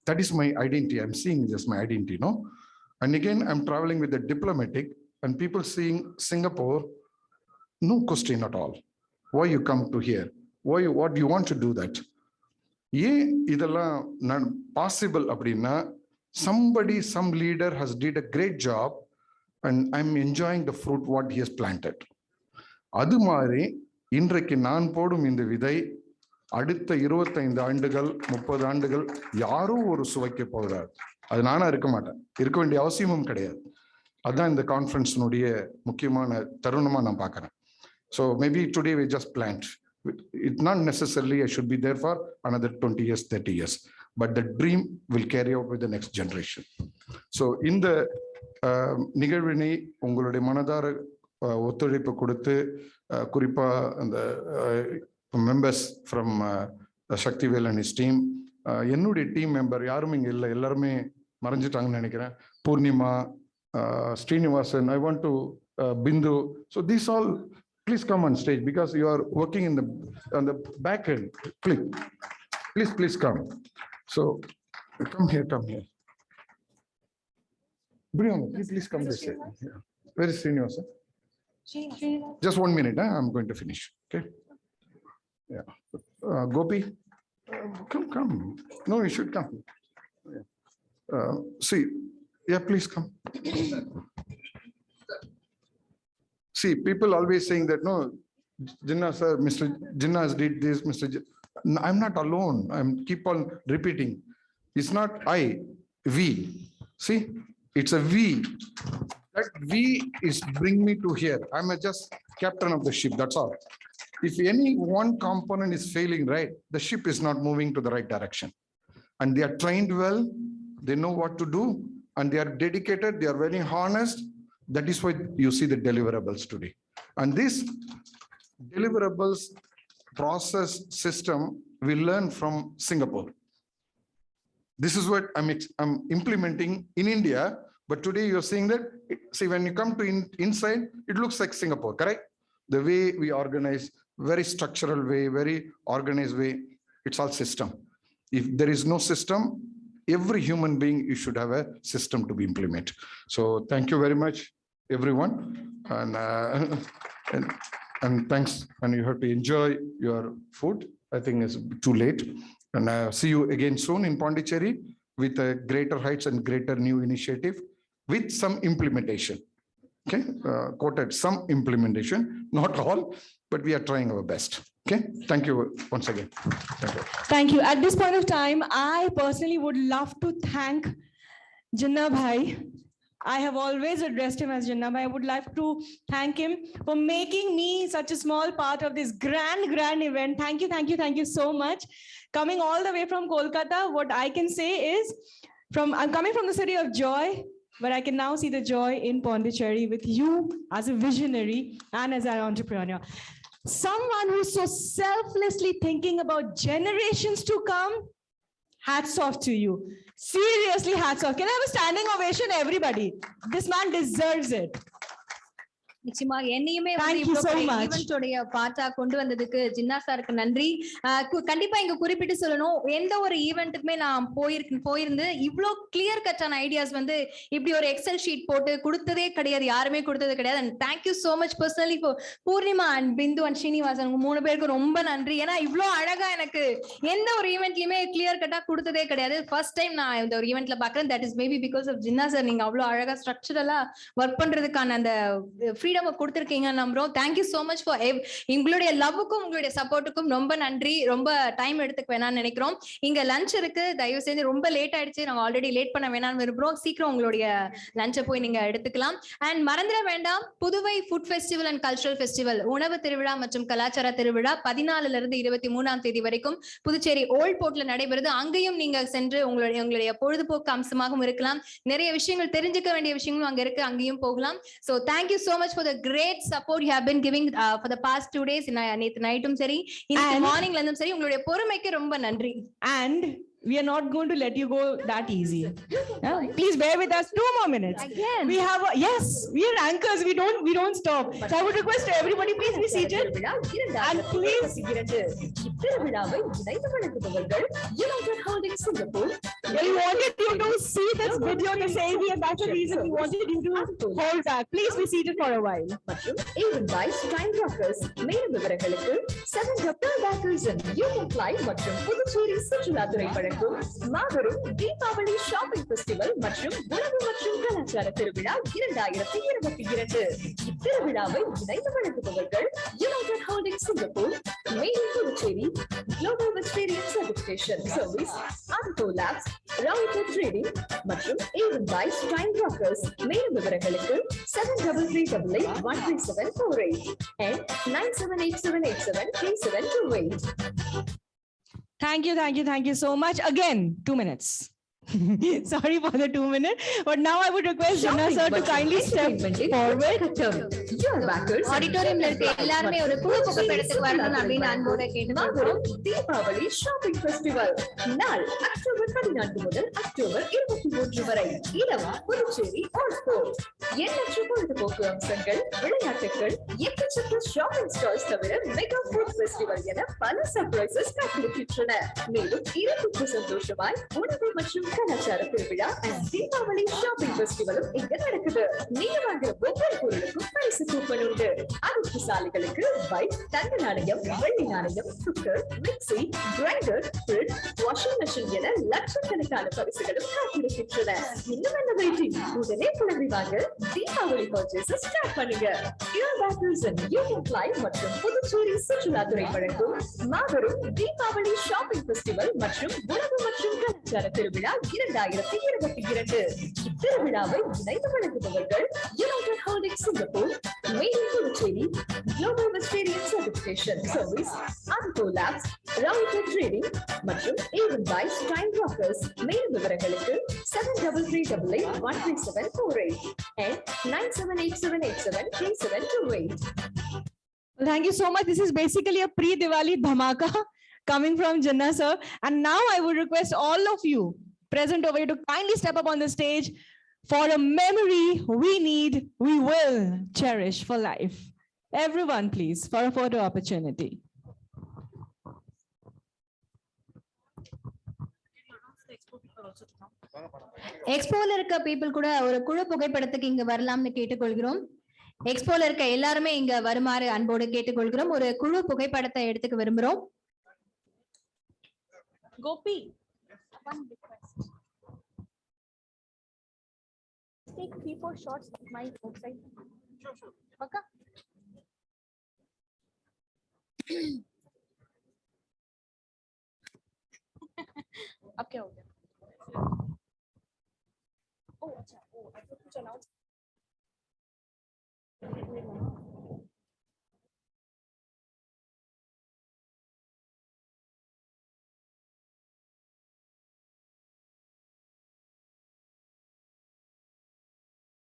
That is my identity. I'm seeing this my identity, no? And again, I'm traveling with the diplomatic, and people seeing Singapore, no question at all. Why you come to here? Why? What do you want to do that? Possible abdina, somebody, some leader has did a great job, and I'm enjoying the fruit what he has planted. அது மாதிரி இன்றைக்கு நான் போடும் இந்த விதை அடுத்த 25 ஆண்டுகள் 30 ஆண்டுகள் யாரோ ஒரு சுவைக்க போகிறார். அது நானா இருக்க மாட்டேன், இருக்க வேண்டிய அவசியமும் கிடையாது. அதுதான் இந்த கான்ஃபரன்ஸினுடைய முக்கியமான தருணமா நான் பார்க்கிறேன். So maybe today we just plant. It's not necessarily I should be there for another 20 years, 30 years, but the dream will carry out with the next generation. So in the நிகழ்வினை உங்களுடைய மனதார ஒத்துழைப்பு கொடுத்து குறிப்பா அந்த members from Sakthivel and his team, என்னுடைய team member யாரும் இங்கே இல்லை, எல்லாருமே மறைஞ்சிட்டாங்கன்னு நினைக்கிறேன். Purnima, Srinivasan, I want to Bindu. So these all, please come on stage because you are working in on the back end. Please come. So come here. Brianna, please come this way. Where is Srinivasan? Just 1 minute, I'm going to finish. Okay. Yeah. Gopi, come. No, you should come. See, yeah, please come. See, people always saying that, no, Jinnah sir, Mr. Jinnah has did this, No, I'm not alone. I'm keep on repeating. It's not I, we. See, it's a we. That we is bring me to here. I'm just captain of the ship, that's all. If any one component is failing, right, the ship is not moving to the right direction. And they are trained well, they know what to do, and they are dedicated, they are very honest. That is why you see the deliverables today. And this deliverables process system we learn from Singapore. This is what I'm implementing in India. But today you're seeing that, see, when you come to inside, it looks like Singapore, correct? The way we organize, very structural way, very organized way, it's all system. If there is no system, every human being, you should have a system to be implemented. So thank you very much, everyone. And thanks, and you have to enjoy your food. I think it's too late. And see you again soon in Puducherry with a greater heights and greater new initiative. With some implementation, okay? Quoted some implementation, not all, but we are trying our best. Okay, thank you once again. Thank you. At this point of time, I personally would love to thank Jinnah Bhai. I have always addressed him as Jinnah Bhai. I would like to thank him for making me such a small part of this grand event. Thank you so much. Coming all the way from Kolkata, what I can say is, I'm coming from the city of joy, but I can now see the joy in Puducherry with you as a visionary and as an entrepreneur. Someone who's so selflessly thinking about generations to come, hats off to you. Seriously, hats off. Can I have a standing ovation, everybody? This man deserves it. நிச்சயமா என்னையுமே ஈவென்ட்டோடைய பார்ட்டா கொண்டு வந்ததுக்கு ஜின்னா சாருக்கு நன்றி. கண்டிப்பா இங்க குறிப்பிட்டு சொல்லணும், எந்த ஒரு ஈவென்ட்டுக்குமே நான் போயிருந்து இவ்வளோ கிளியர் கட்டான ஐடியாஸ் வந்து இப்படி ஒரு எக்ஸல் ஷீட் போட்டு கொடுத்ததே கிடையாது, யாருமே கொடுத்தது கிடையாது. And thank you so much personally for Poornima and Bindu and Srinivasan, உங்க 3 பேருக்கு ரொம்ப நன்றி. ஏன்னா இவ்வளோ அழகா எனக்கு எந்த ஒரு ஈவென்ட்லயுமே கிளியர் கட்டா கொடுத்ததே கிடையாது. ஃபர்ஸ்ட் டைம் நான் இந்த ஒரு ஈவென்ட்ல பாக்குறேன். That is maybe because of Jinna sir. நீங்க அவ்வளோ அழகா ஸ்ட்ரக்சரலா ஒர்க் பண்றதுக்கான அந்த ஃப்ரீடம் கொடுத்திருக்கீங்க நம்புறோம். தேங்க்யூ சோ மச் ஃபார் உங்களுடைய லவ்வுக்கும் உங்களுடைய சப்போர்ட்டுக்கும் ரொம்ப நன்றி. ரொம்ப டைம் எடுத்துக்க வேணாம்னு நினைக்கிறோம். இங்க லஞ்ச் இருக்கு, தயவு செய்து ரொம்ப லேட் ஆயிடுச்சு, நாங்க ஆல்ரெடி லேட் பண்ண வேணாம்னு விரும்புறோம். சீக்கிரம் உங்களுடைய லஞ்சை போய் நீங்க எடுத்துக்கலாம். அண்ட் மறந்துட வேண்டாம், Puduvai food festival and cultural festival உணவு திருவிழா மற்றும் கலாச்சார திருவிழா 14 இருந்து 23ஆம் தேதி வரைக்கும் புதுச்சேரி ஓல்ட் போர்ட்ல நடைபெறுது. அங்கேயும் நீங்க சென்று உங்களுடைய பொழுதுபோக்கு அம்சமாகவும் இருக்கலாம். நிறைய விஷயங்கள் தெரிஞ்சுக்க வேண்டிய விஷயங்களும் அங்க இருக்கு, அங்கேயும் போகலாம். So thank you so much for the great support you have been giving for the past 2 days. நேத்து நைட்டும் சரி, இன்னைக்கு மார்னிங்ல இருந்தும் சரி, உங்களுடைய பொறுமைக்கு ரொம்ப நன்றி. And we are not going to let you go that easy. Please bear with us 2 more minutes. Again. We have yes, we are anchors. We don't stop. So I would request everybody please be seated. And please திருவிழாவை இணைந்து வழங்குபவர்கள் United Holdings Singapore. We wanted you to see this video to say we and that's the reason we wanted you to hold back. Please be seated for a while. மற்றும் even by Time Rockers. மேலும் விவரங்களுக்கு 7 Dr. Backers and Union Fly மற்றும் புதுச்சேரி சுற்றுலாத்துறை வழங்கும் மாபெரும் Deepavali shopping festival மற்றும் உணவு மற்றும் கலாச்சார திருவிழா 2022. இத்திருவிழாவை இணைந்து வழங்குபவர்கள் United Holdings Singapore, மேலும் Puducherry, Global Vegetarian Certification Service, Adco Labs, Router Trading மற்றும் even by Time Rockers. மேலும் விவரங்களுக்கு 7338813748 and 9787873728. Thank you so much. Again, 2 minutes. Sorry for the 2 minutes, but now I would request Jana sir to kindly step forward. ஆடிட்டோரியம்ல இருக்க எல்லாரும் ஒரு குழு புகைப்படத்துக்கு வரணும் அப்படின்னு அன்போட கேட்டுக்கொள்கிறோம். தீபாவளி ஷாப்பிங் ஃபெஸ்டிவல் நாள் அக்டோபர் 14 முதல் அக்டோபர் 23 வரை. இடம் புதுச்சேரி ஆல்ஸ்போர்ட். எண்ணற்ற பொழுதுபோக்கு அம்சங்கள், விளையாட்டுகள், எக்கச்சக்க ஷாப்பிங் ஸ்டால்ஸ் தவிர மெகா ஃபுட் ஃபெஸ்டிவல் என பல சர்ப்ரைசஸ் காத்திருக்கின்றன. மேலும் இரண்டுக்கு சந்தோஷமாய் உணவு மற்றும் கலாச்சார திருவிழா and தீபாவளி ஷாப்பிங் ஃபெஸ்டிவலும் இங்க நடக்குது. நீங்க வாங்குற ஒவ்வொரு பொருளுக்கும் பரிசு கூப்பன் உண்டு. அதிர்ஷ்டசாலிகளுக்கு பைக், தங்க நாணயம், வெள்ளி நாணயம், cooker, mixie, grinder, fridge, washing machine என லட்சக்கணக்கான பரிசுகளும் காத்திருக்கின்றன. இன்னும் என்ன வெயிட்டிங்? உடனே கிளம்பி வாங்க. தீபாவளி பர்ச்சேஸ் ஸ்டார்ட் பண்ணுங்க. Backers and Union Fly மற்றும் புதுச்சேரி சுற்றுலாத்துறை வழங்கும் மாபெரும் தீபாவளி ஷாப்பிங் ஃபெஸ்டிவல் மற்றும் உணவு மற்றும் கலாச்சார திருவிழா 2022. இத்திருவிழாவை இணைந்து வழங்குபவர்கள் United Holdings Singapore, மேலும் Puducherry, Global Vegetarian Certification Service, Adco Labs, Router Trading மற்றும் even by Time Rockers. மேலும் விவரங்களுக்கு 7338813748 and 9787873728. Well, thank you so much. This is basically a pre-Diwali dhamaka coming from Jana sir. And now I would request all of you present over here to kindly step up on the stage for a memory we will cherish for life. Everyone, please, for a photo opportunity. எக்ஸ்போல இருக்க people கூட ஒரு குழு புகைப்படத்துக்கு இங்க வரலாம்னு கேட்டுக்கொள்கிறோம். எக்ஸ்போல இருக்க எல்லாருமே இங்க வருமாறு அன்போடு கேட்டுக்கொள்கிறோம். ஒரு குழு புகைப்படத்தை எடுத்துக்க விரும்புறோம். Gopi, one request. Take 3-4 shots of my outside. Sure. Okay. Okay. Oh, I forgot to announce.